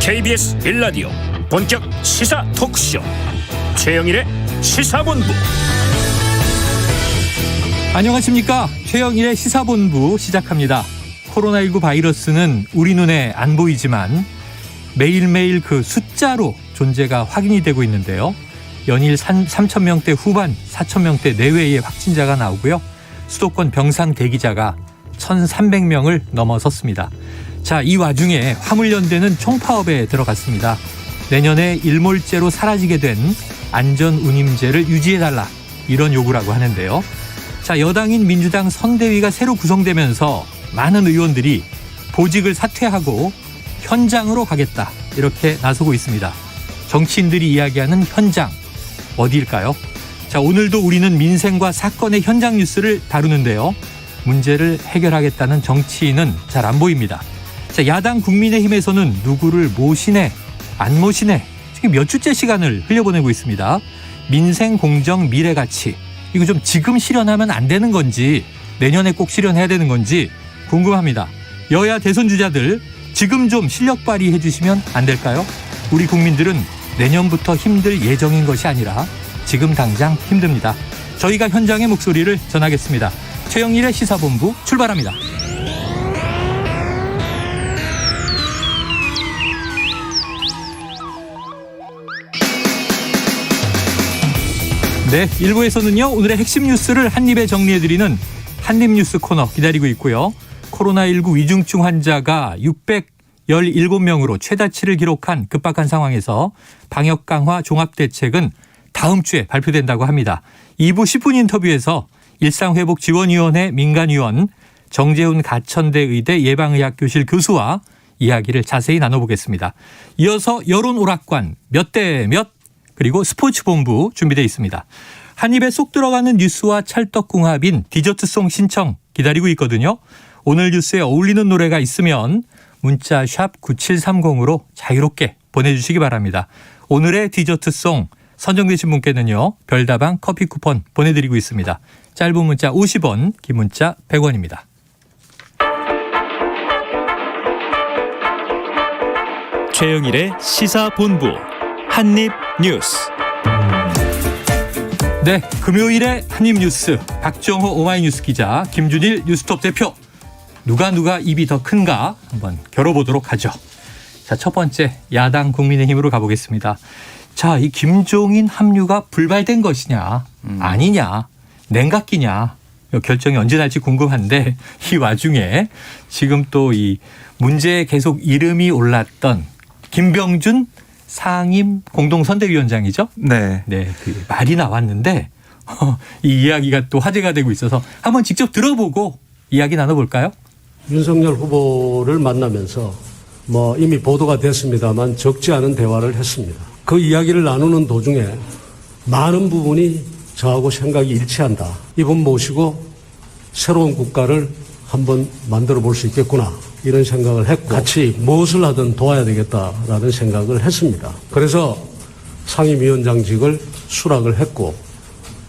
KBS 1라디오 본격 시사 토크쇼 최영일의 시사본부. 안녕하십니까. 최영일의 시사본부 시작합니다. 코로나19 바이러스는 우리 눈에 안 보이지만 매일매일 그 숫자로 존재가 확인이 되고 있는데요. 연일 3,000명대 후반, 4,000명대 내외의 확진자가 나오고요. 수도권 병상 대기자가 1,300명을 넘어섰습니다. 자, 이 와중에 화물연대는 총파업에 들어갔습니다. 내년에 일몰제로 사라지게 된 안전운임제를 유지해달라, 이런 요구라고 하는데요. 자, 여당인 민주당 선대위가 새로 구성되면서 많은 의원들이 보직을 사퇴하고 현장으로 가겠다, 이렇게 나서고 있습니다. 정치인들이 이야기하는 현장, 어디일까요? 자, 오늘도 우리는 민생과 사건의 현장 뉴스를 다루는데요. 문제를 해결하겠다는 정치인은 잘 안 보입니다. 자, 야당 국민의힘에서는 누구를 모시네, 안 모시네, 지금 몇 주째 시간을 흘려보내고 있습니다. 민생, 공정, 미래 가치, 이거 좀 지금 실현하면 안 되는 건지 내년에 꼭 실현해야 되는 건지 궁금합니다. 여야 대선 주자들 지금 좀 실력 발휘해 주시면 안 될까요? 우리 국민들은 내년부터 힘들 예정인 것이 아니라 지금 당장 힘듭니다. 저희가 현장의 목소리를 전하겠습니다. 최영일의 시사본부 출발합니다. 네, 1부에서는요, 오늘의 핵심 뉴스를 한입에 정리해드리는 한입뉴스 코너 기다리고 있고요. 코로나19 위중증 환자가 617명으로 최다치를 기록한 급박한 상황에서 방역 강화 종합대책은 다음 주에 발표된다고 합니다. 2부 10분 인터뷰에서 일상회복지원위원회 민간위원 정재훈 가천대 의대 예방의학교실 교수와 이야기를 자세히 나눠보겠습니다. 이어서 여론오락관 몇 대 몇, 그리고 스포츠본부 준비되어 있습니다. 한 입에 쏙 들어가는 뉴스와 찰떡궁합인 디저트송 신청 기다리고 있거든요. 오늘 뉴스에 어울리는 노래가 있으면 문자 샵 9730으로 자유롭게 보내주시기 바랍니다. 오늘의 디저트송 선정되신 분께는요, 별다방 커피 쿠폰 보내드리고 있습니다. 짧은 문자 50원, 긴 문자 100원입니다. 최영일의 시사본부 한입뉴스. 네, 금요일의 한입뉴스 박정호 오마이뉴스 기자, 김준일 뉴스톱 대표. 누가 입이 더 큰가 한번 겨뤄보도록 하죠. 자, 첫 번째 야당 국민의힘으로 가보겠습니다. 자, 이 김종인 합류가 불발된 것이냐 아니냐, 냉각기냐, 결정이 언제 날지 궁금한데, 이 와중에 지금 또 이 문제에 계속 이름이 올랐던 김병준 상임 공동선대위원장이죠? 네. 네, 그 말이 나왔는데 이 이야기가 또 화제가 되고 있어서 한번 직접 들어보고 이야기 나눠볼까요? 윤석열 후보를 만나면서 이미 보도가 됐습니다만 적지 않은 대화를 했습니다. 그 이야기를 나누는 도중에 많은 부분이 저하고 생각이 일치한다. 이분 모시고 새로운 국가를 한번 만들어 볼 수 있겠구나, 이런 생각을 했고, 같이 무엇을 하든 도와야 되겠다라는 생각을 했습니다. 그래서 상임위원장직을 수락을 했고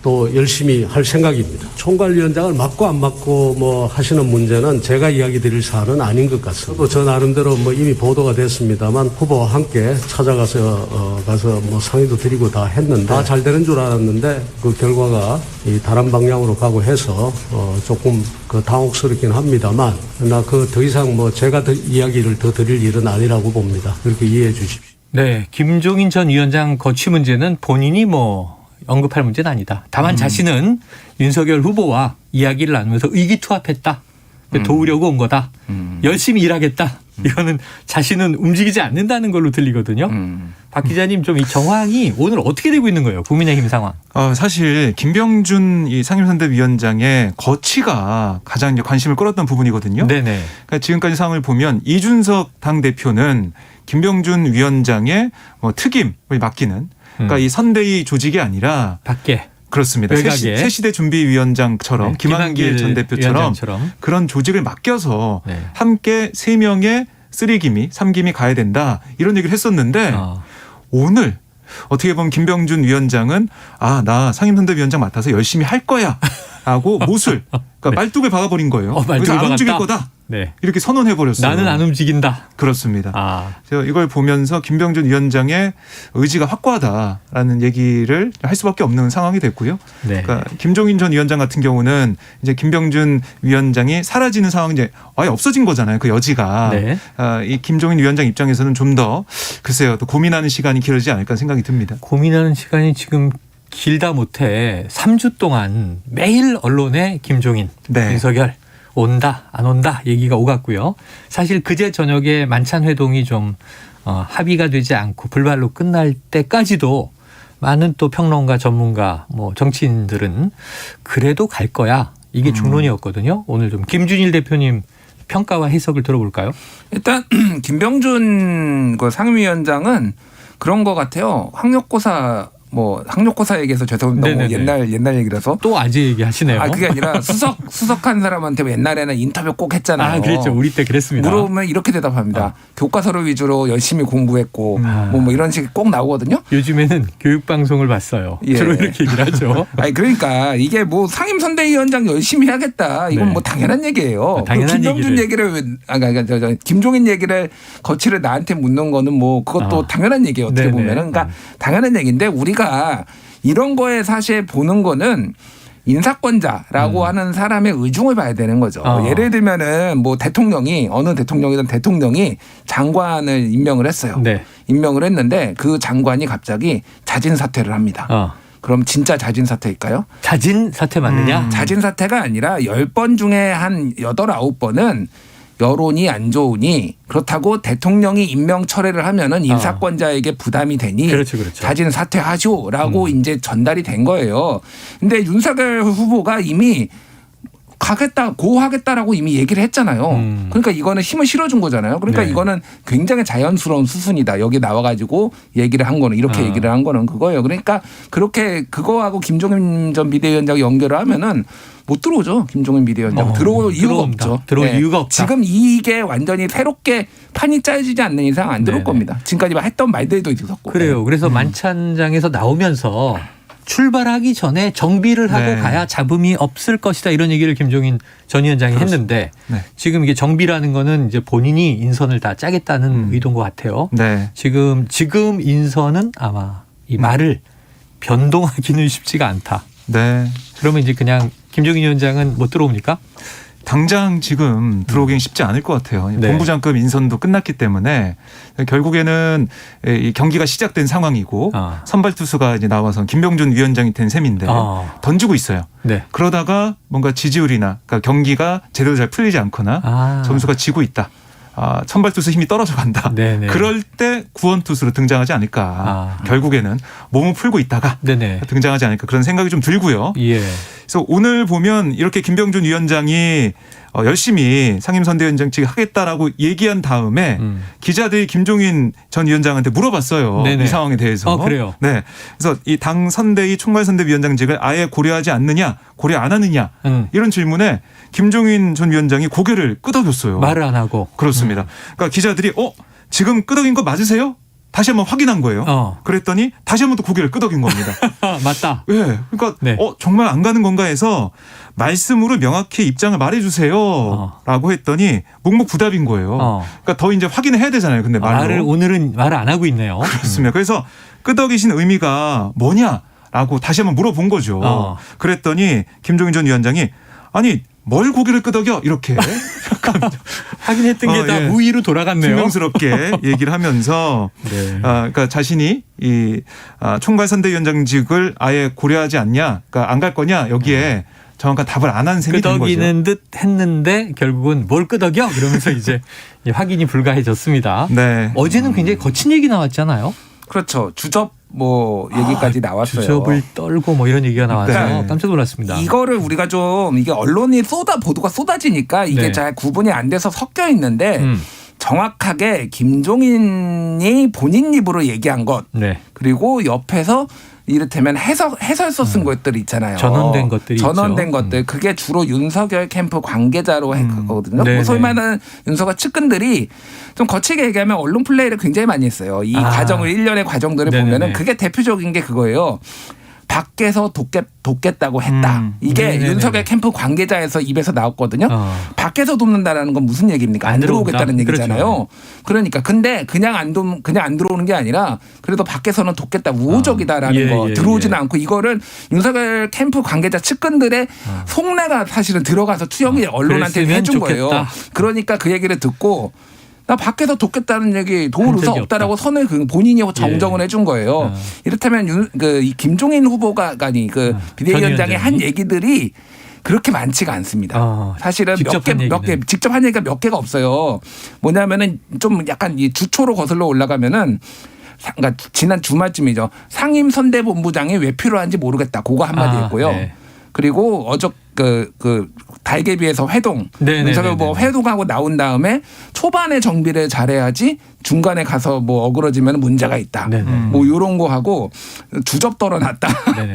또 열심히 할 생각입니다. 총괄위원장을 맡고 안 맡고 하시는 문제는 제가 이야기 드릴 사안은 아닌 것 같습니다. 또 저 나름대로 이미 보도가 됐습니다만 후보와 함께 찾아가서 상의도 드리고 다 했는데 다 잘 되는 줄 알았는데 그 결과가 이 다른 방향으로 가고 해서 조금 당혹스럽긴 합니다만, 나 더 이상 제가 이야기를 더 드릴 일은 아니라고 봅니다. 그렇게 이해해 주십시오. 네, 김종인 전 위원장 거취 문제는 본인이 언급할 문제는 아니다. 다만 자신은 윤석열 후보와 이야기를 나누면서 의기투합했다. 도우려고 온 거다. 열심히 일하겠다. 이거는 자신은 움직이지 않는다는 걸로 들리거든요. 박 기자님, 좀 이 정황이 오늘 어떻게 되고 있는 거예요? 국민의힘 상황. 사실 김병준 이 상임선대위원장의 거취가 가장 이제 관심을 끌었던 부분이거든요. 네네. 그러니까 지금까지 상황을 보면 이준석 당대표는 김병준 위원장의 특임을 맡기는, 그러니까 이 선대위 조직이 아니라 밖에. 그렇습니다. 새시대 준비위원장처럼, 네, 김한길 전 대표처럼 위원장처럼. 그런 조직을 맡겨서 네, 함께 3명의 3기미, 3기미 가야 된다, 이런 얘기를 했었는데 오늘 어떻게 보면 김병준 위원장은 나 상임선대위원장 맡아서 열심히 할 거야 하고 못을, 그러니까 네, 말뚝을 박아버린 거예요. 말뚝을 안 움직일 박았다? 거다. 네. 이렇게 선언해버렸어요. 나는 안 움직인다. 그렇습니다. 제가 이걸 보면서 김병준 위원장의 의지가 확고하다라는 얘기를 할 수밖에 없는 상황이 됐고요. 네. 그러니까 김종인 전 위원장 같은 경우는 이제 김병준 위원장이 사라지는 상황이 이제 아예 없어진 거잖아요. 그 여지가. 네. 이 김종인 위원장 입장에서는 좀 더 글쎄요, 또 고민하는 시간이 길어지지 않을까 생각이 듭니다. 고민하는 시간이 지금 길다 못해 3주 동안 매일 언론에 김종인, 네. 윤석열 온다 안 온다 얘기가 오갔고요. 사실 그제 저녁에 만찬 회동이 좀 합의가 되지 않고 불발로 끝날 때까지도 많은 또 평론가, 전문가, 뭐 정치인들은 그래도 갈 거야. 이게 중론이었거든요. 오늘 좀 김준일 대표님 평가와 해석을 들어볼까요? 일단 김병준 그 상임위원장은 그런 것 같아요. 학력고사 얘기해서 죄송합니다. 너무 옛날 얘기라서 또 아재 얘기하시네요. 그게 아니라 수석한 사람한테 옛날에는 인터뷰 꼭 했잖아요. 그랬죠. 우리 때 그랬습니다. 물어보면 이렇게 대답합니다. 교과서를 위주로 열심히 공부했고 뭐 이런 식이 꼭 나오거든요. 요즘에는 교육방송을 봤어요. 예. 주로 이렇게 얘기를 하죠. 그러니까 이게 뭐 상임선대위원장 열심히 해야겠다. 이건 뭐 당연한 얘기예요. 당연한 김병준 얘기를 김종인 얘기를 거치를 나한테 묻는 거는 뭐 그것도 당연한 얘기예요. 어떻게 보면은. 그러니까 당연한 얘기인데 우리가 이런 거에 사실 보는 거는 인사권자라고 하는 사람의 의중을 봐야 되는 거죠. 예를 들면은 뭐 어느 대통령이든 대통령이 장관을 임명을 했어요. 네. 임명을 했는데 그 장관이 갑자기 자진 사퇴를 합니다. 그럼 진짜 자진 사퇴일까요? 자진 사퇴 맞느냐? 자진 사퇴가 아니라 10번 중에 한 8, 9번은 여론이 안 좋으니 그렇다고 대통령이 임명 철회를 하면은 인사권자에게 부담이 되니 그렇죠. 자진 사퇴하죠라고 이제 전달이 된 거예요. 근데 윤석열 후보가 이미 고하겠다라고 이미 얘기를 했잖아요. 그러니까 이거는 힘을 실어준 거잖아요. 그러니까 이거는 굉장히 자연스러운 수순이다. 여기 나와가지고 얘기를 한 거는 이렇게 얘기를 한 거는 그거예요. 그러니까 그렇게 그거하고 김종인 전 비대위원장 연결을 하면은 못 들어오죠. 김종인 비대위원장 들어올 이유가 없죠. 들어올 이유가 없다. 지금 이게 완전히 새롭게 판이 짜여지지 않는 이상 안 들어올 겁니다. 지금까지 했던 말들도 있었고. 그래요. 그래서 만찬장에서 나오면서 출발하기 전에 정비를 하고 가야 잡음이 없을 것이다. 이런 얘기를 김종인 전 위원장이 했는데 지금 이게 정비라는 거는 이제 본인이 인선을 다 짜겠다는 의도인 것 같아요. 지금 인선은 아마 이 말을 변동하기는 쉽지가 않다. 그러면 이제 그냥 김종인 위원장은 못 들어옵니까? 당장 지금 들어오긴 쉽지 않을 것 같아요. 본부장급 인선도 끝났기 때문에 결국에는 이 경기가 시작된 상황이고 선발 투수가 이제 나와서 김병준 위원장이 된 셈인데 던지고 있어요. 그러다가 뭔가 지지율이나 그러니까 경기가 제대로 잘 풀리지 않거나 점수가 지고 있다. 선발 투수 힘이 떨어져 간다. 그럴 때 구원 투수로 등장하지 않을까. 결국에는 몸을 풀고 있다가 등장하지 않을까 그런 생각이 좀 들고요. 그래서 오늘 보면 이렇게 김병준 위원장이 열심히 상임선대위원장직 하겠다라고 얘기한 다음에 기자들이 김종인 전 위원장한테 물어봤어요. 이 상황에 대해서. 그래요? 그래서 이 당 선대위 총괄선대위원장직을 아예 고려하지 않느냐, 고려 안 하느냐 이런 질문에 김종인 전 위원장이 고개를 끄덕였어요. 말을 안 하고. 그렇습니다. 그러니까 기자들이 지금 끄덕인 거 맞으세요? 다시 한번 확인한 거예요. 그랬더니 다시 한번 또 고개를 끄덕인 겁니다. 맞다. 그러니까 정말 안 가는 건가 해서 말씀으로 명확히 입장을 말해주세요라고 했더니 묵묵부답인 거예요. 그러니까 더 이제 확인을 해야 되잖아요. 근데 오늘은 말을 안 하고 있네요. 그렇습니다. 그래서 끄덕이신 의미가 뭐냐라고 다시 한번 물어본 거죠. 그랬더니 김종인 전 위원장이 아니 뭘 고개를 끄덕여 이렇게 확인했던 게 다 무의로 돌아갔네요. 증명스럽게 얘기를 하면서 그러니까 자신이 이 총괄선대위원장직을 아예 고려하지 않냐, 그러니까 안 갈 거냐 여기에 정확한 답을 안 한 셈이 된 거죠. 끄덕이는 듯 했는데 결국은 뭘 끄덕여? 그러면서 이제 확인이 불가해졌습니다. 어제는 굉장히 거친 얘기 나왔잖아요. 그렇죠. 주접 얘기까지 나왔어요. 주접을 떨고 이런 얘기가 나와서 깜짝 놀랐습니다. 이거를 우리가 좀 이게 언론이 보도가 쏟아지니까 이게 잘 구분이 안 돼서 섞여 있는데 정확하게 김종인이 본인 입으로 얘기한 것 그리고 옆에서 이를테면 해설서 쓴 것들 있잖아요. 전원된 것들이 전원된 있죠. 것들. 그게 주로 윤석열 캠프 관계자로 했거든요. 소위 말하는 윤석열 측근들이 좀 거칠게 얘기하면 언론 플레이를 굉장히 많이 했어요. 이 과정을 일련의 과정들을 보면은 그게 대표적인 게 그거예요. 밖에서 돕겠다고 했다. 이게 네네네. 윤석열 캠프 관계자에서 입에서 나왔거든요. 밖에서 돕는다라는 건 무슨 얘기입니까? 안 들어오겠다는 얘기잖아요. 그렇죠. 그러니까 근데 그냥 안 들어오는 게 아니라 그래도 밖에서는 돕겠다. 우호적이다라는 거 들어오지는 않고 이거를 윤석열 캠프 관계자 측근들의 속내가 사실은 들어가서 투영이 언론한테 해준 거예요. 그러니까 그 얘기를 듣고 나 밖에서 돕겠다는 얘기 도울 의사 없다라고 선을 본인이 정정을 해준 거예요. 이렇다면 이 김종인 후보가 아니 그 비대위원장이 한 얘기들이 그렇게 많지가 않습니다. 사실은 몇 개 직접 한 얘기가 몇 개가 없어요. 뭐냐면은 좀 약간 이 주초로 거슬러 올라가면은 그러니까 지난 주말쯤이죠. 상임 선대본부장이 왜 필요한지 모르겠다. 그거 한마디 했고요. 네. 그리고 그 달개비에서 회동. 윤석열 뭐 회동하고 나온 다음에 초반에 정비를 잘해야지 중간에 가서 뭐 어그러지면 문제가 있다. 뭐 이런 거 하고 주접 떨어놨다.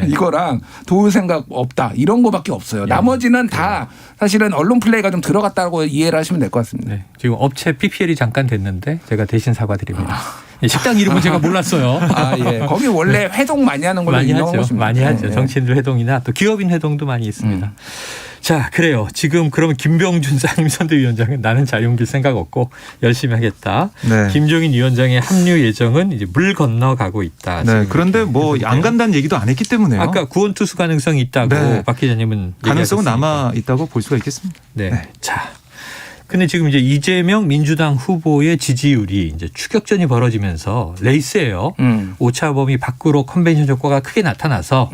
이거랑 도울 생각 없다. 이런 거밖에 없어요. 나머지는 다 사실은 언론 플레이가 좀 들어갔다고 이해를 하시면 될 것 같습니다. 네. 지금 업체 PPL이 잠깐 됐는데 제가 대신 사과드립니다. 식당 이름은 제가 몰랐어요. 예. 거기 원래 회동 많이 하는 걸로 유명한 곳입니다. 많이 하죠. 정치인들 회동이나 또 기업인 회동도 많이 있습니다. 자, 그래요. 지금 그러면 김병준 상임선대위원장은 나는 잘 옮길 생각 없고 열심히 하겠다. 네. 김종인 위원장의 합류 예정은 이제 물 건너가고 있다. 네. 그런데 뭐 안 간다는 얘기도 안 했기 때문에요. 아까 구원투수 가능성이 있다고 박 기자님은 가능성은 남아 있다고 볼 수가 있겠습니다. 네. 자. 근데 지금 이제 이재명 민주당 후보의 지지율이 이제 추격전이 벌어지면서 레이스예요. 오차범위 밖으로 컨벤션 효과가 크게 나타나서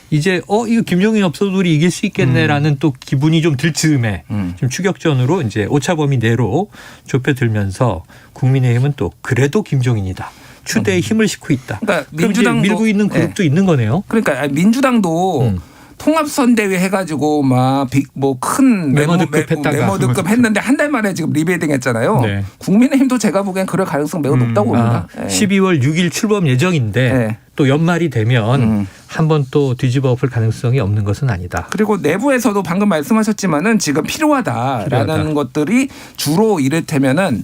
이제 이거 김종인 없어도 우리 이길 수 있겠네라는 또 기분이 좀 들 즈음에 좀 추격전으로 이제 오차범위 내로 좁혀들면서 국민의힘은 또 그래도 김종인이다. 추대에 힘을 싣고 있다. 그러니까 민주당 밀고 있는 그룹도 있는 거네요. 그러니까 민주당도 통합선대위 해가지고 막 뭐 큰 메모드급 했는데 한 달 만에 지금 리베이딩 했잖아요. 네. 국민의힘도 제가 보기엔 그럴 가능성 매우 높다고 봅니다. 12월 6일 출범 예정인데 또 연말이 되면 한번 또 뒤집어 엎을 가능성이 없는 것은 아니다. 그리고 내부에서도 방금 말씀하셨지만은 지금 필요하다라는 것들이 주로 이를테면은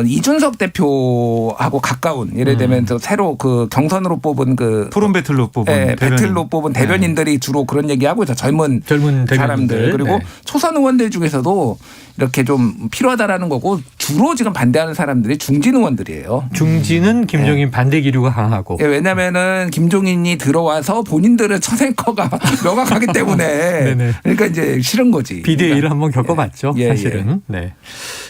이준석 대표하고 가까운 예를 들면 새로 그 경선으로 뽑은 그 토론 배틀로 뽑은 배틀로 뽑은 대변인들이 주로 그런 얘기하고 있죠. 젊은 사람들 그리고 초선 의원들 중에서도 이렇게 좀 필요하다라는 거고 주로 지금 반대하는 사람들이 중진 의원들이에요. 중진은 김종인 반대 기류가 강하고. 왜냐하면은 김종인이 들어와서 본인들은 처생커가 명확하기 때문에 그러니까 이제 싫은 거지. 비대위를 한번 겪어봤죠. 사실은. 네.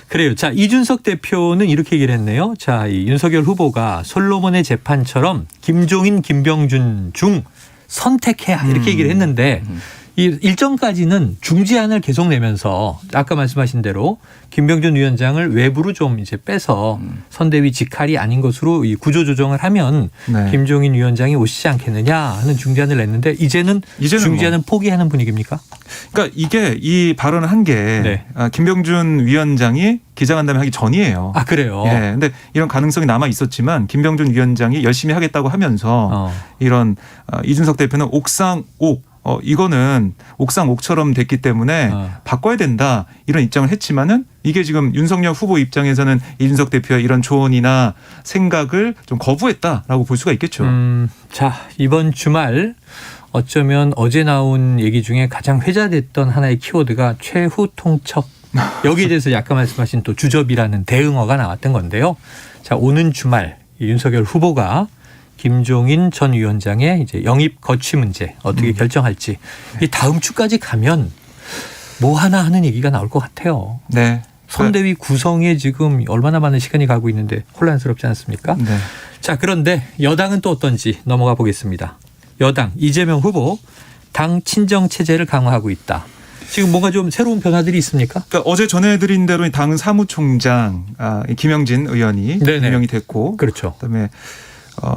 그래요. 자, 이준석 대표는 이렇게 얘기를 했네요. 자, 이 윤석열 후보가 솔로몬의 재판처럼 김종인, 김병준 중 선택해야 이렇게 얘기를 했는데 이 일정까지는 중지안을 계속 내면서 아까 말씀하신 대로 김병준 위원장을 외부로 좀 이제 빼서 선대위 직할이 아닌 것으로 이 구조 조정을 하면 김종인 위원장이 오시지 않겠느냐 하는 중지안을 냈는데 이제는 중지안은 포기하는 분위기입니까? 그러니까 이게 이 발언을 한 게 김병준 위원장이 기자간담회 하기 전이에요. 아, 그래요? 예. 근데 이런 가능성이 남아 있었지만 김병준 위원장이 열심히 하겠다고 하면서 이런 이준석 대표는 옥상옥 이거는 옥상옥처럼 됐기 때문에 바꿔야 된다 이런 입장을 했지만은 이게 지금 윤석열 후보 입장에서는 이준석 대표의 이런 조언이나 생각을 좀 거부했다라고 볼 수가 있겠죠. 자, 이번 주말 어쩌면 어제 나온 얘기 중에 가장 회자됐던 하나의 키워드가 최후 통첩. 여기에 대해서 아까 말씀하신 또 주접이라는 대응어가 나왔던 건데요. 자, 오는 주말 윤석열 후보가 김종인 전 위원장의 이제 영입 거취 문제 어떻게 결정할지 이 다음 주까지 가면 뭐 하나 하는 얘기가 나올 것 같아요. 네. 선대위 구성에 지금 얼마나 많은 시간이 가고 있는데 혼란스럽지 않습니까? 네. 자, 그런데 여당은 또 어떤지 넘어가 보겠습니다. 여당 이재명 후보 당 친정 체제를 강화하고 있다. 지금 뭔가 좀 새로운 변화들이 있습니까? 그러니까 어제 전해드린 대로 당 사무총장 김영진 의원이 임명이 됐고, 그렇죠. 그다음에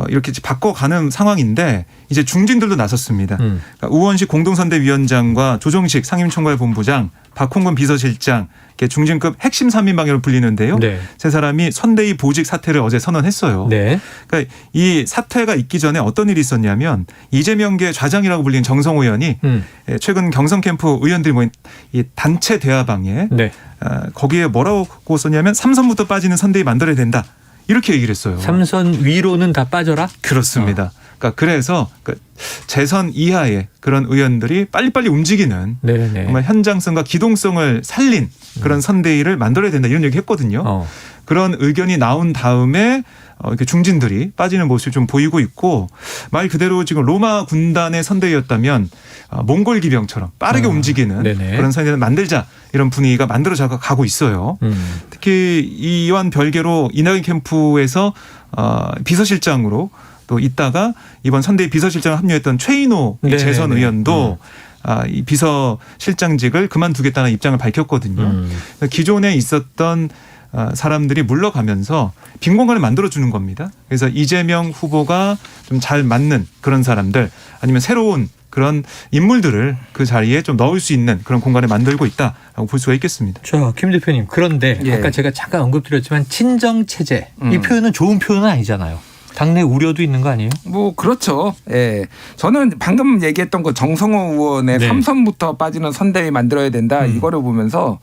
이렇게 바꿔가는 상황인데 이제 중진들도 나섰습니다. 그러니까 우원식 공동선대위원장과 조정식 상임총괄본부장, 박홍근 비서실장 이렇게 중진급 핵심 3인방으로 불리는데요. 세 사람이 선대위 보직 사퇴를 어제 선언했어요. 그러니까 이 사퇴가 있기 전에 어떤 일이 있었냐면 이재명계 좌장이라고 불리는 정성호 의원이 최근 경선 캠프 의원들이 모인 이 단체 대화방에 거기에 뭐라고 썼냐면 3선부터 빠지는 선대위 만들어야 된다. 이렇게 얘기를 했어요. 3선 위로는 다 빠져라? 그렇습니다. 그러니까 그래서 재선 이하의 그런 의원들이 빨리빨리 움직이는 네네. 정말 현장성과 기동성을 살린 그런 선대위를 만들어야 된다 이런 얘기 했거든요. 그런 의견이 나온 다음에 이렇게 중진들이 빠지는 모습이 좀 보이고 있고 말 그대로 지금 로마 군단의 선대위였다면 몽골 기병처럼 빠르게 움직이는 네네. 그런 선대위를 만들자 이런 분위기가 만들어져 가고 있어요. 특히 이와는 별개로 이낙연 캠프에서 비서실장으로 또 있다가 이번 선대위 비서실장 합류했던 최인호 재선 의원도 이 비서실장직을 그만두겠다는 입장을 밝혔거든요. 기존에 있었던 사람들이 물러가면서 빈 공간을 만들어주는 겁니다. 그래서 이재명 후보가 좀 잘 맞는 그런 사람들 아니면 새로운 그런 인물들을 그 자리에 좀 넣을 수 있는 그런 공간을 만들고 있다라고 볼 수가 있겠습니다. 자, 김 대표님. 그런데 아까 제가 잠깐 언급드렸지만 친정체제 이 표현은 좋은 표현은 아니잖아요. 당내 우려도 있는 거 아니에요? 뭐 그렇죠. 예. 저는 방금 얘기했던 그 정성호 의원의 3선부터 빠지는 선대위 만들어야 된다. 이거를 보면서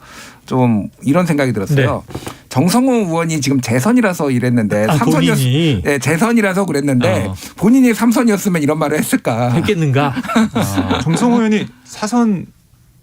좀 이런 생각이 들었어요. 정성호 의원이 지금 재선이라서 이랬는데 본인이 재선이라서 그랬는데 본인이 3선이었으면 이런 말을 했을까? 했겠는가? 정성호 의원이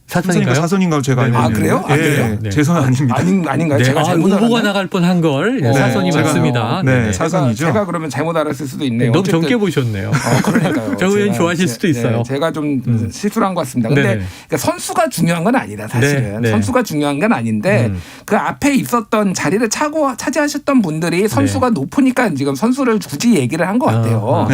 사선인가요? 제가 알고 있는데. 그래요? 네. 그래요? 재선 아닙니다. 아닌가요? 제가 잘못 알았나요? 후보가 나갈 뻔한 걸 사선이 맞습니다. 사선이죠. 제가 그러면 잘못 알았을 수도 있네요. 너무 적게 보셨네요. 그러니까요. 정 의원 좋아하실 수도 있어요. 제가 좀 실수를 한 것 같습니다. 그런데 그러니까 선수가 중요한 건 아니다. 사실은 선수가 중요한 건 아닌데 그 앞에 있었던 자리를 차지하셨던 분들이 선수가 높으니까 지금 선수를 굳이 얘기를 한 것 같아요.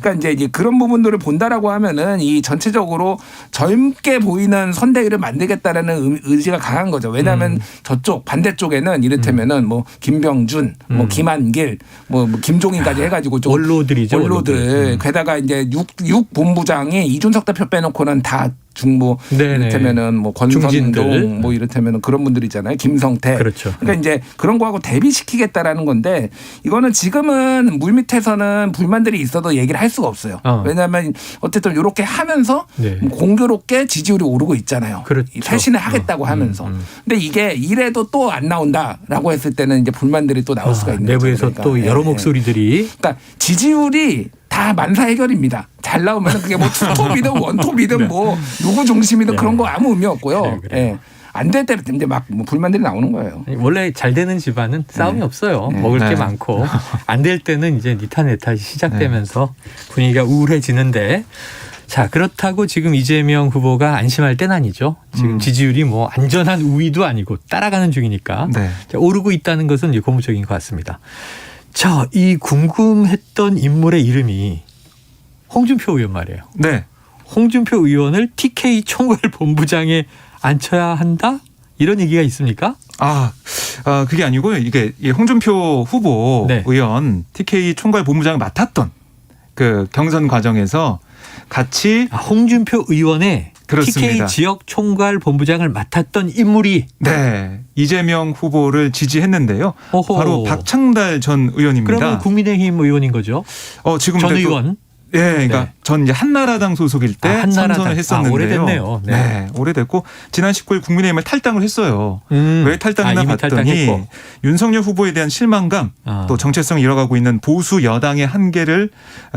그러니까 이제 그런 부분들을 본다라고 하면은 이 전체적으로 젊게 보이는 선대위를 만들겠다라는 의지가 강한 거죠. 왜냐하면 저쪽 반대쪽에는 이를테면은 뭐 김병준, 뭐 김한길, 뭐 김종인까지 해가지고 좀 원로들이죠. 원로들. 게다가 이제 육 본부장이 이준석 대표 빼놓고는 다 중부 이를테면은 뭐 권선동 뭐 이를테면은 그런 분들이잖아요. 김성태. 그렇죠. 그러니까 이제 그런 거하고 대비시키겠다라는 건데 이거는 지금은 물밑에서는 불만들이 있어도 얘기를 할 수가 없어요. 왜냐하면 어쨌든 이렇게 하면서 공교롭게 지지율이 오르고 있잖아요. 그렇죠. 쇄신을 하겠다고 하면서. 근데 이게 이래도 또 안 나온다라고 했을 때는 이제 불만들이 또 나올 수가 있는 거죠. 내부에서 그러니까. 또 여러 목소리들이. 그러니까 지지율이 다 만사 해결입니다. 잘 나오면 그게 뭐 투톱이든 원톱이든 뭐 누구 중심이든 그런 거 아무 의미 없고요. 그래. 안 될 때 이제 막 불만들이 나오는 거예요. 원래 잘 되는 집안은 싸움이 없어요. 먹을 게 많고 안 될 때는 이제 니타 내탓이 시작되면서 분위기가 우울해지는데 자 그렇다고 지금 이재명 후보가 안심할 때는 아니죠. 지금 지지율이 뭐 안전한 우위도 아니고 따라가는 중이니까 자, 오르고 있다는 것은 이제 고무적인 것 같습니다. 자, 이 궁금했던 인물의 이름이 홍준표 의원 말이에요. 홍준표 의원을 TK 총괄본부장에 앉혀야 한다? 이런 얘기가 있습니까? 그게 아니고요. 이게 홍준표 후보 의원 TK 총괄본부장을 맡았던 그 경선 과정에서 같이 홍준표 의원의 그렇습니다. TK 지역 총괄 본부장을 맡았던 인물이 이재명 후보를 지지했는데요. 바로 박창달 전 의원입니다. 그러면 국민의힘 의원인 거죠? 지금 전 의원. 그러니까 전 이제 한나라당 소속일 때 선전을 했었는데요. 오래됐네요. 오래됐고 지난 19일 국민의힘을 탈당을 했어요. 왜 탈당했나 봤더니 윤석열 후보에 대한 실망감 또 정체성을 잃어가고 있는 보수 여당의 한계를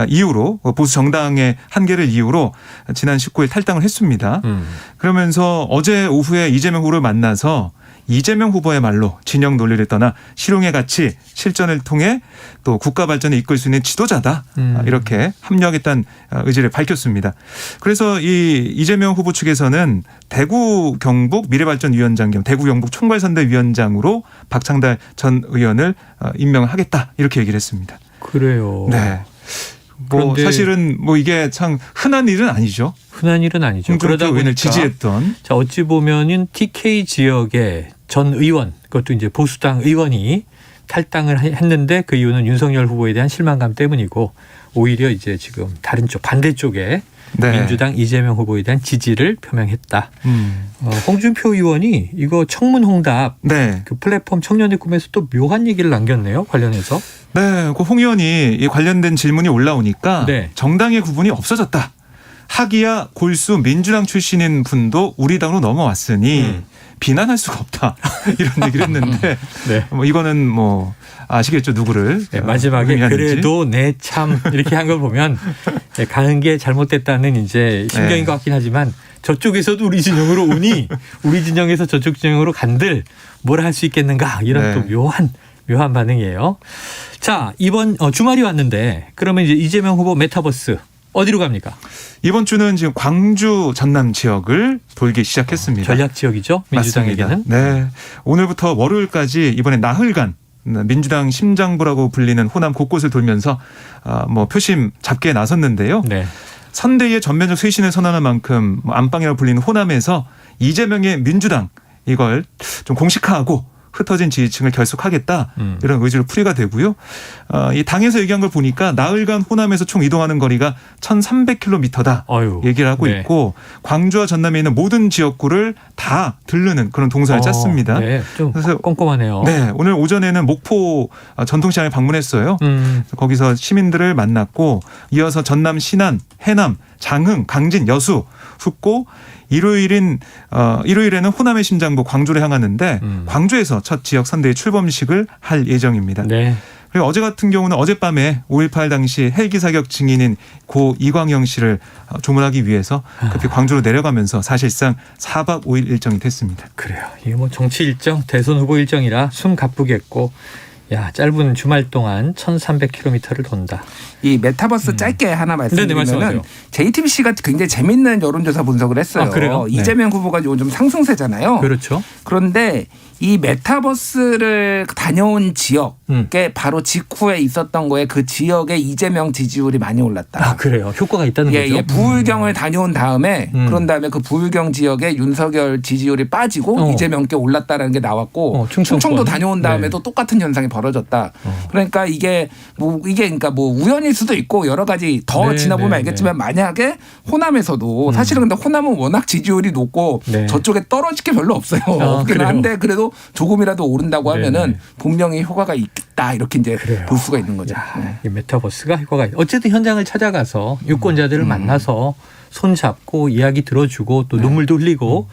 이유로 보수 정당의 한계를 이유로 지난 19일 탈당을 했습니다. 그러면서 어제 오후에 이재명 후보를 만나서 이재명 후보의 말로 진영 논리를 떠나 실용의 가치 실전을 통해 또 국가 발전을 이끌 수 있는 지도자다. 이렇게 합류하겠다는 의지를 밝혔습니다. 그래서 이 이재명 후보 측에서는 대구 경북 미래발전위원장 겸 대구 경북 총괄선대위원장으로 박창달 전 의원을 임명하겠다. 이렇게 얘기를 했습니다. 그래요. 뭐 사실은 뭐 이게 참 흔한 일은 아니죠. 흔한 일은 아니죠. 홍준표 의원을 지지했던. 자, 어찌 보면은 TK 지역의 전 의원, 그것도 이제 보수당 의원이 탈당을 했는데 그 이유는 윤석열 후보에 대한 실망감 때문이고 오히려 이제 지금 다른 쪽 반대쪽에 민주당 이재명 후보에 대한 지지를 표명했다. 홍준표 의원이 이거 청문홍답 그 플랫폼 청년의 꿈에서 또 묘한 얘기를 남겼네요. 관련해서. 그 홍 의원이 이 관련된 질문이 올라오니까 정당의 구분이 없어졌다. 하기야 골수 민주당 출신인 분도 우리 당으로 넘어왔으니 비난할 수가 없다 이런 얘기를 했는데 네. 뭐 이거는 뭐 아시겠죠 누구를 네, 마지막에 의미하는지. 그래도 내 참 이렇게 한 걸 보면 가는 게 잘못됐다는 이제 심경인 것 같긴 하지만 저쪽에서도 우리 진영으로 오니 우리 진영에서 저쪽 진영으로 간들 뭘 할 수 있겠는가 이런 또 묘한 반응이에요. 자 이번 주말이 왔는데 그러면 이제 이재명 후보 메타버스 어디로 갑니까? 이번 주는 지금 광주 전남 지역을 돌기 시작했습니다. 전략 지역이죠 민주당에게는. 맞습니다. 네, 오늘부터 월요일까지 이번에 나흘간 민주당 심장부라고 불리는 호남 곳곳을 돌면서 뭐 표심 잡기에 나섰는데요. 네. 선대위의 전면적 쇄신을 선언한 만큼 안방이라고 불리는 호남에서 이재명의 민주당 이걸 좀 공식화하고 흩어진 지지층을 결속하겠다 이런 의지로 풀이가 되고요. 이 당에서 얘기한 걸 보니까 나흘간 호남에서 총 이동하는 거리가 1,300km다 얘기를 하고 있고 광주와 전남에 있는 모든 지역구를 다 들르는 그런 동선을 짰습니다. 네, 좀 그래서 꼼꼼하네요. 네, 오늘 오전에는 목포 전통시장에 방문했어요. 거기서 시민들을 만났고 이어서 전남 신안, 해남, 장흥, 강진, 여수, 훅고 일요일에는 호남의 심장부 광주를 향하는데 광주에서 첫 지역 선대위 출범식을 할 예정입니다. 네. 그리고 어제 같은 경우는 어젯밤에 5.18 당시 헬기 사격 증인인 고 이광영 씨를 조문하기 위해서 급히 광주로 내려가면서 사실상 4박 5일 일정이 됐습니다. 그래요. 이게 뭐 정치 일정, 대선 후보 일정이라 숨 가쁘겠고 야 짧은 주말 동안 1,300km를 돈다. 이 메타버스 짧게 하나 말씀드리면 네, JTBC가 굉장히 재밌는 여론조사 분석을 했어요. 그래요? 이재명 후보가 요즘 상승세잖아요. 그렇죠. 그런데 이 메타버스를 다녀온 지역에 바로 직후에 있었던 거에 그 지역의 이재명 지지율이 많이 올랐다. 아 그래요. 효과가 있다는 거죠. 예, 부울경을 다녀온 다음에 그런 다음에 그 부울경 지역에 윤석열 지지율이 빠지고 이재명께 올랐다라는 게 나왔고 충청도 다녀온 다음에도 똑같은 현상이 벌어졌다. 그러니까 이게 그러니까 우연일 수도 있고 여러 가지 더 지나보면 알겠지만 만약에 호남에서도 사실은 근데 호남은 워낙 지지율이 높고 저쪽에 떨어질 게 별로 없어요. 없긴 한데 그래도 조금이라도 오른다고 하면은 분명히 효과가 있다 이렇게 이제 볼 수가 있는 거죠. 이 메타버스가 효과가 어쨌든 현장을 찾아가서 유권자들을 만나서 손잡고 이야기 들어주고 또 눈물도 흘리고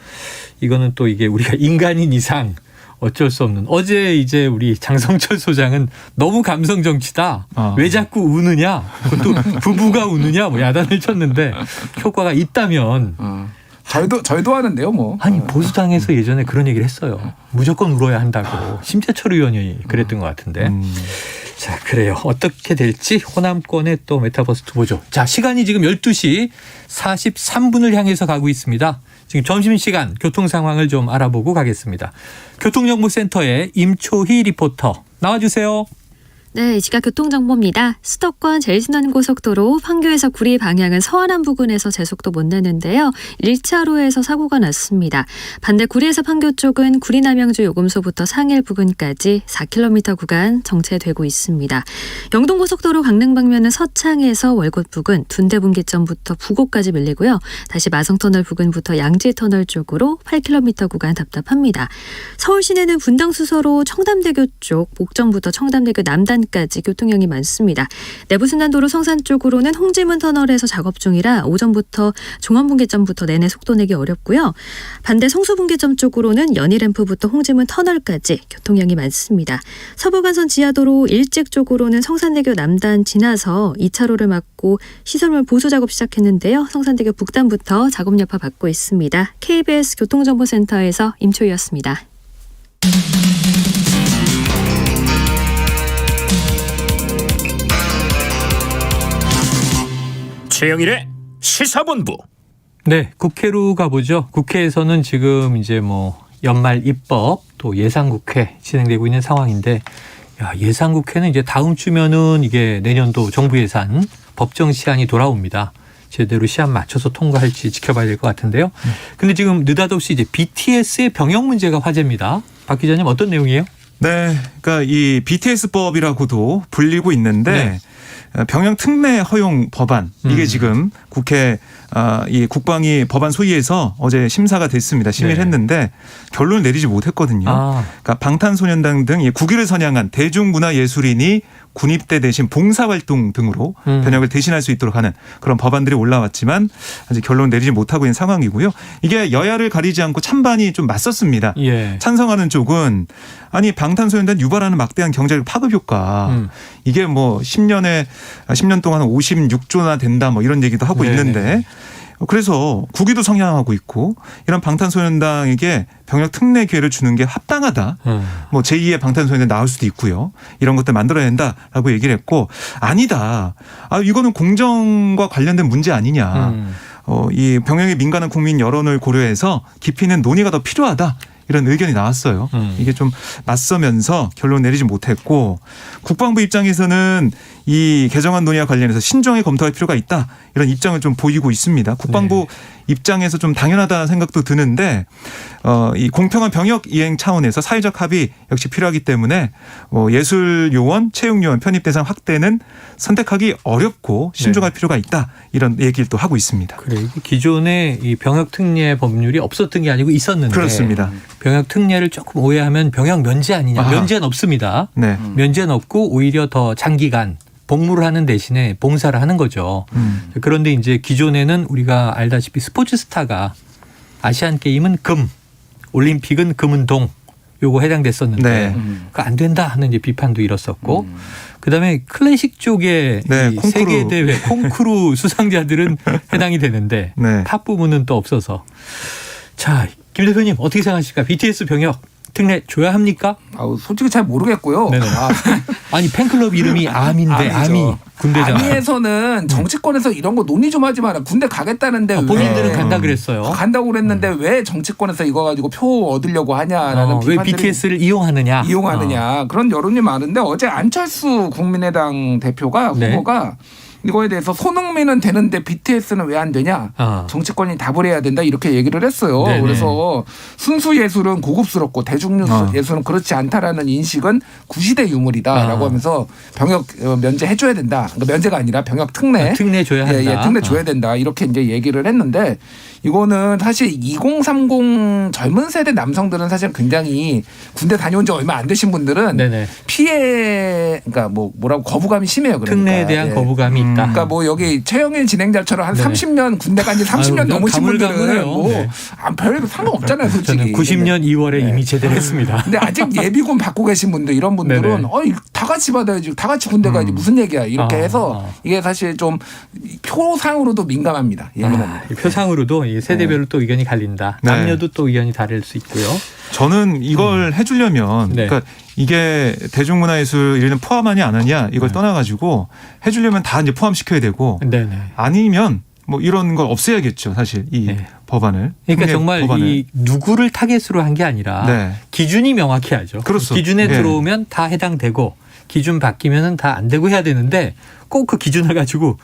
이거는 또 이게 우리가 인간인 이상 어쩔 수 없는. 어제 이제 우리 장성철 소장은 너무 감성 정치다. 왜 자꾸 우느냐. 그것도 부부가 우느냐. 뭐 야단을 쳤는데 효과가 있다면. 저희도 하는데요, 뭐. 아니 보수당에서 예전에 그런 얘기를 했어요. 무조건 울어야 한다고. 심재철 의원이 그랬던 것 같은데. 자, 그래요. 어떻게 될지 호남권의 또 메타버스 투보죠. 자, 시간이 지금 12시 43분을 향해서 가고 있습니다. 지금 점심시간 교통 상황을 좀 알아보고 가겠습니다. 교통정보센터의 임초희 리포터 나와주세요. 네, 이 시각 교통정보입니다. 수도권 제일순환고속도로 판교에서 구리 방향은 서안암 부근에서 제속도 못 내는데요. 1차로에서 사고가 났습니다. 반대 구리에서 판교 쪽은 구리 남양주 요금소부터 상일 부근까지 4km 구간 정체되고 있습니다. 영동고속도로 강릉 방면은 서창에서 월곶 부근 둔대분기점부터 부곡까지 밀리고요. 다시 마성터널 부근부터 양지터널 쪽으로 8km 구간 답답합니다. 서울 시내는 분당 수서로 청담대교 쪽 목정부터 청담대교 남단 까지 교통량이 많습니다. 내부순환도로 성산 쪽으로는 홍지문 터널에서 작업 중이라 오전부터 종암분기점부터 내내 속도 내기 어렵고요. 반대 성수분기점 쪽으로는 연희램프부터 홍지문 터널까지 교통량이 많습니다. 서부간선 지하도로 일찍 쪽으로는 성산대교 남단 지나서 2차로를 막고 시설물 보수 작업 시작했는데요. 성산대교 북단부터 작업 여파 받고 있습니다. KBS 교통정보센터에서 임초희였습니다. 최영일의 시사본부. 네, 국회로 가보죠. 국회에서는 지금 이제 뭐 연말 입법 또 예산국회 진행되고 있는 상황인데 예산국회는 이제 다음 주면은 이게 내년도 정부 예산 법정 시한이 돌아옵니다. 제대로 시한 맞춰서 통과할지 지켜봐야 될 것 같은데요. 근데 지금 느닷없이 이제 BTS의 병역 문제가 화제입니다. 박 기자님 어떤 내용이에요? 네, 그러니까 이 BTS법이라고도 불리고 있는데 병역 특례 허용 법안 이게 지금 국회 이 국방위 법안 소위에서 어제 심사가 됐습니다. 심의를 했는데 결론을 내리지 못했거든요. 그러니까 방탄소년단 등 국위를 선양한 대중문화예술인이 군입대 대신 봉사활동 등으로 병역을 대신할 수 있도록 하는 그런 법안들이 올라왔지만 아직 결론 내리지 못하고 있는 상황이고요. 이게 여야를 가리지 않고 찬반이 좀 맞섰습니다. 예. 찬성하는 쪽은 아니 방탄소년단 유발하는 막대한 경제적 파급 효과 이게 뭐 10년 동안 56조나 된다 뭐 이런 얘기도 하고 있는데 그래서 국위도 성향하고 있고 이런 방탄소년단에게 병역 특례 기회를 주는 게 합당하다. 뭐 제2의 방탄소년단 나올 수도 있고요. 이런 것들 만들어야 된다라고 얘기를 했고 아니다. 이거는 공정과 관련된 문제 아니냐. 이 병역에 민감한 국민 여론을 고려해서 깊이 있는 논의가 더 필요하다. 이런 의견이 나왔어요. 이게 좀 맞서면서 결론 내리지 못했고 국방부 입장에서는 이 개정안 논의와 관련해서 신중하게 검토할 필요가 있다. 이런 입장을 좀 보이고 있습니다. 국방부 입장에서 좀 당연하다는 생각도 드는데 이 공평한 병역 이행 차원에서 사회적 합의 역시 필요하기 때문에 예술요원, 체육요원 편입 대상 확대는 선택하기 어렵고 신중할 필요가 있다. 이런 얘기를 또 하고 있습니다. 그래, 기존에 이 병역 특례 법률이 없었던 게 아니고 있었는데 그렇습니다. 병역 특례를 조금 오해하면 병역 면제 아니냐. 면제는 없습니다. 네. 면제는 없고 오히려 더 장기간 복무를 하는 대신에 봉사를 하는 거죠. 그런데 이제 기존에는 우리가 알다시피 스포츠 스타가 아시안 게임은 금, 올림픽은 금은동 요거 해당됐었는데 그거 안 된다 하는 이제 비판도 일었었고 그다음에 클래식 쪽에 세계 대회 콩쿠르 수상자들은 해당이 되는데 탑 부분은 또 없어서 자, 김 대표님 어떻게 생각하십니까? BTS 병역 특례 줘야 합니까? 솔직히 잘 모르겠고요. 아니 팬클럽 이름이 아미인데 아미 군대잖아요. 아미에서는 정치권에서 이런 거 논의 좀 하지 마라. 군대 가겠다는데 본인들은 간다 그랬어요. 간다고 그랬는데 왜 정치권에서 이거 가지고 표 얻으려고 하냐라는 왜 BTS를 이용하느냐 그런 여론이 많은데 어제 안철수 국민의당 대표가 후보가 이거에 대해서 손흥민은 되는데 BTS는 왜 안 되냐? 정치권이 답을 해야 된다 이렇게 얘기를 했어요. 네네. 그래서 순수 예술은 고급스럽고 대중 예술은 그렇지 않다라는 인식은 구시대 유물이다라고 하면서 병역 면제 해줘야 된다. 그러니까 면제가 아니라 병역 특례. 특례 줘야 한다. 특례 줘야 된다. 이렇게 이제 얘기를 했는데 이거는 사실 2030 젊은 세대 남성들은 사실 굉장히 군대 다녀온 지 얼마 안 되신 분들은 피해 그러니까 뭐라고 거부감이 심해요. 그러니까. 특례에 대한 거부감이 있다. 그러니까 뭐 여기 최영일 진행자처럼 한 30년 군대 간 지 30년 넘으신 분들은 별 상관없잖아요, 솔직히. 저는 90년 2월에 이미 제대했습니다. 근데 아직 예비군 받고 계신 분들 이런 분들은 다 같이 받아야지, 다 같이 군대 가야지 무슨 얘기야 이렇게 해서 이게 사실 좀 표상으로도 민감합니다. 예민합니다. 표상으로도 세대별로 또 의견이 갈린다. 남녀도 또 의견이 다를 수 있고요. 저는 이걸 해주려면 그러니까 이게 대중문화예술 이런 포함하냐 안 하냐 이걸 떠나가지고 해주려면 다 이제 포함시켜야 되고 아니면 뭐 이런 걸 없애야겠죠. 사실 이 법안을. 그러니까 정말 법안을. 이 누구를 타겟으로 한 게 아니라 기준이 명확히 하죠. 그렇죠. 기준에 들어오면 다 해당되고 기준 바뀌면은 다 안 되고 해야 되는데 꼭 그 기준을 가지고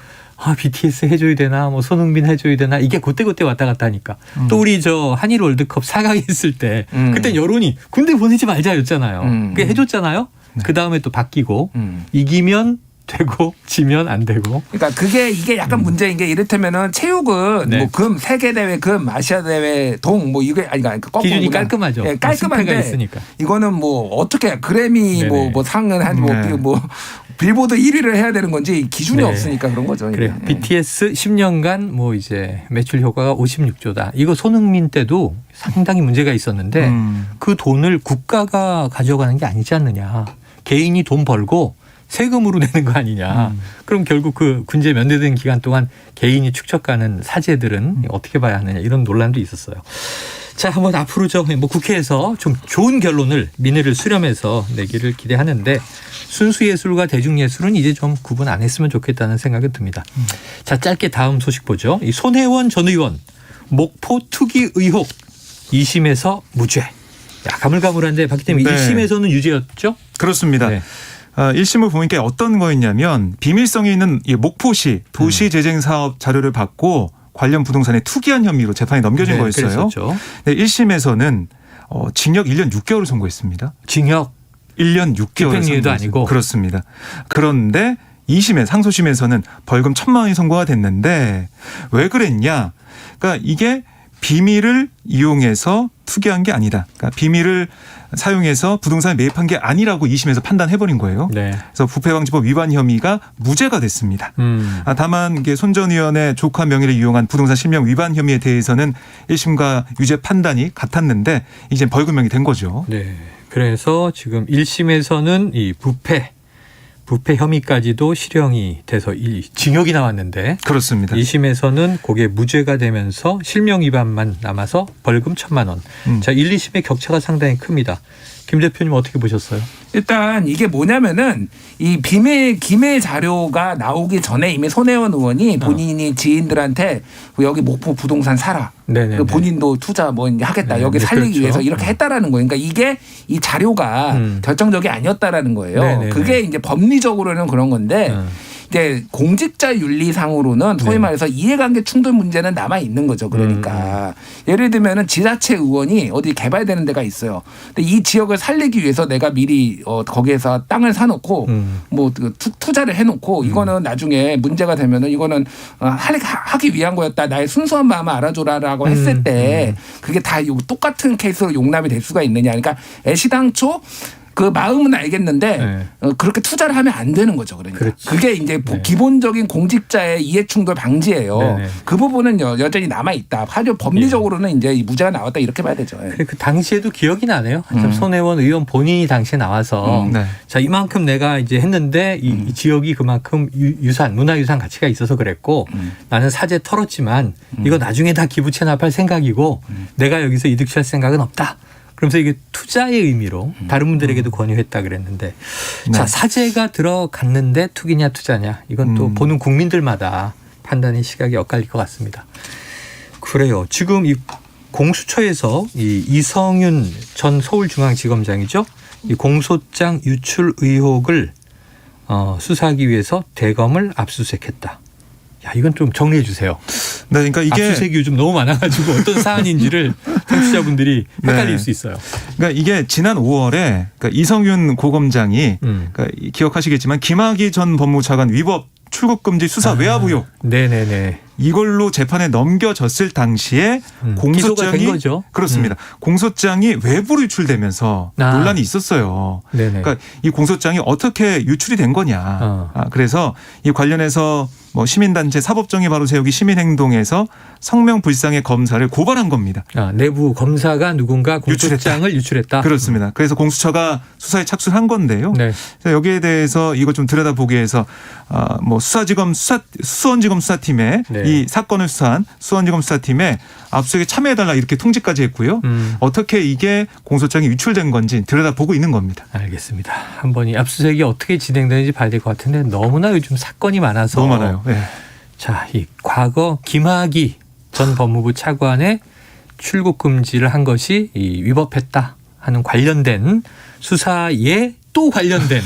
BTS 해줘야 되나, 뭐 손흥민 해줘야 되나 이게 그때 왔다 갔다 하니까 또 우리 저 한일 월드컵 4강 했을 때 그때 여론이 군대 보내지 말자였잖아요. 그게 해줬잖아요. 그 다음에 또 바뀌고 이기면 되고 지면 안 되고. 그러니까 이게 약간 문제인 게 이를테면은 체육은 뭐 금 세계 대회 금 아시아 대회 동 뭐 이게 아니 그러니까 기준이 깔끔하죠. 깔끔한데 있으니까. 이거는 뭐 어떻게 그래미 뭐 상은 한 뭐 빌보드 1위를 해야 되는 건지 기준이 없으니까 그런 거죠. 그래요. BTS 10년간 뭐 이제 매출 효과가 56조다. 이거 손흥민 때도 상당히 문제가 있었는데 그 돈을 국가가 가져가는 게 아니지 않느냐. 개인이 돈 벌고 세금으로 내는 거 아니냐. 그럼 결국 그 군제 면제된 기간 동안 개인이 축적하는 사재들은 어떻게 봐야 하느냐 이런 논란도 있었어요. 자, 한번 앞으로 뭐 국회에서 좀 좋은 결론을 민의를 수렴해서 내기를 기대하는데 순수예술과 대중예술은 이제 좀 구분 안 했으면 좋겠다는 생각이 듭니다. 자, 짧게 다음 소식 보죠. 이 손혜원 전 의원 목포 투기 의혹 2심에서 무죄. 가물가물한데 박 기자님 1심에서는 유죄였죠? 그렇습니다. 1심을 보니까 어떤 거였냐면 비밀성이 있는 목포시 도시재생사업 자료를 받고 관련 부동산에 투기한 혐의로 재판에 넘겨진 거였어요. 1심에서는 징역 1년 6개월을 선고했습니다. 징역 1년 6개월 집행유예도 아니고. 그렇습니다. 그런데 2심에 상소심에서는 벌금 1,000만 원이 선고가 됐는데 왜 그랬냐? 그러니까 이게 비밀을 이용해서 투기한 게 아니다. 그러니까 비밀을 사용해서 부동산에 매입한 게 아니라고 2심에서 판단해버린 거예요. 네. 그래서 부패방지법 위반 혐의가 무죄가 됐습니다. 다만 이게 손 전 의원의 조카 명의를 이용한 부동산 실명 위반 혐의에 대해서는 1심과 유죄 판단이 같았는데 이제 벌금형이 된 거죠. 네. 그래서 지금 1심에서는 이 부패 혐의까지도 실형이 돼서 징역이 나왔는데 그렇습니다. 2심에서는 그게 무죄가 되면서 실명 위반만 남아서 벌금 1,000만 원. 자, 1, 2심의 격차가 상당히 큽니다. 김 대표님 어떻게 보셨어요? 일단 이게 뭐냐면은 이 기밀 자료가 나오기 전에 이미 손혜원 의원이 본인이 지인들한테 여기 목포 부동산 사라. 그 본인도 투자 뭐 하겠다. 네, 여기 살리기 그렇죠. 위해서 이렇게 했다라는 거예요. 그러니까 이게 이 자료가 결정적이 아니었다라는 거예요. 네네네. 그게 이제 법리적으로는 그런 건데 이제 공직자 윤리상으로는 소위 말해서 이해관계 충돌 문제는 남아 있는 거죠. 그러니까 예를 들면은 지자체 의원이 어디 개발되는 데가 있어요. 근데 이 지역을 살리기 위해서 내가 미리 거기에서 땅을 사놓고 뭐 투자를 해놓고 이거는 나중에 문제가 되면은 이거는 하기 위한 거였다. 나의 순수한 마음을 알아줘라라고 했을 때 그게 다 똑같은 케이스로 용납이 될 수가 있느냐. 그러니까 애시당초 그 마음은 알겠는데 그렇게 투자를 하면 안 되는 거죠. 그러니까 그렇지. 그게 이제 기본적인 공직자의 이해충돌 방지예요. 네네. 그 부분은 여전히 남아 있다. 하죠. 법리적으로는 이제 무죄가 나왔다 이렇게 봐야 되죠. 그 당시에도 기억이 나네요. 참 손혜원 의원 본인이 당시에 나와서 네. 자, 이만큼 내가 이제 했는데 이 지역이 그만큼 문화유산 가치가 있어서 그랬고 나는 사재 털었지만 이거 나중에 다 기부 체납할 생각이고 내가 여기서 이득 취할 생각은 없다. 그러면서 이게 투자의 의미로 다른 분들에게도 권유했다 그랬는데 자, 사재가 들어갔는데 투기냐 투자냐 이건 또 보는 국민들마다 판단의 시각이 엇갈릴 것 같습니다. 그래요. 지금 이 공수처에서 이 이성윤 전 서울중앙지검장이죠. 이 공소장 유출 의혹을 수사하기 위해서 대검을 압수수색했다. 야, 이건 좀 정리해 주세요. 네, 그러니까 이게 압수수색이 요즘 너무 많아가지고 어떤 사안인지를 청취자분들이 헷갈릴 수 있어요. 그러니까 이게 지난 5월에 그러니까 이성윤 고검장이 그러니까 기억하시겠지만 김학의 전 법무차관 위법 출국금지 수사 외압 의혹. 네네네. 이걸로 재판에 넘겨졌을 당시에 기소가 된 공소장이 거죠. 그렇습니다. 공소장이 외부로 유출되면서 논란이 있었어요. 네네. 그러니까 이 공소장이 어떻게 유출이 된 거냐. 그래서 이 관련해서 뭐 시민단체 사법정의 바로 세우기 시민행동에서 성명불상의 검사를 고발한 겁니다. 내부 검사가 누군가 공소장을 유출했다. 그렇습니다. 그래서 공수처가 수사에 착수한 건데요. 네. 여기에 대해서 이거 좀 들여다보기 위해서 뭐 수원지검 수사팀에 이 사건을 수사한 수원지검 수사팀에 압수수색에 참여해달라 이렇게 통지까지 했고요. 어떻게 이게 공소장이 유출된 건지 들여다보고 있는 겁니다. 알겠습니다. 한번 이 압수수색이 어떻게 진행되는지 봐야 될 것 같은데 너무나 요즘 사건이 많아서 너무 많아요. 네. 자, 이 과거 김학의 전 법무부 차관의 출국 금지를 한 것이 이 위법했다 하는 관련된 수사에 또 관련된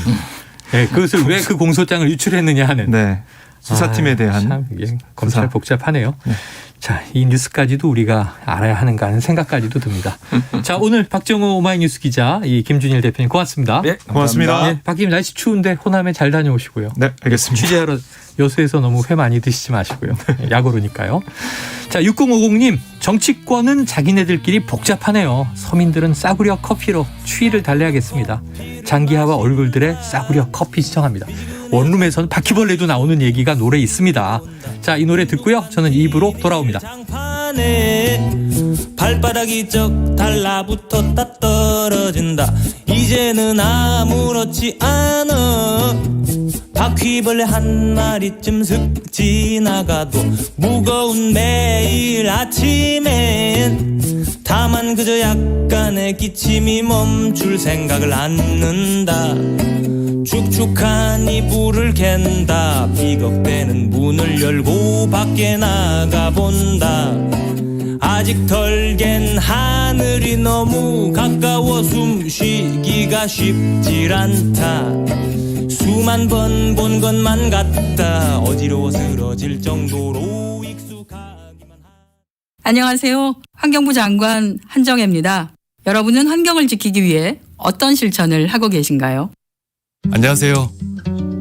네, 그것을 왜 그 공소장을 유출했느냐 하는 수사팀에 대한 참 이게 검찰 수사. 복잡하네요. 자, 이 뉴스까지도 우리가 알아야 하는가 하는 생각까지도 듭니다. 자, 오늘 박정호 오마이뉴스 기자, 이 김준일 대표님 고맙습니다. 네, 고맙습니다. 네, 박기님 날씨 추운데 호남에 잘 다녀오시고요. 네, 알겠습니다. 취재하러 여수에서 너무 회 많이 드시지 마시고요. 야구르니까요. 자, 6050님, 정치권은 자기네들끼리 복잡하네요. 서민들은 싸구려 커피로 추위를 달래야겠습니다. 장기하와 얼굴들의 싸구려 커피 시청합니다. 원룸에서는 바퀴벌레도 나오는 얘기가 노래에 있습니다. 자, 이 노래 듣고요. 저는 2부로 돌아옵니다. 발바닥이 쩍 달라붙었다 떨어진다. 이제는 아무렇지 않아. 바퀴벌레 한 마리쯤 슥 지나가도 무거운 매일 아침엔 다만 그저 약간의 기침이 멈출 생각을 않는다. 축축한 이불을 갠다. 비걱대는 문을 열고 밖에 나가본다. 아직 덜 갠 하늘이 너무 가까워 숨쉬기가 쉽질 않다. 수만 번 본 것만 같다. 어지러워 쓰러질 정도로 익숙하기만 안녕하세요. 환경부 장관 한정혜입니다. 여러분은 환경을 지키기 위해 어떤 실천을 하고 계신가요? 안녕하세요.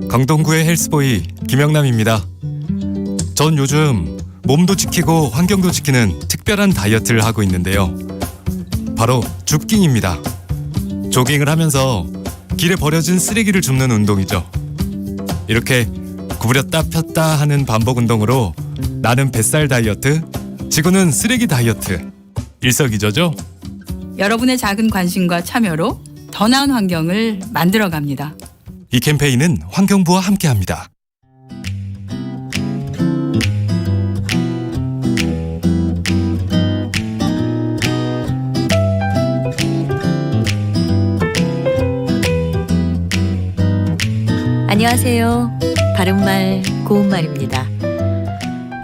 강동구의 헬스보이 김영남입니다. 전 요즘 몸도 지키고 환경도 지키는 특별한 다이어트를 하고 있는데요. 바로 줍깅입니다. 조깅을 하면서 길에 버려진 쓰레기를 줍는 운동이죠. 이렇게 구부렸다 폈다 하는 반복 운동으로 나는 뱃살 다이어트, 지구는 쓰레기 다이어트, 일석이조죠? 여러분의 작은 관심과 참여로 더 나은 환경을 만들어갑니다. 이 캠페인은 환경부와 함께합니다. 안녕하세요. 바른말 고운말입니다.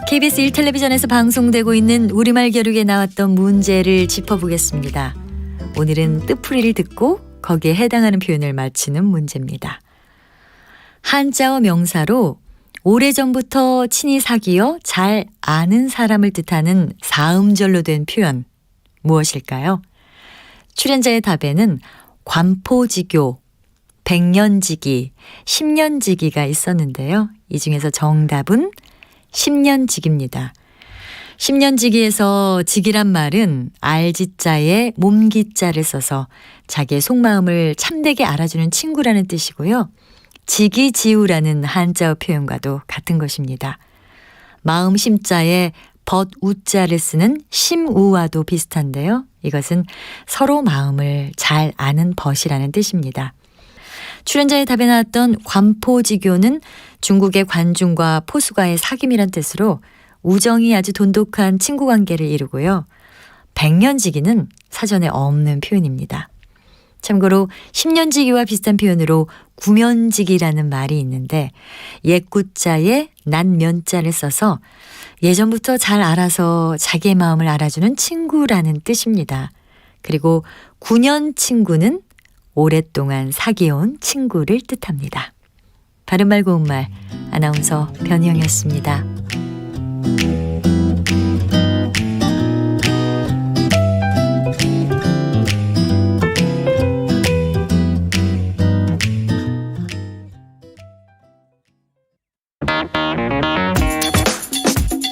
KBS 1텔레비전에서 방송되고 있는 우리말 겨루기에 나왔던 문제를 짚어보겠습니다. 오늘은 뜻풀이를 듣고 거기에 해당하는 표현을 맞히는 문제입니다. 한자어 명사로 오래전부터 친히 사귀어 잘 아는 사람을 뜻하는 사음절로 된 표현 무엇일까요? 출연자의 답에는 관포지교, 백년지기, 십년지기가 있었는데요. 이 중에서 정답은 십년지기입니다. 십년지기에서 지기란 말은 알지자에 몸기자를 써서 자기의 속마음을 참되게 알아주는 친구라는 뜻이고요. 지기지우라는 한자어 표현과도 같은 것입니다. 마음 심자에 벗우자를 쓰는 심우와도 비슷한데요. 이것은 서로 마음을 잘 아는 벗이라는 뜻입니다. 출연자의 답에 나왔던 관포지교는 중국의 관중과 포수가의 사귐이란 뜻으로 우정이 아주 돈독한 친구 관계를 이루고요. 백년지기는 사전에 없는 표현입니다. 참고로 십년지기와 비슷한 표현으로 구면지기라는 말이 있는데 옛구자에 난면자를 써서 예전부터 잘 알아서 자기의 마음을 알아주는 친구라는 뜻입니다. 그리고 9년 친구는 오랫동안 사귀어온 친구를 뜻합니다. 바른말 고운말 아나운서 변희영이었습니다.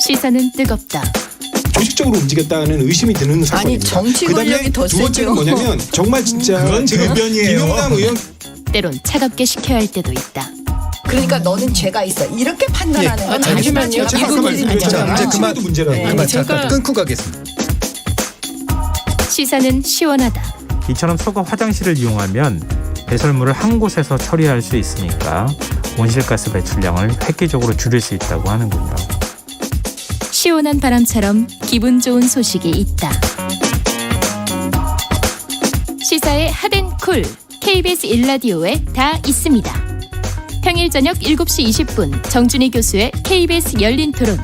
시선은 뜨겁다. 조직적으로 움직였다는 의심이 드는 사건입니다. 아니 정치 권력이 더 두 번째는 뭐냐면 정말 진짜 그건 지금 변이에요. 김영남 의원 때론 차갑게 식혀야 할 때도 있다. 그러니까 너는 죄가 있어. 이렇게 판단하는 건 잠시만요. 제가 아까 말씀드렸잖아요. 이제 그만 문제라고. 그만 잠깐 끊고 가겠습니다. 시사는 시원하다. 이처럼 소가 화장실을 이용하면 배설물을 한 곳에서 처리할 수 있으니까 온실가스 배출량을 획기적으로 줄일 수 있다고 하는군요. 시원한 바람처럼 기분 좋은 소식이 있다. 시사의 핫앤쿨 KBS 1라디오에 다 있습니다. 평일 저녁 7시 20분 정준희 교수의 KBS 열린 토론,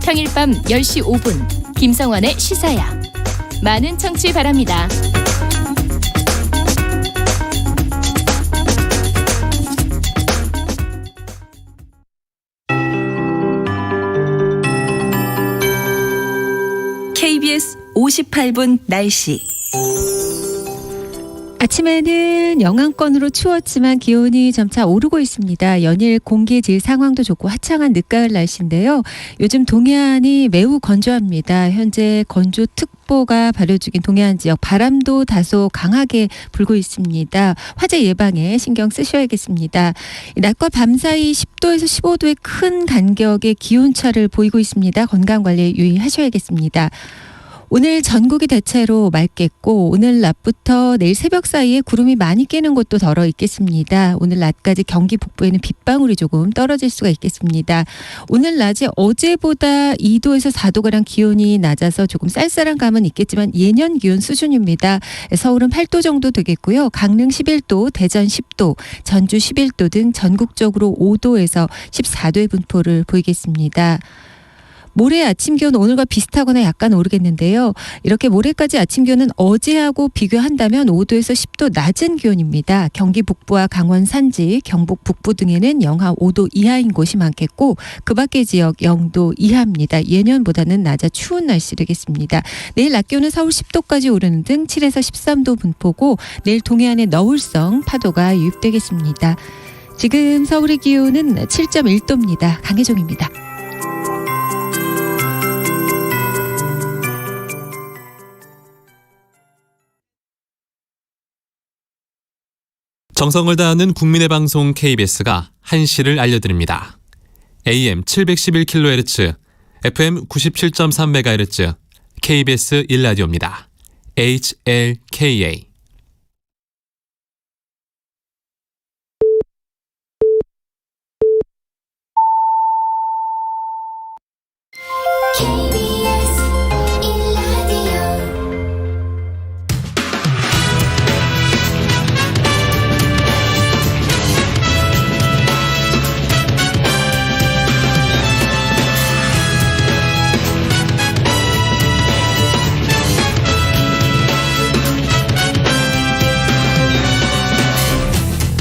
평일 밤 10시 5분 김성환의 시사야. 많은 청취 바랍니다. KBS 58분 날씨. 아침에는 영하권으로 추웠지만 기온이 점차 오르고 있습니다. 연일 공기질 상황도 좋고 화창한 늦가을 날씨인데요. 요즘 동해안이 매우 건조합니다. 현재 건조특보가 발효 중인 동해안 지역, 바람도 다소 강하게 불고 있습니다. 화재 예방에 신경 쓰셔야겠습니다. 낮과 밤 사이 10도에서 15도의 큰 간격의 기온차를 보이고 있습니다. 건강관리에 유의하셔야겠습니다. 오늘 전국이 대체로 맑겠고 오늘 낮부터 내일 새벽 사이에 구름이 많이 끼는 곳도 덜어 있겠습니다. 오늘 낮까지 경기 북부에는 빗방울이 조금 떨어질 수가 있겠습니다. 오늘 낮에 어제보다 2도에서 4도가량 기온이 낮아서 조금 쌀쌀한 감은 있겠지만 예년 기온 수준입니다. 서울은 8도 정도 되겠고요. 강릉 11도, 대전 10도, 전주 11도 등 전국적으로 5도에서 14도의 분포를 보이겠습니다. 모레 아침 기온 오늘과 비슷하거나 약간 오르겠는데요. 이렇게 모레까지 아침 기온은 어제하고 비교한다면 5도에서 10도 낮은 기온입니다. 경기 북부와 강원 산지, 경북 북부 등에는 영하 5도 이하인 곳이 많겠고 그 밖의 지역 0도 이하입니다. 예년보다는 낮아 추운 날씨 되겠습니다. 내일 낮 기온은 서울 10도까지 오르는 등 7에서 13도 분포고 내일 동해안의 너울성 파도가 유입되겠습니다. 지금 서울의 기온은 7.1도입니다. 강혜종입니다. 정성을 다하는 국민의 방송 KBS가 한시를 알려드립니다. AM 711kHz, FM 97.3MHz, KBS 1라디오입니다. HLKA.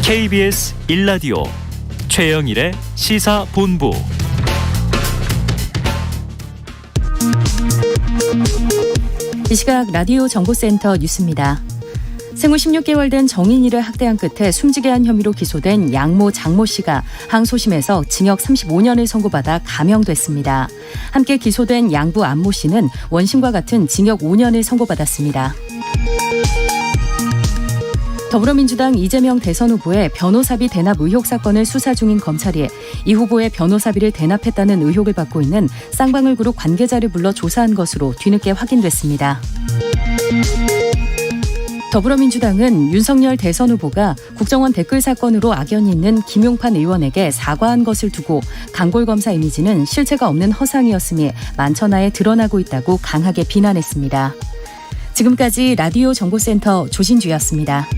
KBS 1라디오 최영일의 시사본부. 이 시각 라디오 정보센터 뉴스입니다. 생후 16개월 된 정인이를 학대한 끝에 숨지게 한 혐의로 기소된 양모 장모 씨가 항소심에서 징역 35년을 선고받아 감형됐습니다. 함께 기소된 양부 안모 씨는 원심과 같은 징역 5년을 선고받았습니다. 더불어민주당 이재명 대선 후보의 변호사비 대납 의혹 사건을 수사 중인 검찰이 이 후보의 변호사비를 대납했다는 의혹을 받고 있는 쌍방울 그룹 관계자를 불러 조사한 것으로 뒤늦게 확인됐습니다. 더불어민주당은 윤석열 대선 후보가 국정원 댓글 사건으로 악연이 있는 김용판 의원에게 사과한 것을 두고 강골검사 이미지는 실체가 없는 허상이었음이 만천하에 드러나고 있다고 강하게 비난했습니다. 지금까지 라디오 정보센터 조진주였습니다.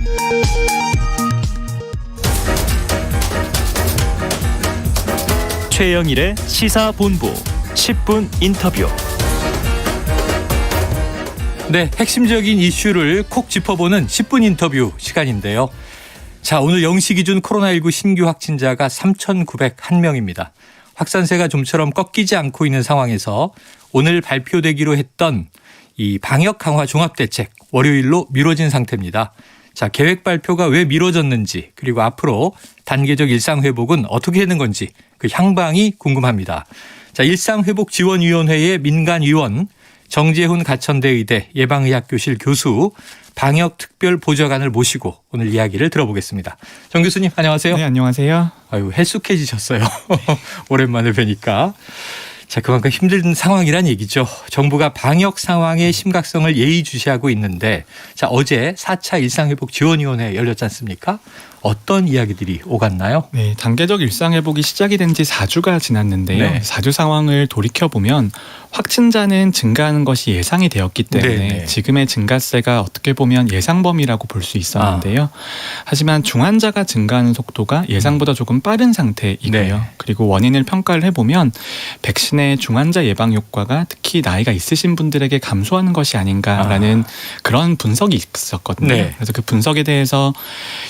최영일의 시사본부 10분 인터뷰. 네, 핵심적인 이슈를 콕 짚어보는 10분 인터뷰 시간인데요. 자, 오늘 0시 기준 코로나19 신규 확진자가 3,901명입니다. 확산세가 좀처럼 꺾이지 않고 있는 상황에서 오늘 발표되기로 했던 이 방역 강화 종합대책 월요일로 미뤄진 상태입니다. 자, 계획 발표가 왜 미뤄졌는지, 그리고 앞으로 단계적 일상회복은 어떻게 되는 건지 그 향방이 궁금합니다. 자, 일상회복지원위원회의 민간위원, 정재훈 가천대 의대 예방의학교실 교수, 방역특별보좌관을 모시고 오늘 이야기를 들어보겠습니다. 정 교수님 안녕하세요. 네, 안녕하세요. 아유, 헬쑥해지셨어요. 오랜만에 뵈니까. 자, 그만큼 힘든 상황이란 얘기죠. 정부가 방역 상황의 심각성을 예의주시하고 있는데, 자, 어제 4차 일상회복지원위원회 열렸지 않습니까? 어떤 이야기들이 오갔나요? 네, 단계적 일상회복이 시작이 된 지 4주가 지났는데요. 네. 4주 상황을 돌이켜보면 확진자는 증가하는 것이 예상이 되었기 때문에 네네. 지금의 증가세가 어떻게 보면 예상 범위라고 볼 수 있었는데요. 하지만 중환자가 증가하는 속도가 예상보다 조금 빠른 상태이고요. 네. 그리고 원인을 평가를 해보면 백신의 중환자 예방 효과가 특히 나이가 있으신 분들에게 감소하는 것이 아닌가라는 그런 분석이 있었거든요. 네. 그래서 그 분석에 대해서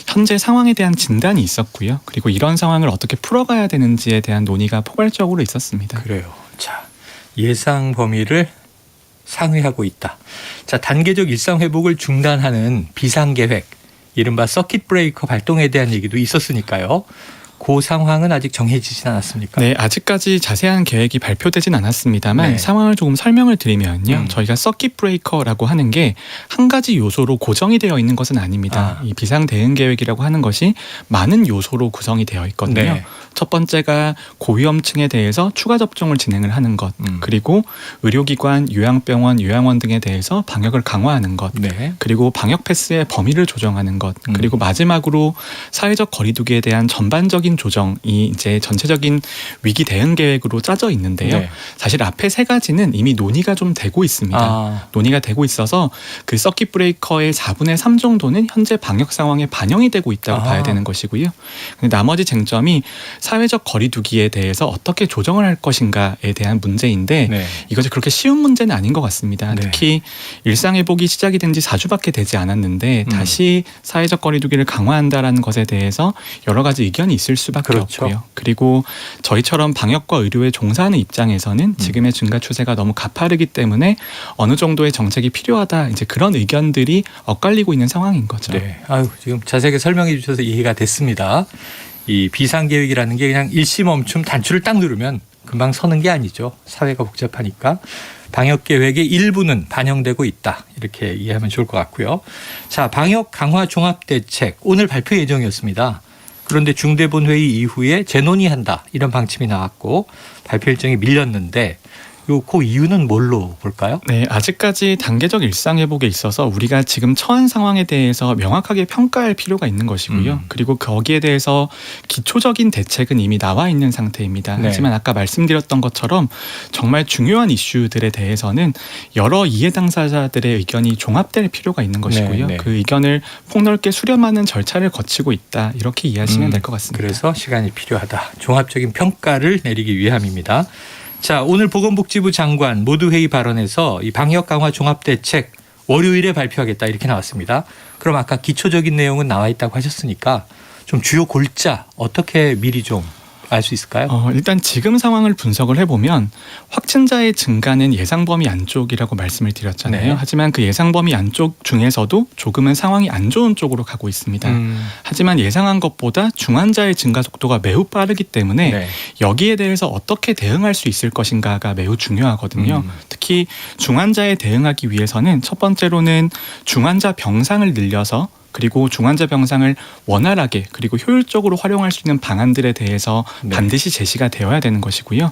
현재 상황에 대한 진단이 있었고요. 그리고 이런 상황을 어떻게 풀어가야 되는지에 대한 논의가 포괄적으로 있었습니다. 그래요. 자, 예상 범위를 상회하고 있다. 자, 단계적 일상회복을 중단하는 비상계획, 이른바 서킷 브레이커 발동에 대한 얘기도 있었으니까요. 그 상황은 아직 정해지진 않았습니까? 네, 아직까지 자세한 계획이 발표되진 않았습니다만 네. 상황을 조금 설명을 드리면요. 저희가 서킷 브레이커라고 하는 게 한 가지 요소로 고정이 되어 있는 것은 아닙니다. 이 비상 대응 계획이라고 하는 것이 많은 요소로 구성이 되어 있거든요. 네. 첫 번째가 고위험층에 대해서 추가 접종을 진행을 하는 것, 그리고 의료기관, 요양병원, 요양원 등에 대해서 방역을 강화하는 것, 네. 그리고 방역 패스의 범위를 조정하는 것, 그리고 마지막으로 사회적 거리두기에 대한 전반적인 조정이 이제 전체적인 위기 대응 계획으로 짜져 있는데요. 네. 사실 앞에 세 가지는 이미 논의가 좀 되고 있습니다. 논의가 되고 있어서 그 서킷 브레이커의 4분의 3 정도는 현재 방역 상황에 반영이 되고 있다고 봐야 되는 것이고요. 근데 나머지 쟁점이 사회적 거리두기에 대해서 어떻게 조정을 할 것인가에 대한 문제인데 네. 이것이 그렇게 쉬운 문제는 아닌 것 같습니다. 네. 특히 일상회복이 시작이 된 지 4주밖에 되지 않았는데 다시 사회적 거리두기를 강화한다라는 것에 대해서 여러 가지 의견이 있을 수밖에 그렇죠. 없고요. 그리고 저희처럼 방역과 의료에 종사하는 입장에서는 지금의 증가 추세가 너무 가파르기 때문에 어느 정도의 정책이 필요하다, 이제 그런 의견들이 엇갈리고 있는 상황인 거죠. 네. 아유, 지금 자세하게 설명해 주셔서 이해가 됐습니다. 이 비상계획이라는 게 그냥 일시멈춤 단추를 딱 누르면 금방 서는 게 아니죠. 사회가 복잡하니까. 방역 계획의 일부는 반영되고 있다. 이렇게 이해하면 좋을 것 같고요. 자, 방역 강화 종합대책 오늘 발표 예정이었습니다. 그런데 중대본회의 이후에 재논의한다. 이런 방침이 나왔고 발표 일정이 밀렸는데 그 이유는 뭘로 볼까요? 네, 아직까지 단계적 일상 회복에 있어서 우리가 지금 처한 상황에 대해서 명확하게 평가할 필요가 있는 것이고요. 그리고 거기에 대해서 기초적인 대책은 이미 나와 있는 상태입니다. 네. 하지만 아까 말씀드렸던 것처럼 정말 중요한 이슈들에 대해서는 여러 이해 당사자들의 의견이 종합될 필요가 있는 것이고요. 네, 네. 그 의견을 폭넓게 수렴하는 절차를 거치고 있다. 이렇게 이해하시면 될 것 같습니다. 그래서 시간이 필요하다. 종합적인 평가를 내리기 위함입니다. 자, 오늘 보건복지부 장관 모두회의 발언에서 이 방역 강화 종합대책 월요일에 발표하겠다 이렇게 나왔습니다. 그럼 아까 기초적인 내용은 나와 있다고 하셨으니까 좀 주요 골자 어떻게 미리 좀 알 수 있을까요? 일단 지금 상황을 분석을 해보면 확진자의 증가는 예상 범위 안쪽이라고 말씀을 드렸잖아요. 네. 하지만 그 예상 범위 안쪽 중에서도 조금은 상황이 안 좋은 쪽으로 가고 있습니다. 하지만 예상한 것보다 중환자의 증가 속도가 매우 빠르기 때문에 네. 여기에 대해서 어떻게 대응할 수 있을 것인가가 매우 중요하거든요. 특히 중환자에 대응하기 위해서는 첫 번째로는 중환자 병상을 늘려서 그리고 중환자 병상을 원활하게 그리고 효율적으로 활용할 수 있는 방안들에 대해서 반드시 제시가 되어야 되는 것이고요.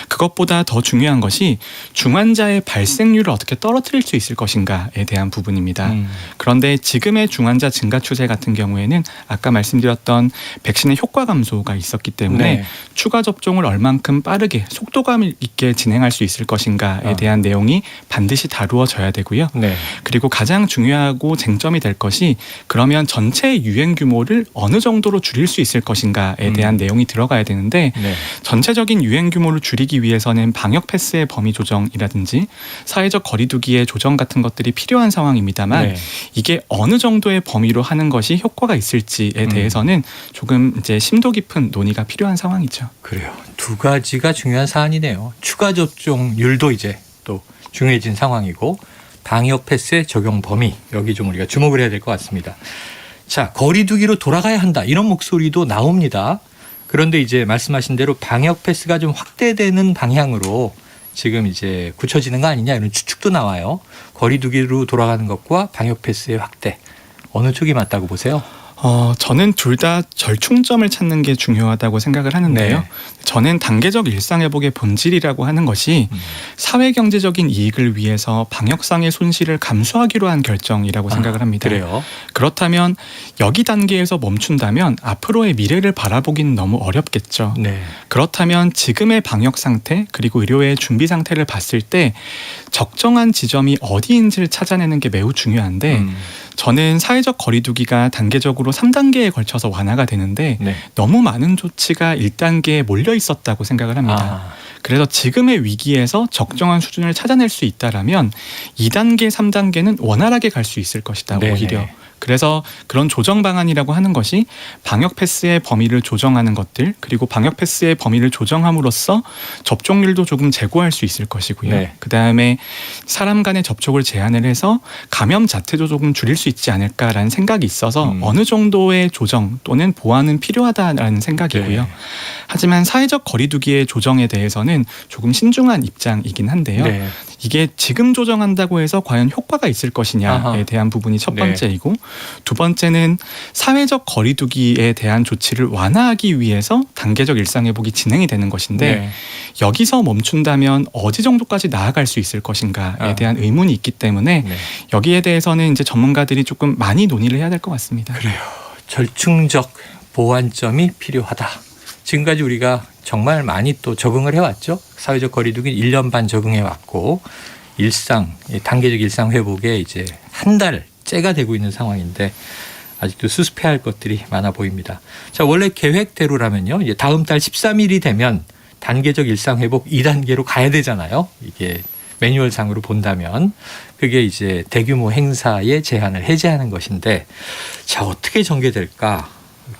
그것보다 더 중요한 것이 중환자의 발생률을 어떻게 떨어뜨릴 수 있을 것인가에 대한 부분입니다. 그런데 지금의 중환자 증가 추세 같은 경우에는 아까 말씀드렸던 백신의 효과 감소가 있었기 때문에 네. 추가 접종을 얼만큼 빠르게 속도감 있게 진행할 수 있을 것인가에 대한 내용이 반드시 다루어져야 되고요. 네. 그리고 가장 중요하고 쟁점이 될 것이 그러면 전체 유행 규모를 어느 정도로 줄일 수 있을 것인가에 대한 내용이 들어가야 되는데 네. 전체적인 유행 규모를 줄이기 위해서는 방역 패스의 범위 조정이라든지 사회적 거리두기의 조정 같은 것들이 필요한 상황입니다만 네. 이게 어느 정도의 범위로 하는 것이 효과가 있을지에 대해서는 조금 이제 심도 깊은 논의가 필요한 상황이죠. 그래요. 두 가지가 중요한 사안이네요. 추가 접종률도 이제 또 중요해진 상황이고 방역 패스의 적용 범위 여기 좀 우리가 주목을 해야 될 것 같습니다. 자, 거리두기로 돌아가야 한다 이런 목소리도 나옵니다. 그런데 이제 말씀하신 대로 방역 패스가 좀 확대되는 방향으로 지금 이제 굳혀지는 거 아니냐 이런 추측도 나와요. 거리두기로 돌아가는 것과 방역 패스의 확대 어느 쪽이 맞다고 보세요? 저는 둘 다 절충점을 찾는 게 중요하다고 생각을 하는데요. 네. 저는 단계적 일상회복의 본질이라고 하는 것이 사회경제적인 이익을 위해서 방역상의 손실을 감수하기로 한 결정이라고 생각을 합니다. 그래요? 그렇다면 여기 단계에서 멈춘다면 앞으로의 미래를 바라보기는 너무 어렵겠죠. 네. 그렇다면 지금의 방역 상태 그리고 의료의 준비 상태를 봤을 때 적정한 지점이 어디인지를 찾아내는 게 매우 중요한데 저는 사회적 거리두기가 단계적으로 3단계에 걸쳐서 완화가 되는데 네. 너무 많은 조치가 1단계에 몰려 있었다고 생각을 합니다. 그래서 지금의 위기에서 적정한 수준을 찾아낼 수 있다라면 2단계, 3단계는 원활하게 갈 수 있을 것이다. 네네. 오히려. 그래서 그런 조정 방안이라고 하는 것이 방역 패스의 범위를 조정하는 것들 그리고 방역 패스의 범위를 조정함으로써 접종률도 조금 제고할 수 있을 것이고요. 네. 그다음에 사람 간의 접촉을 제한을 해서 감염 자체도 조금 줄일 수 있지 않을까라는 생각이 있어서 어느 정도의 조정 또는 보완은 필요하다라는 생각이고요. 네. 하지만 사회적 거리두기의 조정에 대해서는 조금 신중한 입장이긴 한데요. 네. 이게 지금 조정한다고 해서 과연 효과가 있을 것이냐에 아하. 대한 부분이 첫 네. 번째이고 두 번째는 사회적 거리두기에 대한 조치를 완화하기 위해서 단계적 일상회복이 진행이 되는 것인데 네. 여기서 멈춘다면 어디 정도까지 나아갈 수 있을 것인가에 대한 의문이 있기 때문에 네. 여기에 대해서는 이제 전문가들이 조금 많이 논의를 해야 될 것 같습니다. 그래요. 절충적 보완점이 필요하다. 지금까지 우리가 정말 많이 또 적응을 해왔죠. 사회적 거리두기 1년 반 적응해왔고 단계적 일상 회복에 이제 한 달째가 되고 있는 상황인데 아직도 수습해야 할 것들이 많아 보입니다. 자, 원래 계획대로라면요. 이제 다음 달 13일이 되면 단계적 일상 회복 2단계로 가야 되잖아요. 이게 매뉴얼상으로 본다면 그게 이제 대규모 행사의 제한을 해제하는 것인데 자, 어떻게 전개될까?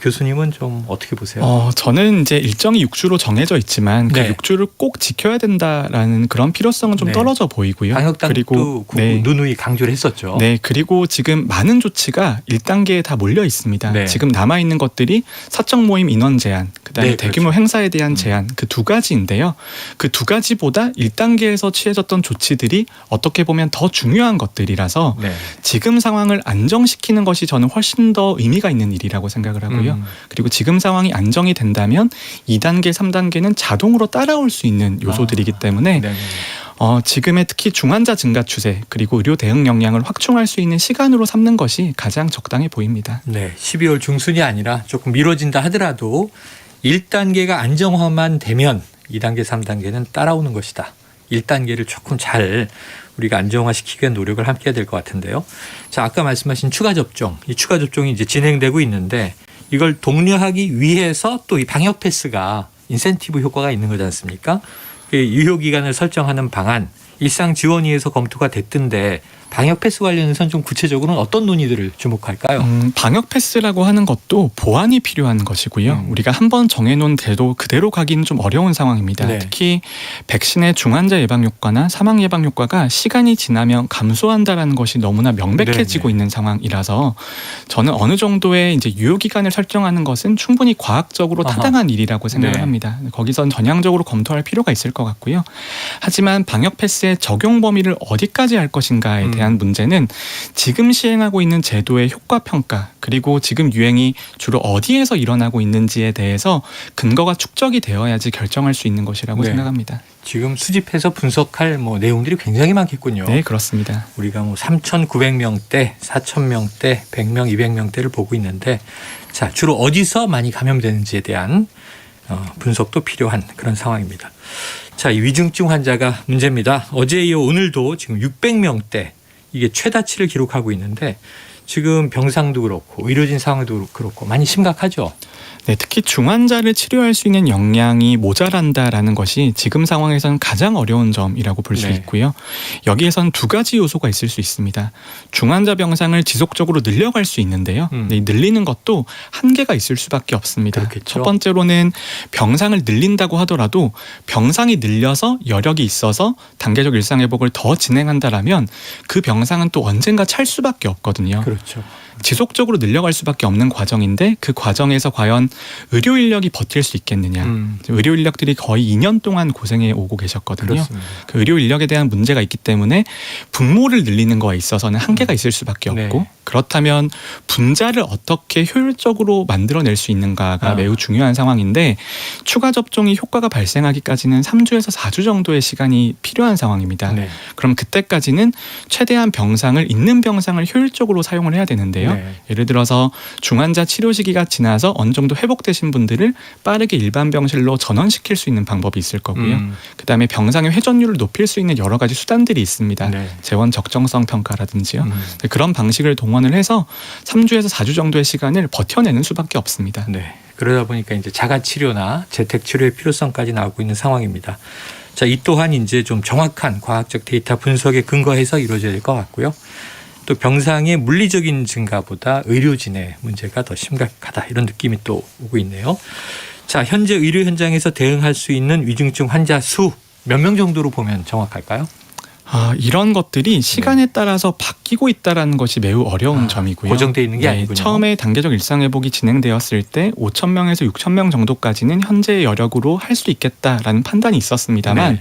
교수님은 좀 어떻게 보세요? 저는 이제 일정이 6주로 정해져 있지만 그 6주를 꼭 지켜야 된다라는 그런 필요성은 좀 떨어져 보이고요. 방역당국도 누누이 강조를 했었죠. 네, 그리고 지금 많은 조치가 1단계에 다 몰려 있습니다. 지금 남아 있는 것들이 사적 모임 인원 제한, 그다음에 대규모 행사에 대한 제한 그 두 가지인데요. 그 두 가지보다 1단계에서 취해졌던 조치들이 어떻게 보면 더 중요한 것들이라서 지금 상황을 안정시키는 것이 저는 훨씬 더 의미가 있는 일이라고 생각을 하고요. 그리고 지금 상황이 안정이 된다면 2단계, 3단계는 자동으로 따라올 수 있는 요소들이기 때문에 지금의 특히 중환자 증가 추세 그리고 의료 대응 역량을 확충할 수 있는 시간으로 삼는 것이 가장 적당해 보입니다. 네, 12월 중순이 아니라 조금 미뤄진다 하더라도 1단계가 안정화만 되면 2단계, 3단계는 따라오는 것이다. 1단계를 조금 잘 우리가 안정화시키기 위한 노력을 함께 해야 될 것 같은데요. 자, 아까 말씀하신 추가 접종, 이 추가 접종이 이제 진행되고 있는데 이걸 독려하기 위해서 또 이 방역 패스가 인센티브 효과가 있는 거지 않습니까? 유효 기간을 설정하는 방안, 일상 지원위에서 검토가 됐던데 방역 패스 관련해서는 좀 구체적으로는 어떤 논의들을 주목할까요? 방역 패스라고 하는 것도 보완이 필요한 것이고요. 우리가 한번 정해놓은 대로 그대로 가기는 좀 어려운 상황입니다. 특히 백신의 중환자 예방 효과나 사망 예방 효과가 시간이 지나면 감소한다라는 것이 너무나 명백해지고 있는 상황이라서 저는 어느 정도의 이제 유효 기간을 설정하는 것은 충분히 과학적으로 타당한 일이라고 생각을 합니다. 거기선 전향적으로 검토할 필요가 있을 것 같고요. 하지만 방역 패스의 적용 범위를 어디까지 할 것인가에 대한 문제는 지금 시행하고 있는 제도의 효과 평가 그리고 지금 유행이 주로 어디에서 일어나고 있는지에 대해서 근거가 축적이 되어야지 결정할 수 있는 것이라고 생각합니다. 지금 수집해서 분석할 내용들이 굉장히 많겠군요. 네, 그렇습니다. 우리가 3,900명대, 4,000명대, 100명, 200명대를 보고 있는데 자, 주로 어디서 많이 감염되는지에 대한 분석도 필요한 그런 상황입니다. 자, 이 위중증 환자가 문제입니다. 어제 이어 오늘도 지금 600명대 이게 최다치를 기록하고 있는데 지금 병상도 그렇고 의료진 상황도 그렇고 많이 심각하죠. 네, 특히 중환자를 치료할 수 있는 역량이 모자란다라는 것이 지금 상황에서는 가장 어려운 점이라고 볼 수 있고요. 여기에선 두 가지 요소가 있을 수 있습니다. 중환자 병상을 지속적으로 늘려갈 수 있는데요. 늘리는 것도 한계가 있을 수밖에 없습니다. 그렇겠죠. 첫 번째로는 병상을 늘린다고 하더라도 병상이 늘려서 여력이 있어서 단계적 일상회복을 더 진행한다라면 그 병상은 또 언젠가 찰 수밖에 없거든요. 그렇죠. 지속적으로 늘려갈 수밖에 없는 과정인데 그 과정에서 과연 의료 인력이 버틸 수 있겠느냐. 의료 인력들이 거의 2년 동안 고생해 오고 계셨거든요. 그렇습니다. 그 의료 인력에 대한 문제가 있기 때문에 분모를 늘리는 거에 있어서는 한계가 있을 수밖에 없고 그렇다면 분자를 어떻게 효율적으로 만들어낼 수 있는가가 매우 중요한 상황인데 추가 접종이 효과가 발생하기까지는 3주에서 4주 정도의 시간이 필요한 상황입니다. 그럼 그때까지는 최대한 병상을 있는 병상을 효율적으로 사용을 해야 되는데요. 예를 들어서 중환자 치료 시기가 지나서 어느 정도 회복되신 분들을 빠르게 일반 병실로 전원시킬 수 있는 방법이 있을 거고요. 그다음에 병상의 회전율을 높일 수 있는 여러 가지 수단들이 있습니다. 재원 적정성 평가라든지요. 그런 방식을 동원을 해서 3주에서 4주 정도의 시간을 버텨내는 수밖에 없습니다. 그러다 보니까 이제 자가 치료나 재택 치료의 필요성까지 나오고 있는 상황입니다. 자, 이 또한 이제 좀 정확한 과학적 데이터 분석에 근거해서 이루어져야 될 것 같고요. 또 병상의 물리적인 증가보다 의료진의 문제가 더 심각하다 이런 느낌이 또 오고 있네요. 자, 현재 의료 현장에서 대응할 수 있는 위중증 환자 수 몇 명 정도로 보면 정확할까요? 이런 것들이 시간에 따라서 바뀌고 있다는 것이 매우 어려운 점이고요. 고정되어 있는 게 아니군요. 처음에 단계적 일상회복이 진행되었을 때 5,000명에서 6,000명 정도까지는 현재의 여력으로 할 수 있겠다라는 판단이 있었습니다만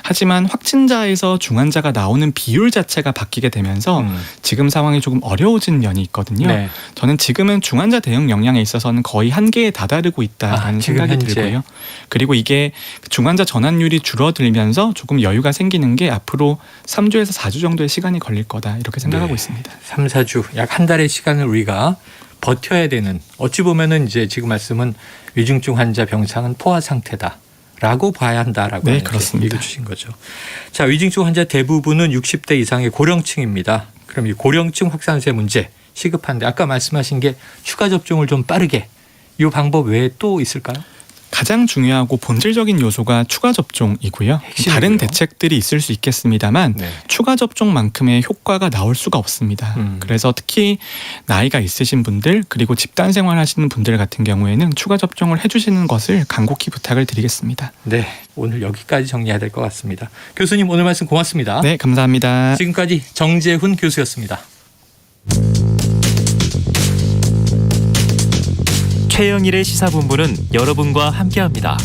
하지만 확진자에서 중환자가 나오는 비율 자체가 바뀌게 되면서 지금 상황이 조금 어려워진 면이 있거든요. 저는 지금은 중환자 대응 역량에 있어서는 거의 한계에 다다르고 있다는 생각이 들고요. 그리고 이게 중환자 전환율이 줄어들면서 조금 여유가 생기는 게 앞으로 3주에서 4주 정도의 시간이 걸릴 거다 이렇게 생각하고 있습니다. 3, 4주 약 한 달의 시간을 우리가 버텨야 되는 어찌 보면은 이제 지금 말씀은 위중증 환자 병상은 포화 상태다라고 봐야 한다라고 그렇습니다. 읽어주신 거죠. 자, 위중증 환자 대부분은 60대 이상의 고령층입니다. 그럼 이 고령층 확산세 문제 시급한데 아까 말씀하신 게 추가 접종을 좀 빠르게 이 방법 외에 또 있을까요? 가장 중요하고 본질적인 요소가 추가 접종이고요. 다른 대책들이 있을 수 있겠습니다만 추가 접종만큼의 효과가 나올 수가 없습니다. 그래서 특히 나이가 있으신 분들 그리고 집단 생활하시는 분들 같은 경우에는 추가 접종을 해주시는 것을 간곡히 부탁을 드리겠습니다. 네, 오늘 여기까지 정리해야 될 것 같습니다. 교수님 오늘 말씀 고맙습니다. 네, 감사합니다. 지금까지 정재훈 교수였습니다. 최영일의 시사본부는 여러분과 함께합니다.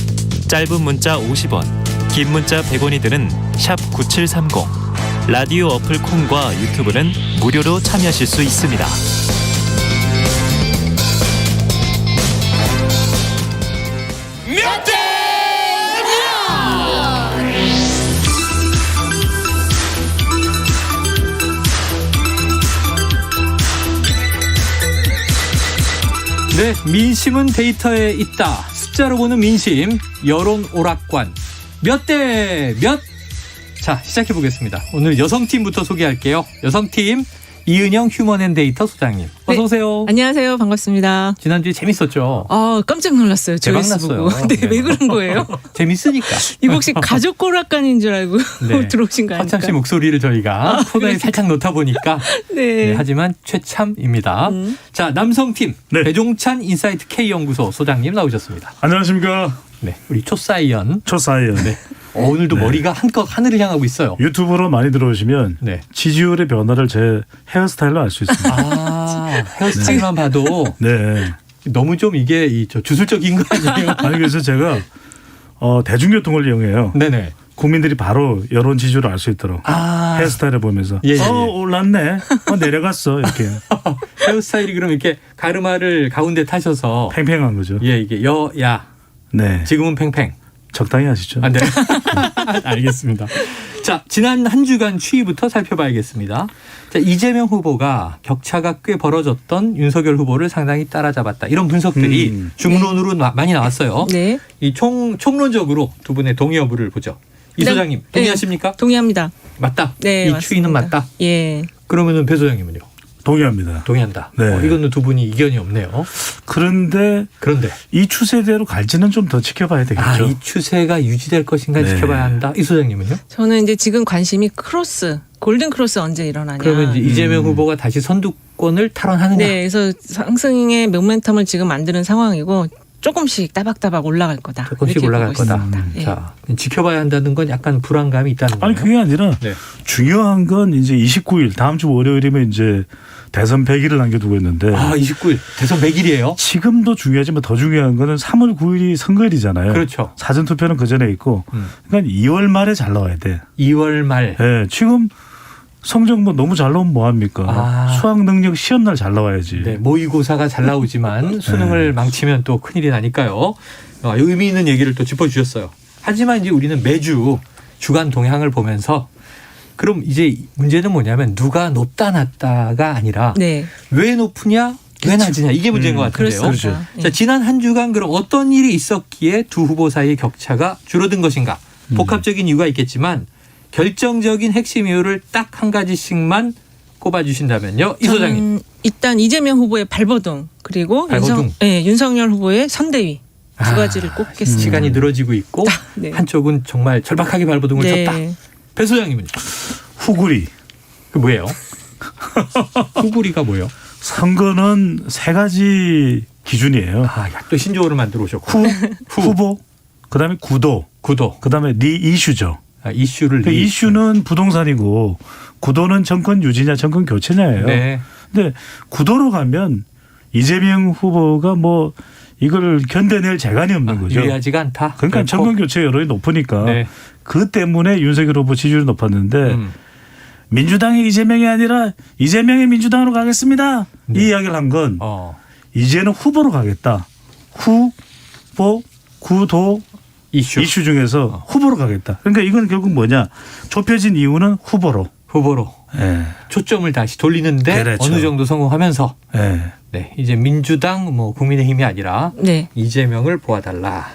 짧은 문자 50원, 긴 문자 100원이 드는 샵 9730. 라디오 어플 콩과 유튜브는 무료로 참여하실 수 있습니다. 몇 대냐? 네, 민심은 데이터에 있다. 숫자로 보는 민심, 여론 오락관. 몇 대 몇? 자, 시작해 보겠습니다. 오늘 여성팀부터 소개할게요. 여성팀 이은영 휴먼앤데이터 소장님. 어서 오세요. 안녕하세요. 반갑습니다. 지난주에 재밌었죠? 깜짝 놀랐어요. 대박 났어요. 네, 왜 그런 거예요? 재밌으니까. 이거 혹시 가족 오락관인 줄 알고 들어오신 거 아닙니까? 하참 씨 목소리를 저희가 코너에 살짝 넣다 보니까 네, 하지만 최참입니다. 자, 남성팀 배종찬 인사이트 K연구소 소장님 나오셨습니다. 안녕하십니까. 네, 우리 초사이언. 네. 오늘도 머리가 한껏 하늘을 향하고 있어요. 유튜브로 많이 들어오시면 지지율의 변화를 제 헤어스타일로 알 수 있습니다. 아, 헤어스타일만 봐도 너무 좀 이게 주술적인 거 아니에요? 아니 그래서 제가 대중교통을 이용해요. 네네. 국민들이 바로 여론 지지율을 알 수 있도록 헤어스타일을 보면서 올랐네, 내려갔어 이렇게. 헤어스타일이 그럼 이렇게 가르마를 가운데 타셔서 팽팽한 거죠. 예, 이게 여야. 네. 지금은 팽팽. 적당히 하시죠. 네. 알겠습니다. 자, 지난 한 주간 추이부터 살펴봐야겠습니다. 자, 이재명 후보가 격차가 꽤 벌어졌던 윤석열 후보를 상당히 따라잡았다. 이런 분석들이 중론으로 많이 나왔어요. 네. 이 총론적으로 두 분의 동의 여부를 보죠. 이 소장님 동의하십니까? 동의합니다. 맞다. 네, 이 맞습니다. 추이는 맞다. 예. 그러면은 배 소장님은요? 동의합니다. 동의한다. 네. 이거는 두 분이 이견이 없네요. 그런데 이 추세대로 갈지는 좀 더 지켜봐야 되겠죠. 이 추세가 유지될 것인가 지켜봐야 한다. 이 소장님은요? 저는 이제 지금 관심이 골든 크로스 언제 일어나냐. 그러면 이제 이재명 후보가 다시 선두권을 탈환하느냐. 네, 그래서 상승의 모멘텀을 지금 만드는 상황이고 조금씩 따박따박 올라갈 거다. 조금씩 올라갈 거다. 자, 지켜봐야 한다는 건 약간 불안감이 있다는 거예요. 아니 그게 아니라 중요한 건 이제 29일 다음 주 월요일이면 이제 대선 100일을 남겨두고 있는데 29일 대선 100일이에요? 지금도 중요하지만 더 중요한 거는 3월 9일이 선거일이잖아요. 그렇죠. 사전투표는 그 전에 있고 그러니까 2월 말에 잘 나와야 돼. 2월 말. 네, 지금 성적 너무 잘 나오면 뭐합니까? 수학 능력 시험날 잘 나와야지. 네, 모의고사가 잘 나오지만 수능을 망치면 또 큰일이 나니까요. 의미 있는 얘기를 또 짚어주셨어요. 하지만 이제 우리는 매주 주간 동향을 보면서 그럼 이제 문제는 뭐냐면 누가 높다 낮다가 아니라 왜 높으냐 왜 낮으냐 이게 문제인 것 같은데요. 그렇죠. 자, 지난 한 주간 그럼 어떤 일이 있었기에 두 후보 사이의 격차가 줄어든 것인가. 복합적인 이유가 있겠지만 결정적인 핵심 이유를 딱 한 가지씩만 꼽아주신다면요. 이 소장님. 일단 이재명 후보의 발버둥 그리고 윤석열 후보의 선대위 두 가지를 꼽겠습니다. 시간이 늘어지고 있고 한쪽은 정말 절박하게 발버둥을 쳤다. 배 소장님은요? 후구리. 그 뭐예요? 후구리가 뭐예요? 선거는 세 가지 기준이에요. 또 신조어를 만들어 오셨고. 후보, 그다음에 구도, 그다음에 이슈죠. 이슈를 이슈는 부동산이고 구도는 정권 유지냐 정권 교체냐예요. 네. 근데 구도로 가면 이재명 후보가 뭐 이걸 견뎌낼 재간이 없는 거죠. 유리하지가 않다. 그러니까 정권 교체 여론이 높으니까 그 때문에 윤석열 후보 지지율이 높았는데 민주당의 이재명이 아니라 이재명의 민주당으로 가겠습니다. 이 이야기를 한 건 이제는 후보로 가겠다. 후보, 구도, 이슈 중에서 후보로 가겠다. 그러니까 이건 결국 뭐냐. 좁혀진 이유는 후보로. 초점을 다시 돌리는데 그렇죠. 어느 정도 성공하면서 이제 민주당 국민의힘이 아니라 이재명을 보아달라.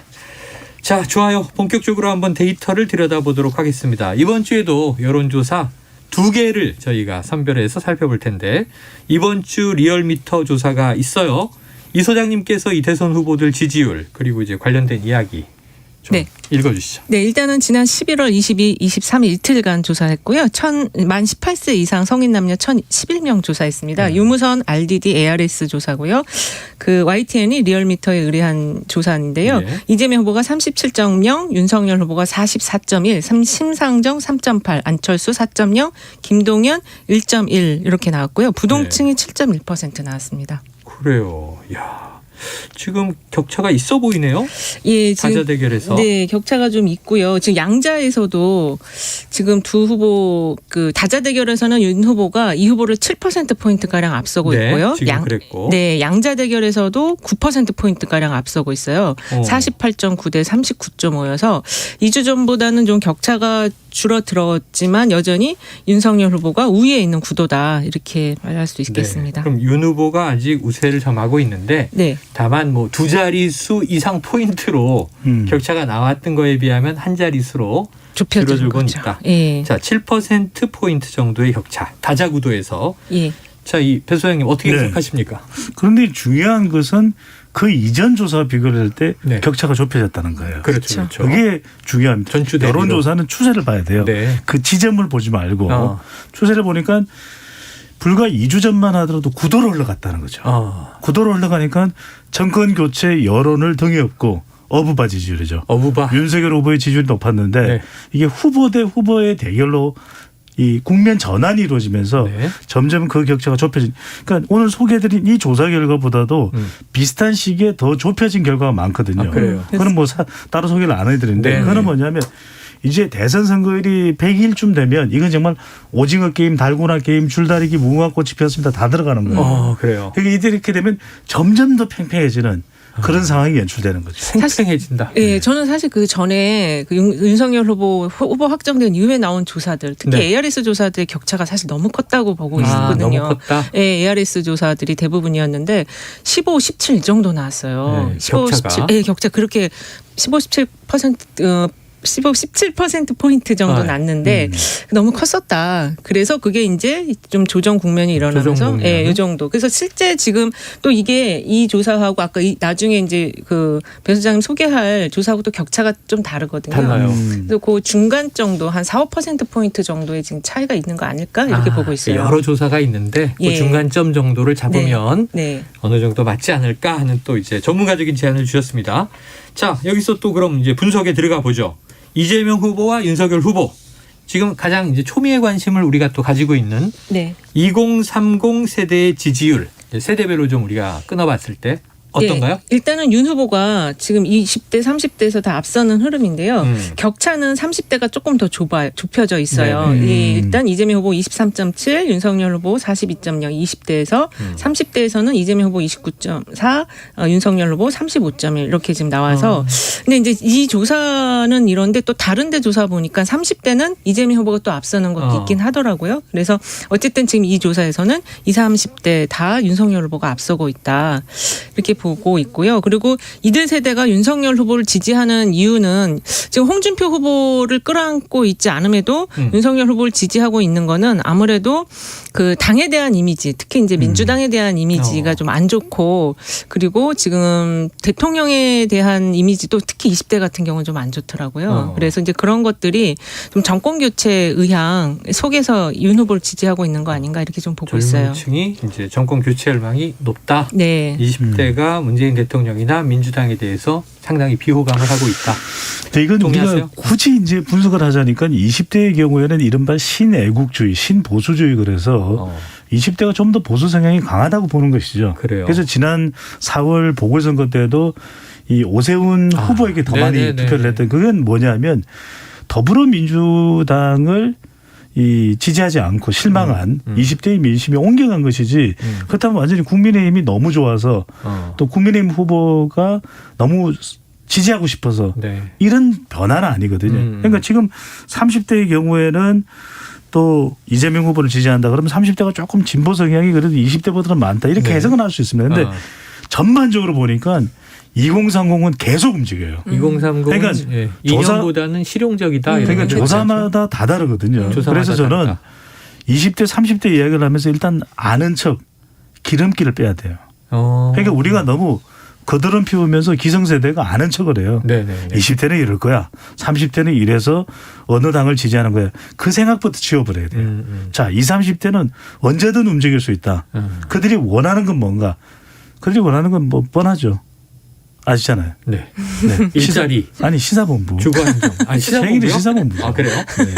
자, 좋아요. 본격적으로 한번 데이터를 들여다보도록 하겠습니다. 이번 주에도 여론조사 2개를 저희가 선별해서 살펴볼 텐데 이번 주 리얼미터 조사가 있어요. 이 소장님께서 이 대선 후보들 지지율 그리고 이제 관련된 이야기 좀 읽어주시죠. 네, 일단은 지난 11월 22, 23일 이틀간 조사했고요. 만 18세 이상 성인 남녀 1,011명 조사했습니다. 유무선 RDD ARS 조사고요. 그 YTN이 리얼미터에 의뢰한 조사인데요. 네. 이재명 후보가 37.0, 윤석열 후보가 44.1, 심상정 3.8, 안철수 4.0, 김동연 1.1 이렇게 나왔고요. 부동층이 7.1% 나왔습니다. 그래요. 야. 지금 격차가 있어 보이네요. 예, 다자 대결에서. 네, 격차가 좀 있고요. 지금 양자에서도 지금 두 후보 그 다자 대결에서는 윤 후보가 이 후보를 7% 포인트 가량 앞서고 있고요. 지금 그랬고. 네, 양자 대결에서도 9% 포인트 가량 앞서고 있어요. 48.9 대 39.5여서 2주 전보다는 좀 격차가 줄어들었지만 여전히 윤석열 후보가 우위에 있는 구도다 이렇게 말할 수 있겠습니다. 네, 그럼 윤 후보가 아직 우세를 점하고 있는데 다만 뭐 두 자릿수 이상 포인트로 격차가 나왔던 거에 비하면 한 자릿수로 줄어들고 있다. 예. 자, 7% 포인트 정도의 격차 다자 구도에서. 예. 자, 이 배 소장님 어떻게 생각하십니까? 그런데 중요한 것은 그 이전 조사와 비교를 할 때 격차가 좁혀졌다는 거예요. 그렇죠. 그게 중요합니다. 여론조사는 추세를 봐야 돼요. 그 지점을 보지 말고 추세를 보니까 불과 2주 전만 하더라도 9도로 흘러갔다는 거죠. 9도로 흘러가니까 정권 교체 여론을 등에 업고 어부바 지지율이죠. 윤석열 후보의 지지율이 높았는데 이게 후보 대 후보의 대결로 이 국면 전환이 이루어지면서 점점 그 격차가 좁혀진. 그러니까 오늘 소개해드린 이 조사 결과보다도 비슷한 시기에 더 좁혀진 결과가 많거든요. 그래요. 그건 뭐 따로 소개를 안 해드리는데 그건 뭐냐면 이제 대선 선거일이 100일쯤 되면 이건 정말 오징어 게임, 달고나 게임, 줄다리기, 무궁화꽃이 피었습니다. 다 들어가는 거예요. 그래요. 그러니까 이렇게 되면 점점 더 팽팽해지는 그런 상황이 연출되는 거죠. 팽팽해진다. 예, 저는 사실 그 전에 그 윤석열 후보 확정된 이후에 나온 조사들, 특히 ARS 조사들의 격차가 사실 너무 컸다고 보고 있거든요. 너무 컸다. 예, ARS 조사들이 대부분이었는데 15, 17 정도 나왔어요. 15, 격차가. 17, 예, 격차 그렇게 15, 17% 17% 포인트 정도 났는데 너무 컸었다. 그래서 그게 이제 좀 조정 국면이 일어나면서 예, 이 정도. 그래서 실제 지금 또 이게 이 조사하고 아까 나중에 이제 그 배 소장님 소개할 조사하고 또 격차가 좀 다르거든요. 달라요. 그래서 그 중간 정도 한 4, 5% 포인트 정도의 지금 차이가 있는 거 아닐까 이렇게 보고 있어요. 여러 조사가 있는데 그 중간점 정도를 잡으면 어느 정도 맞지 않을까 하는 또 이제 전문가적인 제안을 주셨습니다. 자, 여기서 또 그럼 이제 분석에 들어가 보죠. 이재명 후보와 윤석열 후보 지금 가장 이제 초미의 관심을 우리가 또 가지고 있는 2030 세대의 지지율 세대별로 좀 우리가 끊어봤을 때 어떤가요? 일단은 윤 후보가 지금 20대, 30대에서 다 앞서는 흐름인데요. 격차는 30대가 조금 더 좁혀져 있어요. 일단 이재명 후보 23.7, 윤석열 후보 42.0, 20대에서 30대에서는 이재명 후보 29.4, 윤석열 후보 35.1 이렇게 지금 나와서 근데 이제 이 조사는 이런데 또 다른 데 조사 보니까 30대는 이재명 후보가 또 앞서는 것도 있긴 하더라고요. 그래서 어쨌든 지금 이 조사에서는 20, 30대 다 윤석열 후보가 앞서고 있다. 이렇게 보고 있고요. 그리고 이들 세대가 윤석열 후보를 지지하는 이유는 지금 홍준표 후보를 끌어안고 있지 않음에도 윤석열 후보를 지지하고 있는 거는 아무래도 그 당에 대한 이미지, 특히 이제 민주당에 대한 이미지가 좀 안 좋고 그리고 지금 대통령에 대한 이미지도 특히 20대 같은 경우는 좀 안 좋더라고요. 그래서 이제 그런 것들이 좀 정권 교체 의향 속에서 윤 후보를 지지하고 있는 거 아닌가 이렇게 좀 보고 있어요. 젊은층이 이제 정권 교체 열망이 높다. 네. 20대가 문재인 대통령이나 민주당에 대해서 상당히 비호감을 하고 있다. 이건 우리가 굳이 이제 분석을 하자니까 20대의 경우에는 이른바 신애국주의, 신보수주의 그래서 20대가 좀 더 보수 성향이 강하다고 보는 것이죠. 그래서 지난 4월 보궐선거 때도 이 오세훈 후보에게 더 많이 투표를 했던 그건 뭐냐면 더불어민주당을 이 지지하지 않고 실망한 20대의 민심이 옮겨간 것이지 그렇다면 완전히 국민의힘이 너무 좋아서 또 국민의힘 후보가 너무 지지하고 싶어서 이런 변화는 아니거든요. 그러니까 지금 30대의 경우에는 또 이재명 후보를 지지한다 그러면 30대가 조금 진보 성향이 그래도 20대보다는 많다 이렇게 해석은 할 수 있습니다. 그런데 전반적으로 보니까 2030은 계속 움직여요. 2030은 그러니까 2년보다는 실용적이다. 그러니까 조사마다 다 다르거든요. 그래서 저는 다르다. 20대 30대 이야기를 하면서 일단 아는 척 기름기를 빼야 돼요. 그러니까 우리가 너무 거드름 피우면서 기성세대가 아는 척을 해요. 네네. 20대는 이럴 거야. 30대는 이래서 어느 당을 지지하는 거야. 그 생각부터 지워버려야 돼요. 자, 20, 30대는 언제든 움직일 수 있다. 그들이 원하는 건 뭔가. 그들이 원하는 건 뭐 뻔하죠. 아시잖아요. 네. 네. 일자리. 아니 시사본부. 주거안정. 아니 생일이 시사본부. 아 그래요? 네.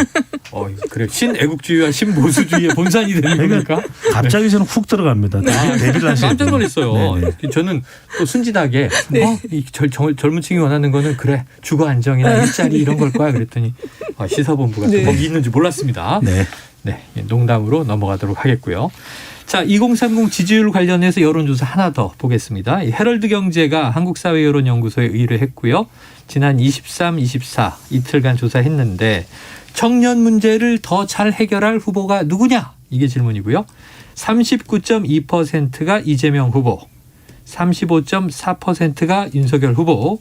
그래 신애국주의와 신보수주의의 본산이 되는 겁니까? 갑자기 저는 훅 들어갑니다. 데뷔를 하시는. 깜짝 놀랐어요. 네네. 저는 또 순진하게 이 젊은 층이 원하는 거는 그래 주거안정이나 일자리 이런 걸 거야 그랬더니 시사본부가 또 거기 있는지 몰랐습니다. 네. 네. 농담으로 넘어가도록 하겠고요. 자, 2030 지지율 관련해서 여론조사 하나 더 보겠습니다. 이 헤럴드 경제가 한국사회여론연구소에 의뢰했고요. 지난 23, 24 이틀간 조사했는데 청년 문제를 더 잘 해결할 후보가 누구냐? 이게 질문이고요. 39.2%가 이재명 후보, 35.4%가 윤석열 후보.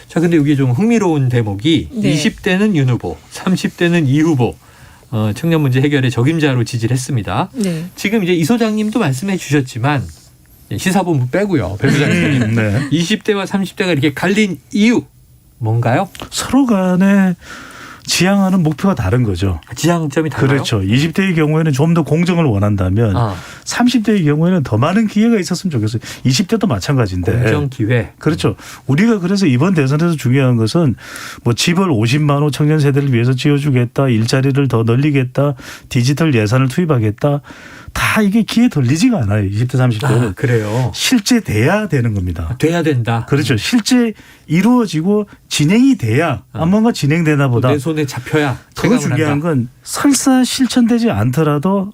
자, 근데 이게 좀 흥미로운 대목이 20대는 윤 후보, 30대는 이 후보. 청년 문제 해결의 적임자로 지지를 했습니다. 네. 지금 이제 이 소장님도 말씀해 주셨지만 시사본부 빼고요. 배 부장님. 20대와 30대가 이렇게 갈린 이유 뭔가요? 서로 간에 지향하는 목표가 다른 거죠. 지향점이 달라요? 그렇죠. 20대의 경우에는 좀 더 공정을 원한다면 30대의 경우에는 더 많은 기회가 있었으면 좋겠어요. 20대도 마찬가지인데. 공정 기회. 그렇죠. 우리가 그래서 이번 대선에서 중요한 것은 뭐 집을 50만 호 청년 세대를 위해서 지어주겠다. 일자리를 더 늘리겠다. 디지털 예산을 투입하겠다. 다 이게 귀에 들리지가 않아요. 20대 30대는. 그래요. 실제 돼야 되는 겁니다. 돼야 된다. 그렇죠. 실제 이루어지고 진행이 돼야 뭔가 진행되나 보다. 내 손에 잡혀야. 더 중요한 건 설사 실천되지 않더라도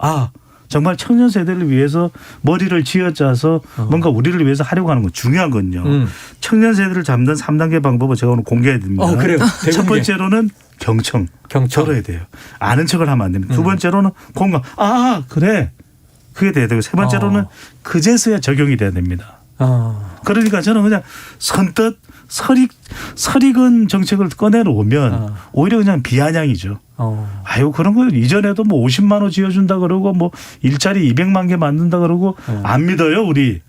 정말 청년 세대를 위해서 머리를 쥐어짜서 뭔가 우리를 위해서 하려고 하는 건 중요한 건요. 청년 세대를 잡는 3단계 방법을 제가 오늘 공개해 드립니다. 그래요. 첫 번째로는 경청. 들어야 돼요. 아는 척을 하면 안 됩니다. 두 번째로는 공감. 그래. 그게 돼야 되고 세 번째로는 그제서야 적용이 돼야 됩니다. 그러니까 저는 그냥 선뜻 설익은 정책을 꺼내놓으면 오히려 그냥 비아냥이죠. 그런 거 이전에도 뭐 50만 원 지어준다 그러고 뭐 일자리 200만 개 만든다 그러고 안 믿어요 우리.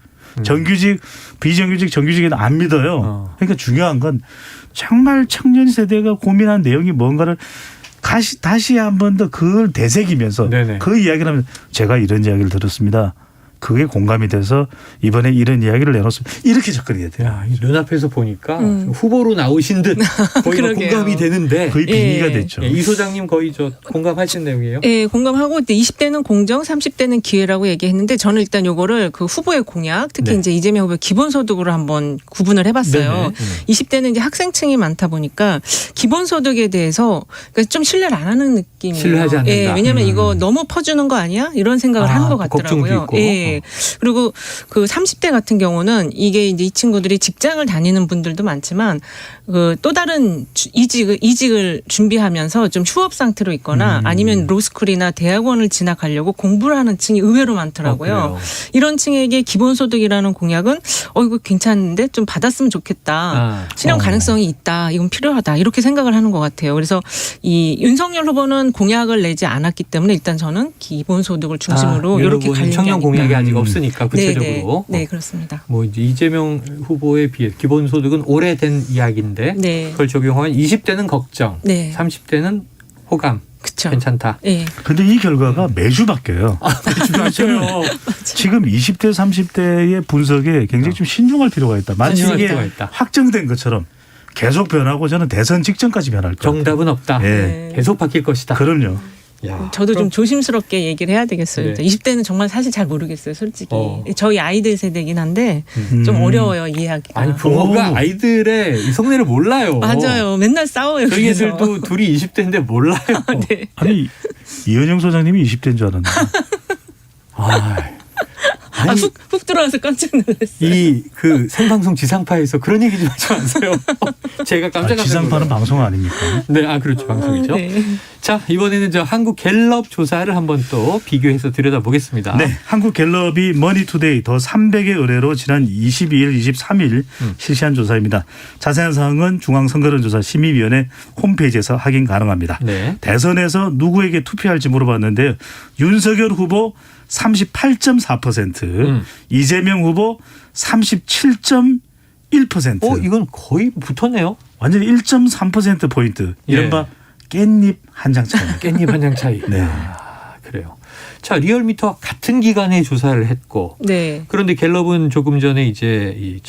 정규직 비정규직 정규직에는 안 믿어요. 그러니까 중요한 건 정말 청년 세대가 고민한 내용이 뭔가를 다시 한 번 더 그걸 되새기면서 그 이야기를 하면 제가 이런 이야기를 들었습니다. 그게 공감이 돼서 이번에 이런 이야기를 내놓습니다. 이렇게 접근해야 돼요. 눈앞에서 보니까 후보로 나오신 듯 거의 공감이 되는데 거의 빙의가 됐죠. 이 소장님 거의 공감하신 내용이에요? 네, 공감하고 20대는 공정, 30대는 기회라고 얘기했는데 저는 일단 요거를 그 후보의 공약, 특히 이제 이재명 후보의 기본소득으로 한번 구분을 해봤어요. 20대는 이제 학생층이 많다 보니까 기본소득에 대해서 그러니까 좀 신뢰를 안 하는 느낌이에요. 신뢰하지 않는다. 왜냐하면 이거 너무 퍼주는 거 아니야? 이런 생각을 하는 것 같더라고요. 그리고 그 30대 같은 경우는 이게 이제 이 친구들이 직장을 다니는 분들도 많지만 그 또 다른 이직을 준비하면서 좀 휴업 상태로 있거나 아니면 로스쿨이나 대학원을 진학하려고 공부를 하는 층이 의외로 많더라고요. 이런 층에게 기본소득이라는 공약은 이거 괜찮은데 좀 받았으면 좋겠다. 실현 가능성이 있다. 이건 필요하다. 이렇게 생각을 하는 것 같아요. 그래서 이 윤석열 후보는 공약을 내지 않았기 때문에 일단 저는 기본소득을 중심으로 이렇게 관련 청년 공약이 아직 없으니까 구체적으로. 네, 그렇습니다. 뭐 이제 이재명 후보에 비해 기본소득은 오래된 이야기인데 그걸 적용하면 20대는 걱정, 30대는 호감. 그쵸. 괜찮다. 그런데 이 결과가 매주 바뀌어요. 매주 바뀌어요. 지금 20대, 30대의 분석에 굉장히 좀 신중할 필요가 있다. 마치 이게 확정된 것처럼 계속 변하고 저는 대선 직전까지 변할 거예요. 정답은 없다. 계속 바뀔 것이다. 그럼요. 저도 좀 조심스럽게 얘기를 해야 되겠어요. 20대는 정말 사실 잘 모르겠어요, 솔직히. 저희 아이들 세대긴 한데 좀 어려워요, 이해하기가. 아니, 부모가 아이들의 속내를 몰라요. 맞아요. 맨날 싸워요. 저희 애들도 둘이 20대인데 몰라요. 아니, 이현영 소장님이 20대인 줄 알았는데. 훅 들어와서 깜짝 놀랐어요. 이 그 생방송 지상파에서 그런 얘기 좀 하지 마세요. 제가 깜짝 놀랐어요. 지상파는 방송 아닙니까? 네, 그렇죠. 방송이죠. 자, 이번에는 저 한국 갤럽 조사를 한번 또 비교해서 들여다보겠습니다. 네, 한국 갤럽이 머니투데이 더 300의 의뢰로 지난 22일, 23일 실시한 조사입니다. 자세한 사항은 중앙선거론조사 심의위원회 홈페이지에서 확인 가능합니다. 네. 대선에서 누구에게 투표할지 물어봤는데요. 윤석열 후보 38.4%, 이재명 후보 37.1%. 이건 거의 붙었네요. 완전히 1.3% 포인트. 이른바 깻잎 한 장 차이. 깻잎 한 장 차이. 네. 그래요. 자, 리얼미터와 같은 기간에 조사를 했고, 네. 그런데 갤럽은 조금 전에 이제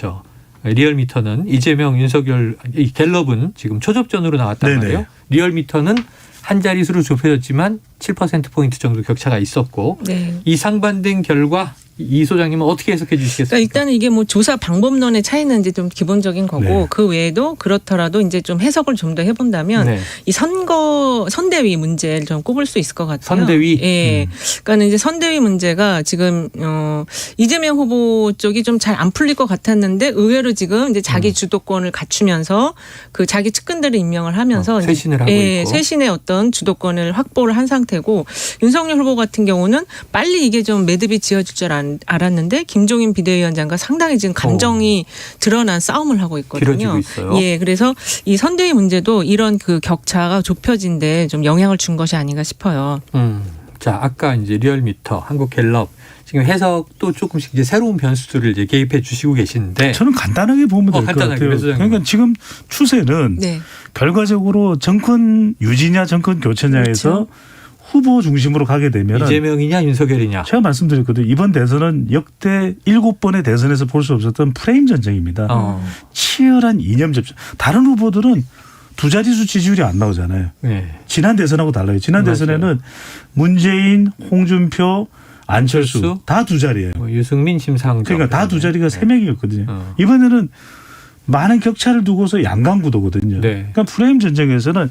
리얼미터는 이재명, 윤석열, 이 갤럽은 지금 초접전으로 나왔단 네네. 말이에요. 리얼미터는 한 자릿수로 좁혀졌지만 7%포인트 정도 격차가 있었고, 네. 이 상반된 결과 이 소장님은 어떻게 해석해 주시겠습니까? 그러니까 일단은 이게 뭐 조사 방법론의 차이는 이제 좀 기본적인 거고 네. 그 외에도 그렇더라도 이제 좀 해석을 좀 더 해본다면 네. 이 선대위 문제를 좀 꼽을 수 있을 것 같아요. 선대위? 예. 그러니까 이제 선대위 문제가 지금 이재명 후보 쪽이 좀 잘 안 풀릴 것 같았는데 의외로 지금 이제 자기 주도권을 갖추면서 그 자기 측근들을 임명을 하면서 쇄신을 하고 있고. 쇄신의 어떤 주도권을 확보를 한 상태고 윤석열 후보 같은 경우는 빨리 이게 좀 매듭이 지어질 줄 알았는데 김종인 비대위원장과 상당히 지금 감정이 드러난 싸움을 하고 있거든요. 길어지고 있어요. 예, 그래서 이 선대위 문제도 이런 그 격차가 좁혀진 데 좀 영향을 준 것이 아닌가 싶어요. 자, 아까 이제 리얼미터, 한국 갤럽 지금 해석도 조금씩 이제 새로운 변수들을 이제 개입해 주시고 계시는데 저는 간단하게 보면 될 것 같아요. 그러니까 지금 추세는 네. 결과적으로 정권 유지냐 정권 교체냐에서 그렇죠. 후보 중심으로 가게 되면 이재명이냐 윤석열이냐. 제가 말씀드렸거든요. 이번 대선은 역대 7번의 대선에서 볼 수 없었던 프레임 전쟁입니다. 치열한 이념 접전. 다른 후보들은 두 자릿수 지지율이 안 나오잖아요. 네. 지난 대선하고 달라요. 지난 맞아요. 대선에는 문재인, 홍준표, 안철수 다 두 자리예요. 유승민, 심상정. 그러니까 다 두 자리가 3명이었거든요. 이번에는 많은 격차를 두고서 양강구도거든요. 네. 그러니까 프레임 전쟁에서는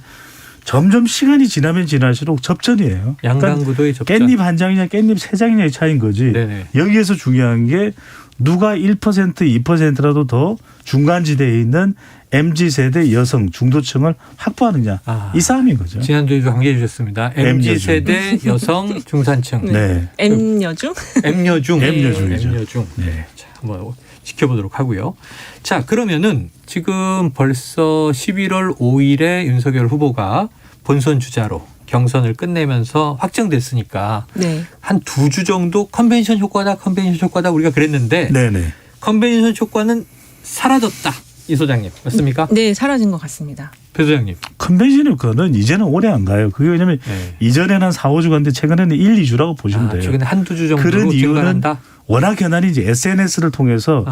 점점 시간이 지나면 지날수록 접전이에요. 양강구도의 접전. 깻잎 한 장이냐 깻잎 세 장이냐의 차이인 거지. 네네. 여기에서 중요한 게 누가 1% 2%라도 더 중간지대에 있는 MZ세대 여성 중도층을 확보하느냐. 이 싸움인 거죠. 지난주에도 관계해 주셨습니다. MZ세대 여성 중산층. 네. M여중? M여중이죠. M여중. 네. 자, 한번 지켜보도록 하고요. 자, 그러면은 지금 벌써 11월 5일에 윤석열 후보가 본선 주자로 경선을 끝내면서 확정됐으니까 네. 한 2주 정도 컨벤션 효과다 우리가 그랬는데 네네. 컨벤션 효과는 사라졌다. 이 소장님 맞습니까? 네, 사라진 것 같습니다. 배 소장님. 컨벤션 효과는 이제는 오래 안 가요. 그게 왜냐하면 이전에는 한 4, 5주 갔는데 최근에는 1, 2주라고 보시면 돼요. 최근에 한두 주 정도로 그런 이유는 증가한다? 워낙 현안이 이제 SNS를 통해서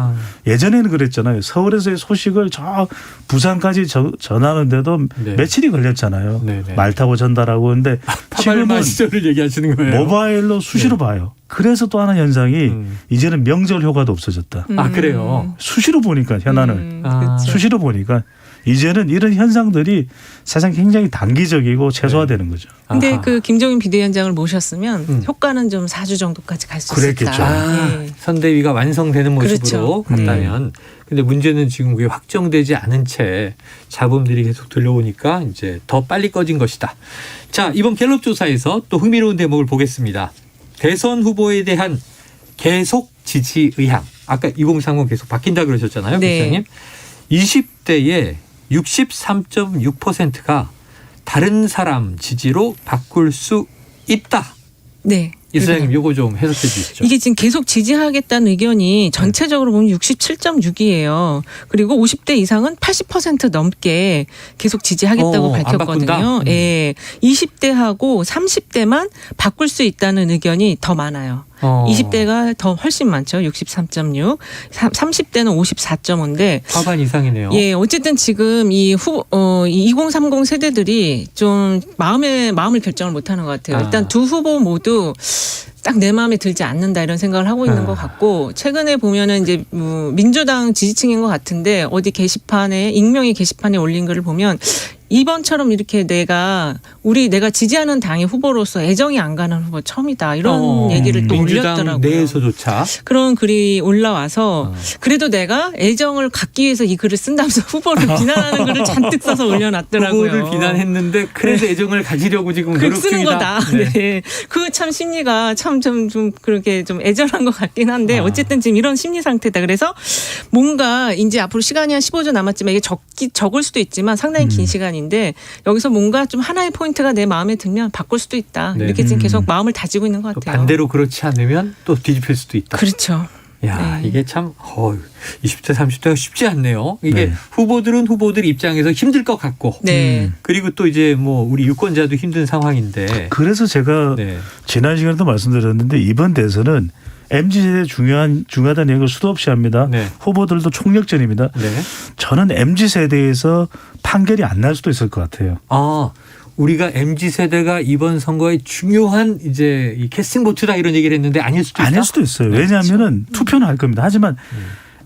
예전에는 그랬잖아요. 서울에서의 소식을 저 부산까지 전하는데도 며칠이 걸렸잖아요. 말 타고 전달하고. 근데 파발마 시절을 얘기하시는 거예요. 모바일로 수시로 봐요. 그래서 또 하나 현상이 이제는 명절 효과도 없어졌다. 아, 그래요? 수시로 보니까 현안을. 그렇죠. 수시로 보니까 이제는 이런 현상들이 사실 굉장히 단기적이고 최소화되는 거죠. 근데 그 김종인 비대위원장을 모셨으면 효과는 좀 4주 정도까지 갈 수 그랬겠죠. 있었다. 예. 선대위가 완성되는 모습으로 그렇죠. 갔다면. 근데 문제는 지금 그게 확정되지 않은 채 잡음들이 계속 들려오니까 이제 더 빨리 꺼진 것이다. 자, 이번 갤럽 조사에서 또 흥미로운 대목을 보겠습니다. 대선 후보에 대한 계속 지지 의향. 아까 2030 계속 바뀐다 그러셨잖아요. 네. 교수님. 20대의 63.6%가 다른 사람 지지로 바꿀 수 있다. 네. 이 소장님 요거 좀 해석해 주시죠. 이게 지금 계속 지지하겠다는 의견이 전체적으로 보면 67.6이에요. 그리고 50대 이상은 80% 넘게 계속 지지하겠다고 안 밝혔거든요. 바꾼다? 예. 20대하고 30대만 바꿀 수 있다는 의견이 더 많아요. 20대가 더 훨씬 많죠. 63.6. 30대는 54.5인데 과반 이상이네요. 예, 어쨌든 지금 이 2030 세대들이 좀 마음을 결정을 못 하는 것 같아요. 일단 두 후보 모두 딱 내 마음에 들지 않는다 이런 생각을 하고 있는 것 같고 최근에 보면은 이제 민주당 지지층인 것 같은데 어디 게시판에 익명의 게시판에 올린 글을 보면 이번처럼 이렇게 내가 내가 지지하는 당의 후보로서 애정이 안 가는 후보 처음이다. 이런 얘기를 또 올렸더라고요. 내에서조차. 그런 글이 올라와서 그래도 내가 애정을 갖기 위해서 이 글을 쓴다면서 후보를 비난하는 글을 잔뜩 써서 올려놨더라고요. 후보를 비난했는데 그래도 애정을 가지려고 지금 노력 중이다. 쓰는 거다. 네. 그 참 심리가 참 좀 그렇게 좀 애절한 것 같긴 한데 어쨌든 지금 이런 심리 상태다. 그래서 뭔가 이제 앞으로 시간이 한 15주 남았지만 이게 적을 수도 있지만 상당히 긴 시간인데 여기서 뭔가 좀 하나의 포인트가 내 마음에 들면 바꿀 수도 있다. 네. 이렇게 지금 계속 마음을 다지고 있는 것 같아요. 반대로 그렇지 않으면 또 뒤집힐 수도 있다. 그렇죠. 야, 이게 참 20대 30대가 쉽지 않네요. 이게 후보들은 후보들 입장에서 힘들 것 같고 그리고 또 이제 뭐 우리 유권자도 힘든 상황인데 그래서 제가 지난 시간에도 말씀드렸는데 이번 대선은 MZ세대 중요하다는 얘기를 수도 없이 합니다. 후보들도 총력전입니다. 저는 MZ세대에서 판결이 안 날 수도 있을 것 같아요. 우리가 MZ세대가 이번 선거에 중요한 이제 이 캐스팅 보트다 이런 얘기를 했는데 아닐 수도 있다. 아닐 수도 있어요. 왜냐하면은 투표는 할 겁니다. 하지만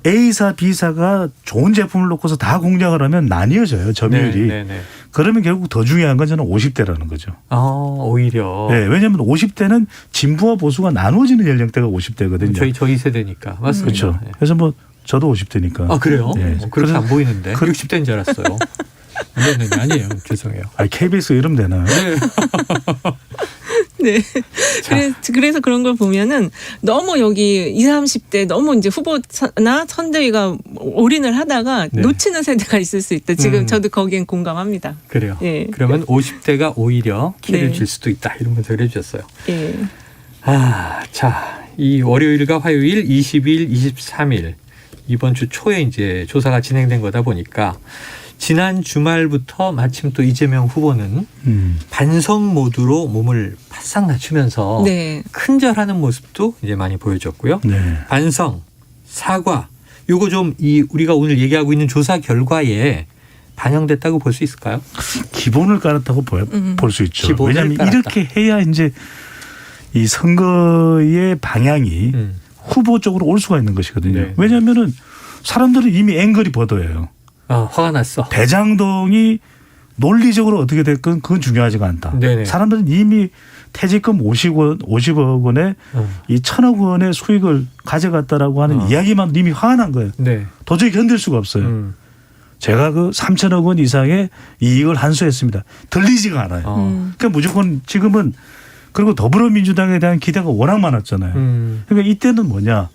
A사, B사가 좋은 제품을 놓고서 다 공략을 하면 나뉘어져요. 점유율이. 그러면 결국 더 중요한 건 저는 50대라는 거죠. 오히려. 네, 왜냐하면 50대는 진보와 보수가 나누어지는 연령대가 50대거든요. 저희 세대니까. 맞습니다. 그렇죠. 그래서 뭐 저도 50대니까. 그래요? 네. 그렇게 안 보이는데. 60대인 줄 알았어요. 아니에요. 죄송해요. KBS 이름 되나요? 네. 그래서 그런 걸 보면은 너무 여기 20, 30대 너무 이제 후보나 선대위가 올인을 하다가 놓치는 세대가 있을 수 있다. 지금 저도 거기엔 공감합니다. 그래요. 그러면 50대가 오히려 키를 줄 수도 있다. 이런 분석을 해주셨어요. 자, 이 월요일과 화요일 20일, 23일 이번 주 초에 이제 조사가 진행된 거다 보니까 지난 주말부터 마침 또 이재명 후보는 반성 모드로 몸을 바싹 낮추면서 큰절하는 모습도 이제 많이 보여줬고요. 반성, 사과, 요거 좀 우리가 오늘 얘기하고 있는 조사 결과에 반영됐다고 볼 수 있을까요? 기본을 깔았다고 볼 수 있죠. 왜냐하면 이렇게 해야 이제 이 선거의 방향이 후보 쪽으로 올 수가 있는 것이거든요. 왜냐하면은 사람들은 이미 앵글이 버더예요. 화가 났어. 대장동이 논리적으로 어떻게 됐건 그건 중요하지가 않다. 사람들은 이미 퇴직금 50억 원에 이 1,000억 원의 수익을 가져갔다라고 하는 이야기만 이미 화가 난 거예요. 도저히 견딜 수가 없어요. 제가 그 3,000억 원 이상의 이익을 한수했습니다. 들리지가 않아요. 그러니까 무조건 지금은 그리고 더불어민주당에 대한 기대가 워낙 많았잖아요. 그러니까 이때는 뭐냐.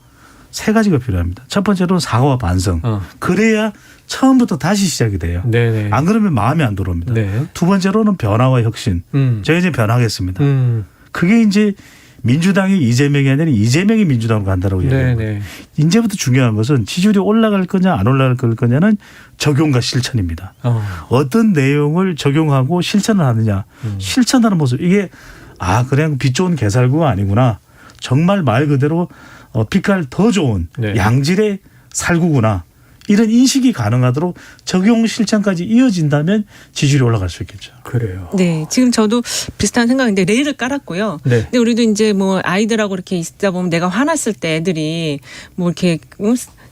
세 가지가 필요합니다. 첫 번째로는 사과와 반성. 그래야 처음부터 다시 시작이 돼요. 안 그러면 마음이 안 들어옵니다. 두 번째로는 변화와 혁신. 제가 이제 변하겠습니다. 그게 이제 민주당이 이재명이 아니라 이재명이 민주당으로 간다라고 얘기해요. 이제부터 중요한 것은 지지율이 올라갈 거냐 안 올라갈 거냐는 적용과 실천입니다. 어떤 내용을 적용하고 실천을 하느냐. 실천하는 모습. 이게 그냥 빛 좋은 개살구가 아니구나. 정말 말 그대로 빛깔 더 좋은 양질의 살구구나. 이런 인식이 가능하도록 적용 실천까지 이어진다면 지지율이 올라갈 수 있겠죠. 그래요. 네, 지금 저도 비슷한 생각인데 레일을 깔았고요. 근데 우리도 이제 뭐 아이들하고 이렇게 있다 보면 내가 화났을 때 애들이 뭐 이렇게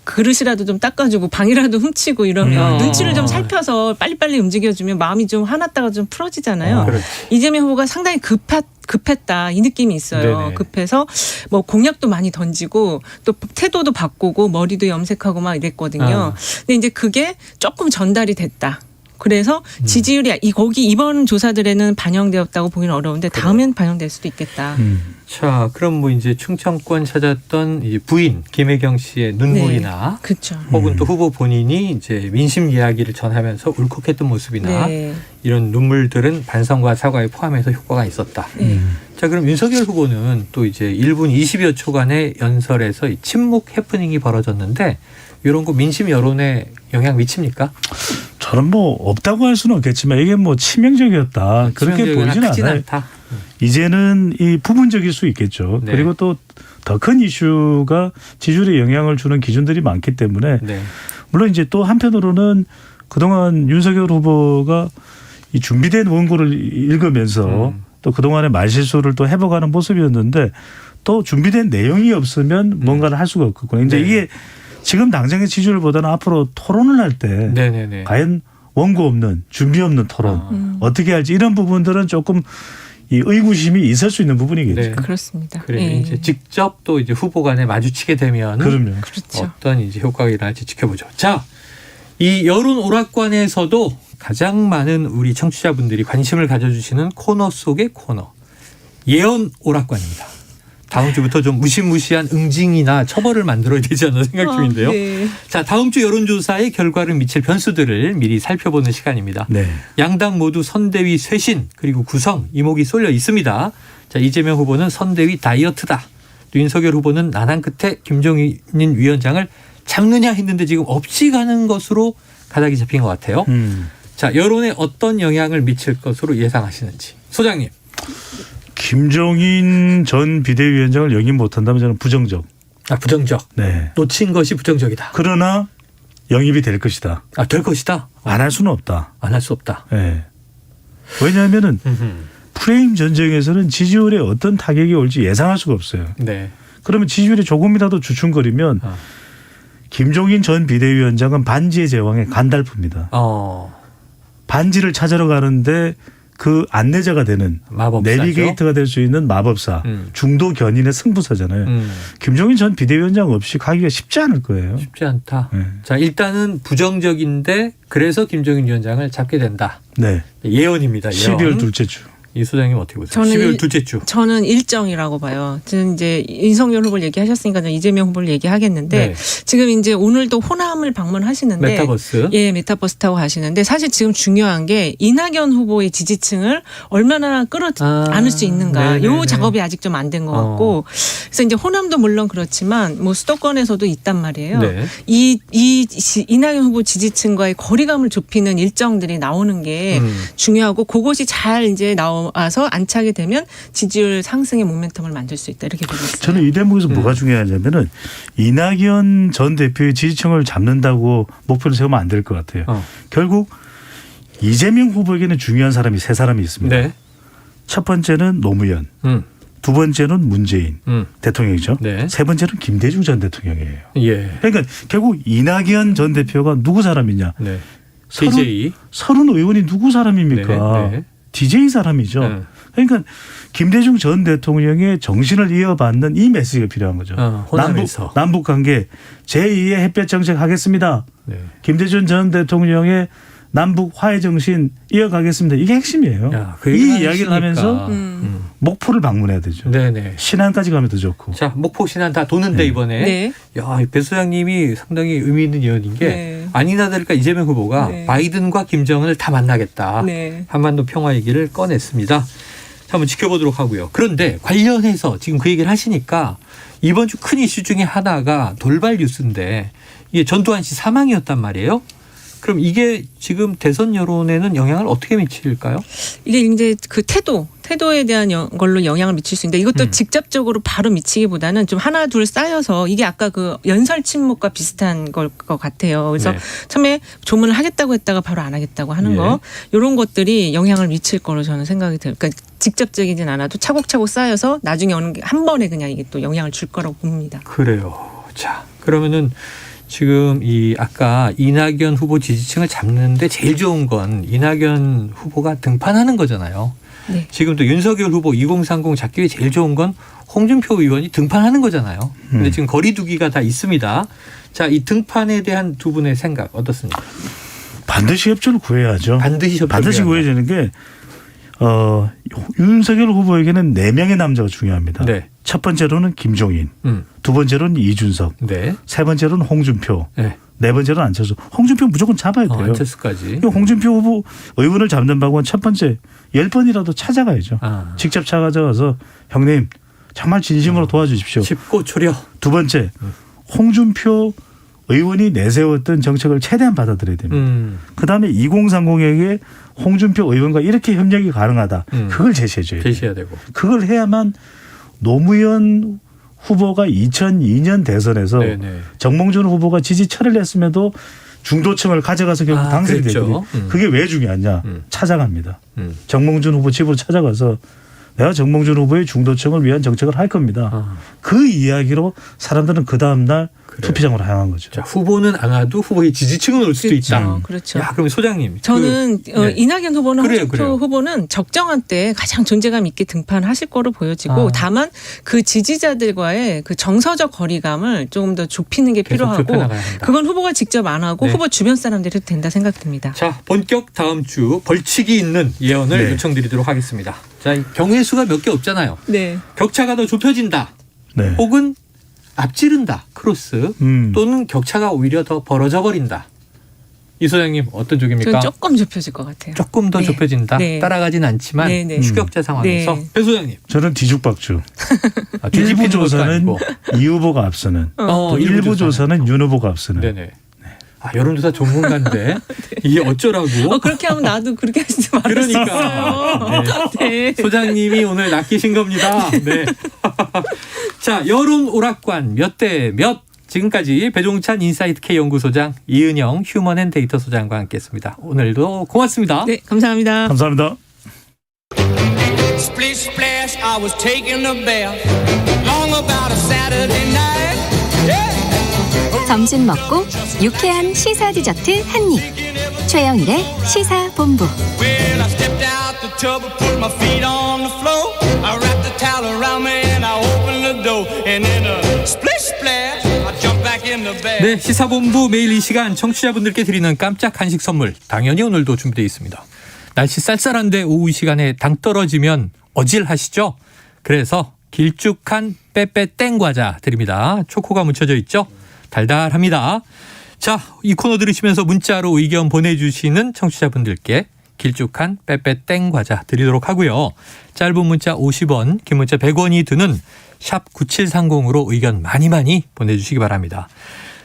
그릇이라도 좀 닦아주고 방이라도 훔치고 이러면 눈치를 좀 살펴서 빨리빨리 움직여주면 마음이 좀 화났다가 좀 풀어지잖아요. 이재명 후보가 상당히 급했다 이 느낌이 있어요. 급해서 뭐 공약도 많이 던지고 또 태도도 바꾸고 머리도 염색하고 막 이랬거든요. 근데 이제 그게 조금 전달이 됐다. 그래서 지지율이 거기 이번 조사들에는 반영되었다고 보기는 어려운데 다음엔 반영될 수도 있겠다. 자, 그럼 뭐 이제 충청권 찾았던 이제 부인 김혜경 씨의 눈물이나 혹은 또 후보 본인이 이제 민심 이야기를 전하면서 울컥했던 모습이나 이런 눈물들은 반성과 사과에 포함해서 효과가 있었다. 자, 그럼 윤석열 후보는 또 이제 1분 20여 초간의 연설에서 침묵 해프닝이 벌어졌는데 이런 거 민심 여론에 영향 미칩니까? 저는 뭐 없다고 할 수는 없겠지만 이게 뭐 치명적이었다. 그렇게 보이지는 않아요. 않다. 이제는 이 부분적일 수 있겠죠. 그리고 또 더 큰 이슈가 지지율에 영향을 주는 기준들이 많기 때문에 물론 이제 또 한편으로는 그동안 윤석열 후보가 이 준비된 원고를 읽으면서 또 그동안의 말실수를 또 회복하는 모습이었는데 또 준비된 내용이 없으면 뭔가를 할 수가 없거든요. 이제 이게 지금 당장의 지지율보다는 앞으로 토론을 할 때 과연 원고 없는 준비 없는 토론 어떻게 할지 이런 부분들은 조금 이 의구심이 있을 수 있는 부분이겠죠. 네. 그렇습니다. 그래 이제 직접 또 이제 후보 간에 마주치게 되면 그럼요. 그렇죠. 어떤 이제 효과가 일어날지 지켜보죠. 자, 이 여론 오락관에서도 가장 많은 우리 청취자분들이 관심을 가져주시는 코너 속의 코너 예언 오락관입니다. 다음 주부터 좀 무시무시한 응징이나 처벌을 만들어야 되지 않나 생각 중인데요. 네. 자, 다음 주 여론조사의 결과를 미칠 변수들을 미리 살펴보는 시간입니다. 네. 양당 모두 선대위 쇄신 그리고 구성 이목이 쏠려 있습니다. 자, 이재명 후보는 선대위 다이어트다. 또 윤석열 후보는 난항 끝에 김종인 위원장을 잡느냐 했는데 지금 없이 가는 것으로 가닥이 잡힌 것 같아요. 자, 여론에 어떤 영향을 미칠 것으로 예상하시는지. 소장님. 김종인 전 비대위원장을 영입 못한다면 저는 부정적. 아, 부정적. 네. 놓친 것이 부정적이다. 그러나 영입이 될 것이다. 아, 될 것이다. 안 할 수는 없다. 안 할 수 없다. 네. 왜냐하면은 프레임 전쟁에서는 지지율에 어떤 타격이 올지 예상할 수가 없어요. 네. 그러면 지지율이 조금이라도 주춤거리면 김종인 전 비대위원장은 반지의 제왕의 간달프입니다. 반지를 찾으러 가는데 그 안내자가 되는 마법사죠. 내비게이터가 될 수 있는 마법사, 중도 견인의 승부사잖아요. 김종인 전 비대위원장 없이 가기가 쉽지 않을 거예요. 쉽지 않다. 네. 자, 일단은 부정적인데 그래서 김종인 위원장을 잡게 된다. 네. 예언입니다. 예언. 12월 둘째 주. 이 소장님 어떻게 보세요? 12월 둘째 주. 저는 일정이라고 봐요. 저는 이제 윤석열 후보를 얘기하셨으니까 저는 이재명 후보를 얘기하겠는데 네. 지금 이제 오늘도 호남을 방문하시는데 메타버스. 예, 메타버스 타고 가시는데 사실 지금 중요한 게 이낙연 후보의 지지층을 얼마나 끌어안을 수 있는가. 네네네. 요 작업이 아직 좀 안 된 것 같고 그래서 이제 호남도 물론 그렇지만 뭐 수도권에서도 있단 말이에요. 네. 이낙연 후보 지지층과의 거리감을 좁히는 일정들이 나오는 게 중요하고 그것이 잘 이제 나와서 안착이 되면 지지율 상승의 모멘텀을 만들 수 있다 이렇게 보고 있어요. 저는 이 대목에서 뭐가 중요하냐면은 이낙연 전 대표의 지지층을 잡는다고 목표를 세우면 안 될 것 같아요. 결국 이재명 후보에게는 중요한 사람이 세 사람이 있습니다. 네. 첫 번째는 노무현, 두 번째는 문재인 대통령이죠. 네. 세 번째는 김대중 전 대통령이에요. 예. 그러니까 결국 이낙연 전 대표가 누구 사람이냐? 네. DJ. 서른 의원이 누구 사람입니까? 네. DJ 사람이죠. 그러니까 김대중 전 대통령의 정신을 이어받는 이 메시지가 필요한 거죠. 남북 관계 제2의 햇볕 정책 하겠습니다. 네. 김대중 전 대통령의 남북 화해 정신 이어가겠습니다. 이게 핵심이에요. 이 이야기를 하면서 목포를 방문해야 되죠. 네네. 신안까지 가면 더 좋고. 자, 목포 신안 다 도는데 이번에. 네. 야, 배 소장님이 상당히 의미 있는 예언인 게 네. 아니나 다를까 이재명 후보가 네. 바이든과 김정은을 다 만나겠다. 네. 한반도 평화 얘기를 꺼냈습니다. 자, 한번 지켜보도록 하고요. 그런데 관련해서 지금 그 얘기를 하시니까 이번 주 큰 이슈 중에 하나가 돌발 뉴스인데 이게 전두환 씨 사망이었단 말이에요. 그럼 이게 지금 대선 여론에는 영향을 어떻게 미칠까요? 이게 이제 그 태도에 대한 걸로 영향을 미칠 수 있는데 이것도 직접적으로 바로 미치기보다는 좀 하나 둘 쌓여서 이게 아까 그 연설 침묵과 비슷한 걸 것 같아요. 그래서 네. 처음에 조문을 하겠다고 했다가 바로 안 하겠다고 하는 거 이런 것들이 영향을 미칠 거로 저는 생각이 들어요. 그러니까 직접적이진 않아도 차곡차곡 쌓여서 나중에 오는 게 한 번에 그냥 이게 또 영향을 줄 거라고 봅니다. 그래요. 자, 그러면은 지금 이 아까 이낙연 후보 지지층을 잡는데 제일 좋은 건 이낙연 후보가 등판하는 거잖아요. 네. 지금 또 윤석열 후보 2030 잡기 위해 제일 좋은 건 홍준표 의원이 등판하는 거잖아요. 근데 지금 거리두기가 다 있습니다. 자, 이 등판에 대한 두 분의 생각 어떻습니까? 반드시 협조를 구해야죠. 반드시 구해야 되는 게 윤석열 후보에게는 4명의 남자가 중요합니다. 네. 첫 번째로는 김종인, 두 번째로는 이준석, 네. 세 번째로는 홍준표, 네. 네 번째로는 안철수. 홍준표 무조건 잡아야 돼요. 안철수까지. 홍준표 후보 의원을 잡는 방법은 첫 번째 10번이라도 찾아가야죠. 직접 찾아가서 형님 정말 진심으로 도와주십시오. 쉽고 초려. 두 번째 홍준표 의원이 내세웠던 정책을 최대한 받아들여야 됩니다. 그다음에 2030에게 홍준표 의원과 이렇게 협력이 가능하다. 그걸 제시해줘야 돼요. 제시해야 되고. 그걸 해야만 노무현 후보가 2002년 대선에서 정몽준 후보가 지지 철회를 했음에도 중도층을 가져가서 결국 당선이 됐거든요. 그게 왜 중요하냐. 찾아갑니다. 정몽준 후보 집으로 찾아가서 내가 정몽준 후보의 중도층을 위한 정책을 할 겁니다. 그 이야기로 사람들은 그 다음 날 투표장으로 향한 거죠. 자, 후보는 안 와도 후보의 지지층은 올 수도 있다. 그렇죠. 야, 그럼 소장님. 저는 이낙연 후보는 그래요, 홍준표 그래요. 후보는 적정한 때 가장 존재감 있게 등판하실 거로 보여지고 다만 그 지지자들과의 그 정서적 거리감을 조금 더 좁히는 게 필요하고 그건 후보가 직접 안 하고 후보 주변 사람들이 해도 된다 생각됩니다. 자, 본격 다음 주 벌칙이 있는 예언을 요청드리도록 하겠습니다. 자, 경우의 수가 몇 개 없잖아요. 네. 격차가 더 좁혀진다. 혹은 앞지른다. 크로스. 또는 격차가 오히려 더 벌어져 버린다. 이 소장님 어떤 쪽입니까? 저는 조금 좁혀질 것 같아요. 조금 더 좁혀진다. 따라가진 않지만 추격자 상황에서. 배 소장님. 저는 뒤죽박죽. 뒤집히는 일부 조사는 것도 이 후보가 앞서는 또 일부 조사는 윤 후보가 앞서는. 네네. 여론조사 전문가인데 이게 어쩌라고? 그렇게 하면 나도 그렇게 하지 말았어요. 그러니까 소장님이 오늘 낚이신 겁니다. 네. 자, 여론 오락관 몇 대 몇. 지금까지 배종찬 인사이트 K 연구소장, 이은영 휴먼앤데이터 소장과 함께했습니다. 오늘도 고맙습니다. 네, 감사합니다. 감사합니다. Splish splash, I was taking a bath. Long about a Saturday night. Yeah. 점심 먹고 유쾌한 시사 디저트 한 입. 최영일의 시사본부. Well, I stepped out the tub and put my feet on the floor. I wrapped the towel around me and I opened the door. And in a splish splash, I jumped back in the bath. 네, 시사본부 매일 이 시간 청취자분들께 드리는 깜짝 간식 선물. 당연히 오늘도 준비되어 있습니다. 날씨 쌀쌀한데 오후 이 시간에 당 떨어지면 어질하시죠? 그래서 길쭉한 빼빼 땡 과자 드립니다. 초코가 묻혀져 있죠? 달달합니다. 자, 이 코너 들으시면서 문자로 의견 보내주시는 청취자분들께 길쭉한 빼빼 땡 과자 드리도록 하고요. 짧은 문자 50원, 긴 문자 100원이 드는 샵 9730으로 의견 많이 보내주시기 바랍니다.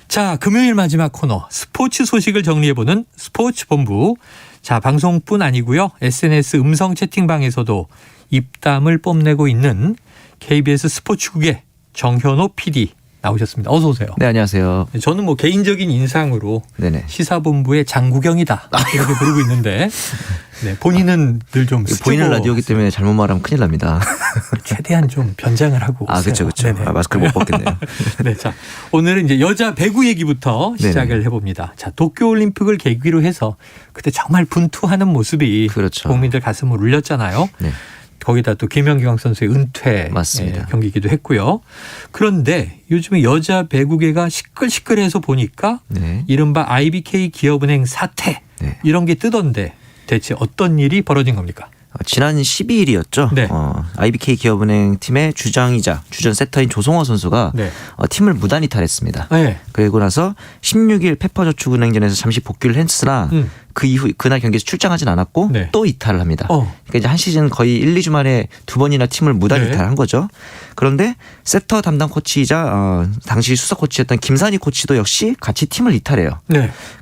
자, 금요일 마지막 코너 스포츠 소식을 정리해보는 스포츠본부. 자, 방송뿐 아니고요. SNS 음성 채팅방에서도 입담을 뽐내고 있는 KBS 스포츠국의 정현호 PD 나오셨습니다. 어서 오세요. 네, 안녕하세요. 저는 뭐 개인적인 인상으로 시사본부의 장구경이다 이렇게 부르고 있는데 본인은 늘 좀 보이는 라디오이기 때문에 잘못 말하면 큰일 납니다. 최대한 좀 변장을 하고 오세요. 그렇죠. 마스크를 못 벗겠네요. 네, 자, 오늘은 이제 여자 배구 얘기부터 시작을 해봅니다. 자, 도쿄올림픽을 계기로 해서 그때 정말 분투하는 모습이 국민들 가슴을 울렸잖아요. 네. 거기다 또 김연경 선수의 은퇴 경기기도 했고요. 그런데 요즘에 여자 배구계가 시끌시끌해서 보니까 이른바 IBK 기업은행 사태 이런 게 뜨던데 대체 어떤 일이 벌어진 겁니까? 지난 12일이었죠. IBK 기업은행 팀의 주장이자 주전 세터인 조성호 선수가 팀을 무단 이탈했습니다. 그리고 나서 16일 페퍼저축은행전에서 잠시 복귀를 했으나 그 이후 그날 경기에서 출장하진 않았고 또 이탈을 합니다. 그러니까 이제 한 시즌 거의 1, 2주 만에 2번이나 팀을 무단 이탈한 거죠. 그런데 세터 담당 코치이자 당시 수석 코치였던 김산희 코치도 역시 같이 팀을 이탈해요.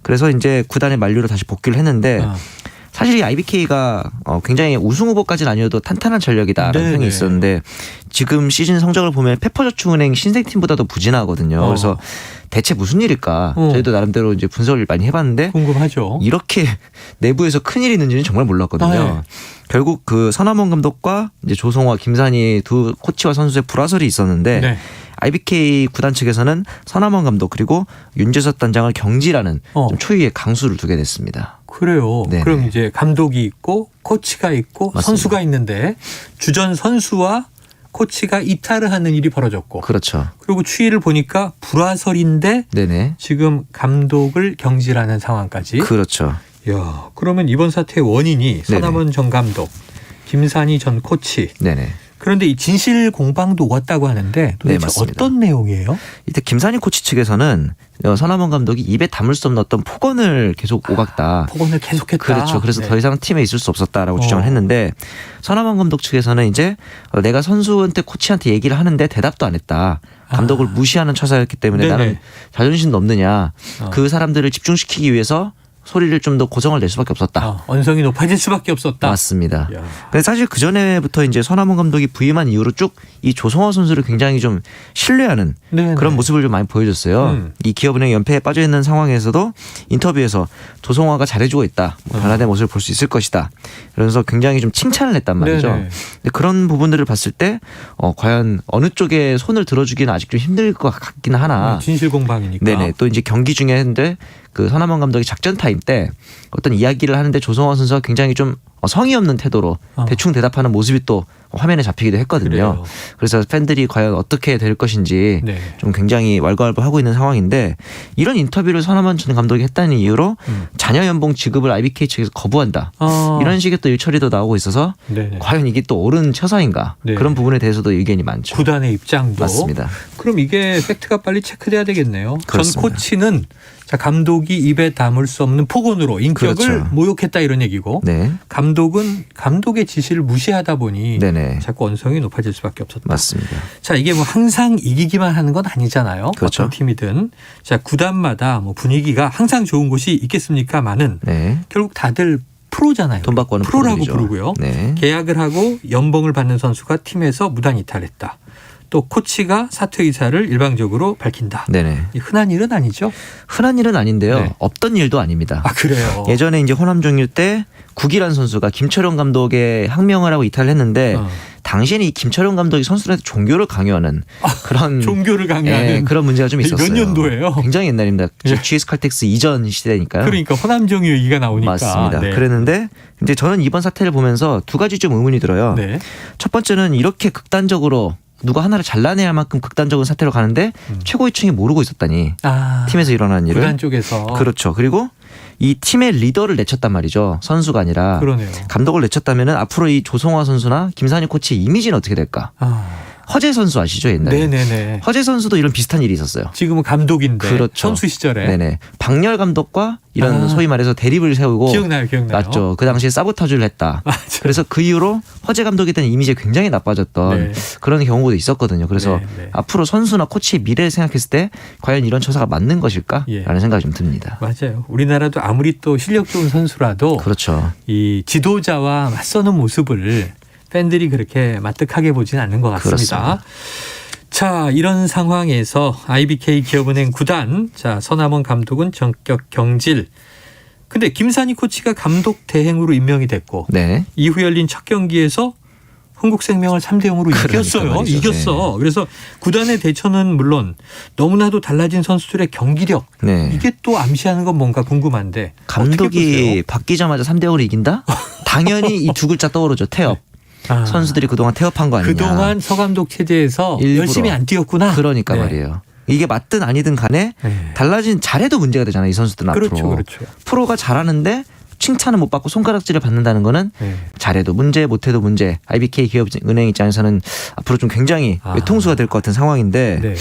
그래서 이제 구단의 만류로 다시 복귀를 했는데 사실 이 IBK가 굉장히 우승 후보까지는 아니어도 탄탄한 전력이다라는 평이 있었는데 지금 시즌 성적을 보면 페퍼저축은행 신생팀보다도 부진하거든요. 그래서 대체 무슨 일일까? 저희도 나름대로 이제 분석을 많이 해봤는데 궁금하죠. 이렇게 내부에서 큰 일이 있는지는 정말 몰랐거든요. 결국 그 서남원 감독과 이제 조성화, 김산희 두 코치와 선수의 불화설이 있었는데 IBK 구단 측에서는 서남원 감독 그리고 윤재석 단장을 경질하는 좀 초유의 강수를 두게 됐습니다. 그래요. 그럼 이제 감독이 있고 코치가 있고 선수가 있는데 주전 선수와 코치가 이탈을 하는 일이 벌어졌고. 그렇죠. 그리고 추이를 보니까 불화설인데 지금 감독을 경질하는 상황까지. 그렇죠. 야, 그러면 이번 사태의 원인이 서남원 전 감독, 김산희 전 코치. 그런데 이 진실 공방도 왔다고 하는데 도대체 어떤 내용이에요? 이때 김산희 코치 측에서는 서남원 감독이 입에 담을 수 없는 어떤 폭언을 계속 오갔다. 폭언을 계속했다. 그렇죠. 그래서 더 이상 팀에 있을 수 없었다라고 주장을 했는데 서남원 감독 측에서는 이제 내가 선수한테 코치한테 얘기를 하는데 대답도 안 했다. 감독을 무시하는 처사였기 때문에 나는 자존심도 없느냐. 그 사람들을 집중시키기 위해서 소리를 좀 더 고성을 낼 수밖에 없었다. 언성이 높아질 수밖에 없었다. 맞습니다. 근데 사실 그 전에부터 이제 서남원 감독이 부임한 이후로 쭉 이 조성호 선수를 굉장히 좀 신뢰하는 그런 모습을 좀 많이 보여줬어요. 이 기업은행 연패에 빠져 있는 상황에서도 인터뷰에서 조성호가 잘해주고 있다. 변화된 모습을 볼 수 있을 것이다. 그러면서 굉장히 좀 칭찬을 했단 말이죠. 근데 그런 부분들을 봤을 때 과연 어느 쪽에 손을 들어주기는 아직 좀 힘들 것 같긴 하나. 진실 공방이니까. 네네. 또 이제 경기 중에 했는데 그 서남원 감독이 작전 타임 때 어떤 이야기를 하는데 조성호 선수가 굉장히 좀 성의 없는 태도로 대충 대답하는 모습이 또 화면에 잡히기도 했거든요. 그래요. 그래서 팬들이 과연 어떻게 될 것인지 좀 굉장히 왈가왈부하고 있는 상황인데 이런 인터뷰를 서남원 전 감독이 했다는 이유로 자녀 연봉 지급을 IBK 측에서 거부한다. 이런 식의 또 일처리도 나오고 있어서 과연 이게 또 옳은 처사인가 그런 부분에 대해서도 의견이 많죠. 구단의 입장도. 맞습니다. 그럼 이게 팩트가 빨리 체크돼야 되겠네요. 그렇습니다. 전 코치는 감독이 입에 담을 수 없는 폭언으로 인격을 모욕했다 이런 얘기고 감독은 감독의 지시를 무시하다 보니 자꾸 언성이 높아질 수밖에 없었다. 맞습니다. 자, 이게 뭐 항상 이기기만 하는 건 아니잖아요. 그렇죠. 어떤 팀이든. 자, 구단마다 뭐 분위기가 항상 좋은 곳이 있겠습니까마는 결국 다들 프로잖아요. 돈 받고 하는 프로라고 프로들이죠. 부르고요. 계약을 하고 연봉을 받는 선수가 팀에서 무단 이탈했다. 또 코치가 사퇴 의사를 일방적으로 밝힌다. 흔한 일은 아니죠? 흔한 일은 아닌데요. 없던 일도 아닙니다. 아, 그래요? 예전에 이제 호남 종일 때 국이란 선수가 김철용 감독의 항명을 하고 이탈을 했는데 당시에는 이 김철용 감독이 선수들한테 종교를 강요하는 그런 종교를 강요하는 그런 문제가 좀 있었어요. 몇 년도예요? 굉장히 옛날입니다. GS 칼텍스 이전 시대니까요. 그러니까 호남 종교 얘기가 나오니까. 맞습니다. 그랬는데 이제 저는 이번 사태를 보면서 두 가지 좀 의문이 들어요. 첫 번째는 이렇게 극단적으로 누가 하나를 잘라내야 할 만큼 극단적인 사태로 가는데 최고위층이 모르고 있었다니. 팀에서 일어난 일을. 구단 쪽에서. 그렇죠. 그리고 이 팀의 리더를 내쳤단 말이죠. 선수가 아니라. 그러네요. 감독을 내쳤다면 앞으로 이 조성화 선수나 김산희 코치의 이미지는 어떻게 될까? 허재 선수 아시죠? 옛날에. 네네네. 허재 선수도 이런 비슷한 일이 있었어요. 지금은 감독인데. 그렇죠. 선수 시절에. 네네. 박렬 감독과 이런 소위 말해서 대립을 세우고. 기억나요. 맞죠. 그 당시에 사보타주를 했다. 그래서 그 이후로 허재 감독에 대한 이미지가 굉장히 나빠졌던 그런 경우도 있었거든요. 그래서 앞으로 선수나 코치의 미래를 생각했을 때 과연 이런 처사가 맞는 것일까라는 생각이 좀 듭니다. 맞아요. 우리나라도 아무리 또 실력 좋은 선수라도 그렇죠. 이 지도자와 맞서는 모습을 팬들이 그렇게 마뜩하게 보지는 않는 것 같습니다. 그렇습니다. 자, 이런 상황에서 IBK 기업은행 구단, 자, 서남원 감독은 전격 경질. 근데 김산희 코치가 감독 대행으로 임명이 됐고 이후 열린 첫 경기에서 흥국생명을 3대0으로 이겼어요. 말이죠. 이겼어. 그래서 구단의 대처는 물론 너무나도 달라진 선수들의 경기력. 이게 또 암시하는 건 뭔가 궁금한데. 감독이 바뀌자마자 3대5로 이긴다? 당연히 이 두 글자 떠오르죠. 태업. 선수들이 그동안 태업한 거 아니냐. 그동안 서 감독 체제에서 열심히 안 뛰었구나. 그러니까 말이에요. 이게 맞든 아니든 간에 달라진 잘해도 문제가 되잖아요. 이 선수들은 앞으로. 그렇죠. 프로가 잘하는데 칭찬을 못 받고 손가락질을 받는다는 거는 잘해도 문제 못해도 문제. IBK 기업은행 입장에서는 앞으로 좀 굉장히 외통수가 될 것 같은 상황인데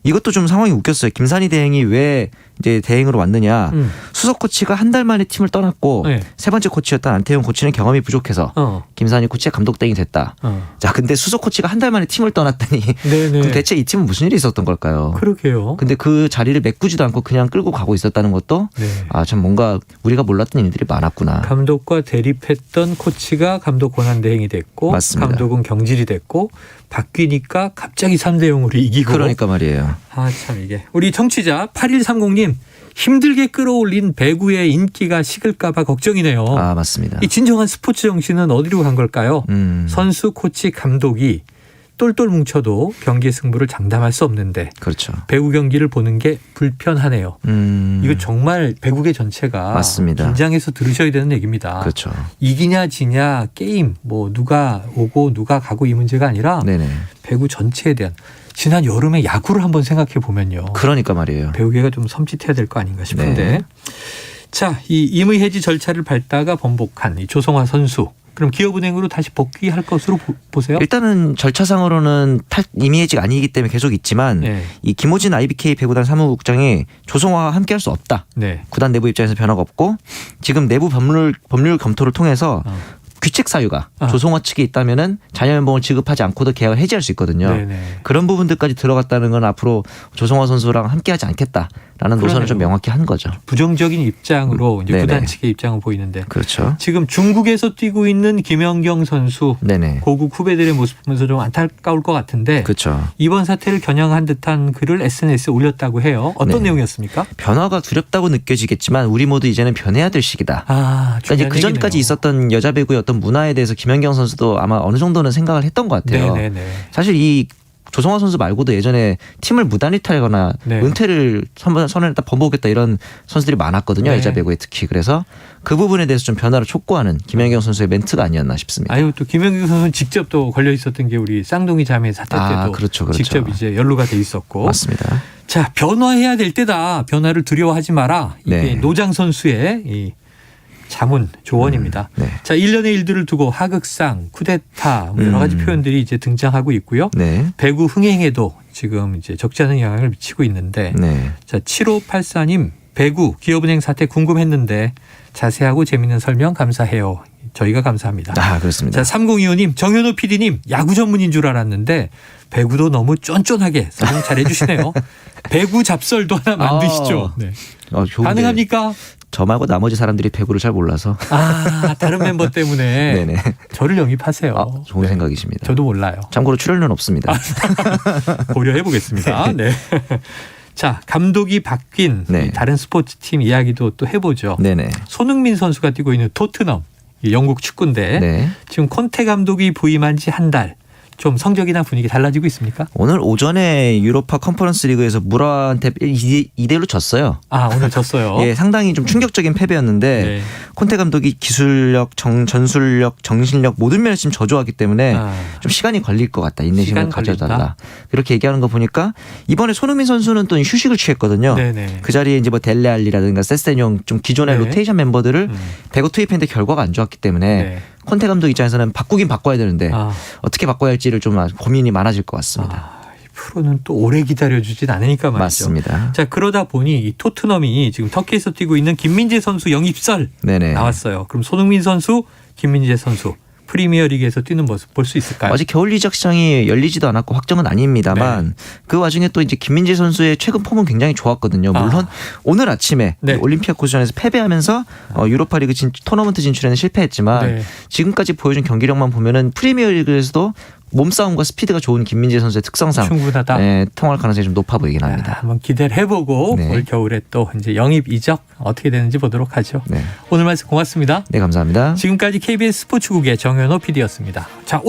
이것도 좀 상황이 웃겼어요. 김산희 대행이 왜 이제 대행으로 왔느냐. 수석 코치가 한 달 만에 팀을 떠났고 세 번째 코치였던 안태용 코치는 경험이 부족해서 김산희 코치가 감독 대행이 됐다. 자, 근데 수석 코치가 한 달 만에 팀을 떠났더니 그럼 대체 이 팀은 무슨 일이 있었던 걸까요? 그러게요. 근데 그 자리를 메꾸지도 않고 그냥 끌고 가고 있었다는 것도 참 뭔가 우리가 몰랐던 일들이 많았구나. 감독과 대립했던 코치가 감독 권한 대행이 됐고 맞습니다. 감독은 경질이 됐고 바뀌니까 갑자기 3대0으로 이기고. 그러니까 말이에요. 참 이게. 우리 청취자 8130님 힘들게 끌어올린 배구의 인기가 식을까 봐 걱정이네요. 맞습니다. 이 진정한 스포츠 정신은 어디로 간 걸까요? 선수, 코치, 감독이 똘똘 뭉쳐도 경기의 승부를 장담할 수 없는데 그렇죠. 배구 경기를 보는 게 불편하네요. 이거 정말 배구계 전체가 맞습니다. 긴장해서 들으셔야 되는 얘기입니다. 그렇죠. 이기냐 지냐 게임 뭐 누가 오고 누가 가고 이 문제가 아니라 배구 전체에 대한 지난 여름에 야구를 한번 생각해 보면요. 그러니까 말이에요. 배구계가 좀 섬찟해야 될 거 아닌가 싶은데. 자, 이 임의 해지 절차를 밟다가 번복한 이 조성화 선수. 그럼 기업은행으로 다시 복귀할 것으로 보세요? 일단은 절차상으로는 임의해지가 아니기 때문에 계속 있지만 이 김호진 IBK 배구단 사무국장이 조성화와 함께할 수 없다. 구단 내부 입장에서 변화가 없고 지금 내부 법률 검토를 통해서 귀책 사유가 조성호 측에 있다면은 자녀 연봉을 지급하지 않고도 계약을 해지할 수 있거든요. 네네. 그런 부분들까지 들어갔다는 건 앞으로 조성호 선수랑 함께하지 않겠다라는 노선을 좀 명확히 한 거죠. 부정적인 입장으로 이제 구단 측의 입장을 보이는데. 그렇죠. 지금 중국에서 뛰고 있는 김연경 선수 고국 후배들의 모습 보면서 좀 안타까울 것 같은데. 그렇죠. 이번 사태를 겨냥한 듯한 글을 SNS에 올렸다고 해요. 어떤 내용이었습니까? 변화가 두렵다고 느껴지겠지만 우리 모두 이제는 변해야 될 시기다. 그러니까 이제 그 전까지 있었던 여자 배구의 어떤 문화에 대해서 김연경 선수도 아마 어느 정도는 생각을 했던 것 같아요. 사실 이 조성호 선수 말고도 예전에 팀을 무단이탈하거나 은퇴를 선언했다 번복했다 이런 선수들이 많았거든요. 여자 배구에 특히. 그래서 그 부분에 대해서 좀 변화를 촉구하는 김연경 선수의 멘트가 아니었나 싶습니다. 아유, 또 김연경 선수는 직접 또 걸려 있었던 게 우리 쌍둥이 자매 사태 때도 그렇죠. 직접 이제 연루가 돼 있었고. 맞습니다. 자, 변화해야 될 때다. 변화를 두려워하지 마라. 이게 노장 선수의 이 자문 조언입니다. 자, 일련의 일들을 두고 하극상, 쿠데타 여러 가지 표현들이 이제 등장하고 있고요. 배구 흥행에도 지금 이제 적지 않은 영향을 미치고 있는데 자, 7584님 배구 기업은행 사태 궁금했는데 자세하고 재미있는 설명 감사해요. 저희가 감사합니다. 그렇습니다. 자, 3025님 정현호 PD님 야구 전문인 줄 알았는데 배구도 너무 쫀쫀하게 설명 잘해 주시네요. 배구 잡설도 하나 만드시죠. 가능합니까? 저 말고 나머지 사람들이 배구를 잘 몰라서. 다른 멤버 때문에 저를 영입하세요. 좋은 생각이십니다. 저도 몰라요. 참고로 출연료는 없습니다. 고려해 보겠습니다. 네. 자, 감독이 바뀐 다른 스포츠팀 이야기도 또 해보죠. 손흥민 선수가 뛰고 있는 토트넘, 영국 축구인데 지금 콘테 감독이 부임한 지 한 달. 좀 성적이나 분위기 달라지고 있습니까? 오늘 오전에 유로파 컨퍼런스 리그에서 무라한테 2대1로 졌어요. 오늘 졌어요. 예, 상당히 좀 충격적인 패배였는데 콘테 감독이 기술력, 전술력, 정신력 모든 면에서 지금 저조하기 때문에 좀 시간이 걸릴 것 같다. 인내심을 가져달라. 이렇게 얘기하는 거 보니까 이번에 손흥민 선수는 또 휴식을 취했거든요. 그 자리에 이제 뭐 델레알리라든가 세세뇽 좀 기존의 로테이션 멤버들을 배구 투입했는데 결과가 안 좋았기 때문에 콘테 감독 입장에서는 바꾸긴 바꿔야 되는데 어떻게 바꿔야 할지를 좀 고민이 많아질 것 같습니다. 프로는 또 오래 기다려주진 않으니까 말이죠. 맞습니다. 자, 그러다 보니 이 토트넘이 지금 터키에서 뛰고 있는 김민재 선수 영입설 나왔어요. 그럼 손흥민 선수, 김민재 선수 프리미어리그에서 뛰는 모습 볼 수 있을까요? 아직 겨울 이적 시장이 열리지도 않았고 확정은 아닙니다만 그 와중에 또 이제 김민재 선수의 최근 폼은 굉장히 좋았거든요. 물론 오늘 아침에 올림피아코스전에서 패배하면서 유로파리그 토너먼트 진출에는 실패했지만 지금까지 보여준 경기력만 보면은 프리미어리그에서도 몸싸움과 스피드가 좋은 김민재 선수의 특성상 충분하다. 통할 가능성이 좀 높아 보이긴 합니다. 한번 기대를 해보고 올 겨울에 또 이제 영입 이적 어떻게 되는지 보도록 하죠. 오늘 말씀 고맙습니다. 네, 감사합니다. 지금까지 KBS 스포츠국의 정현호 PD였습니다. 자.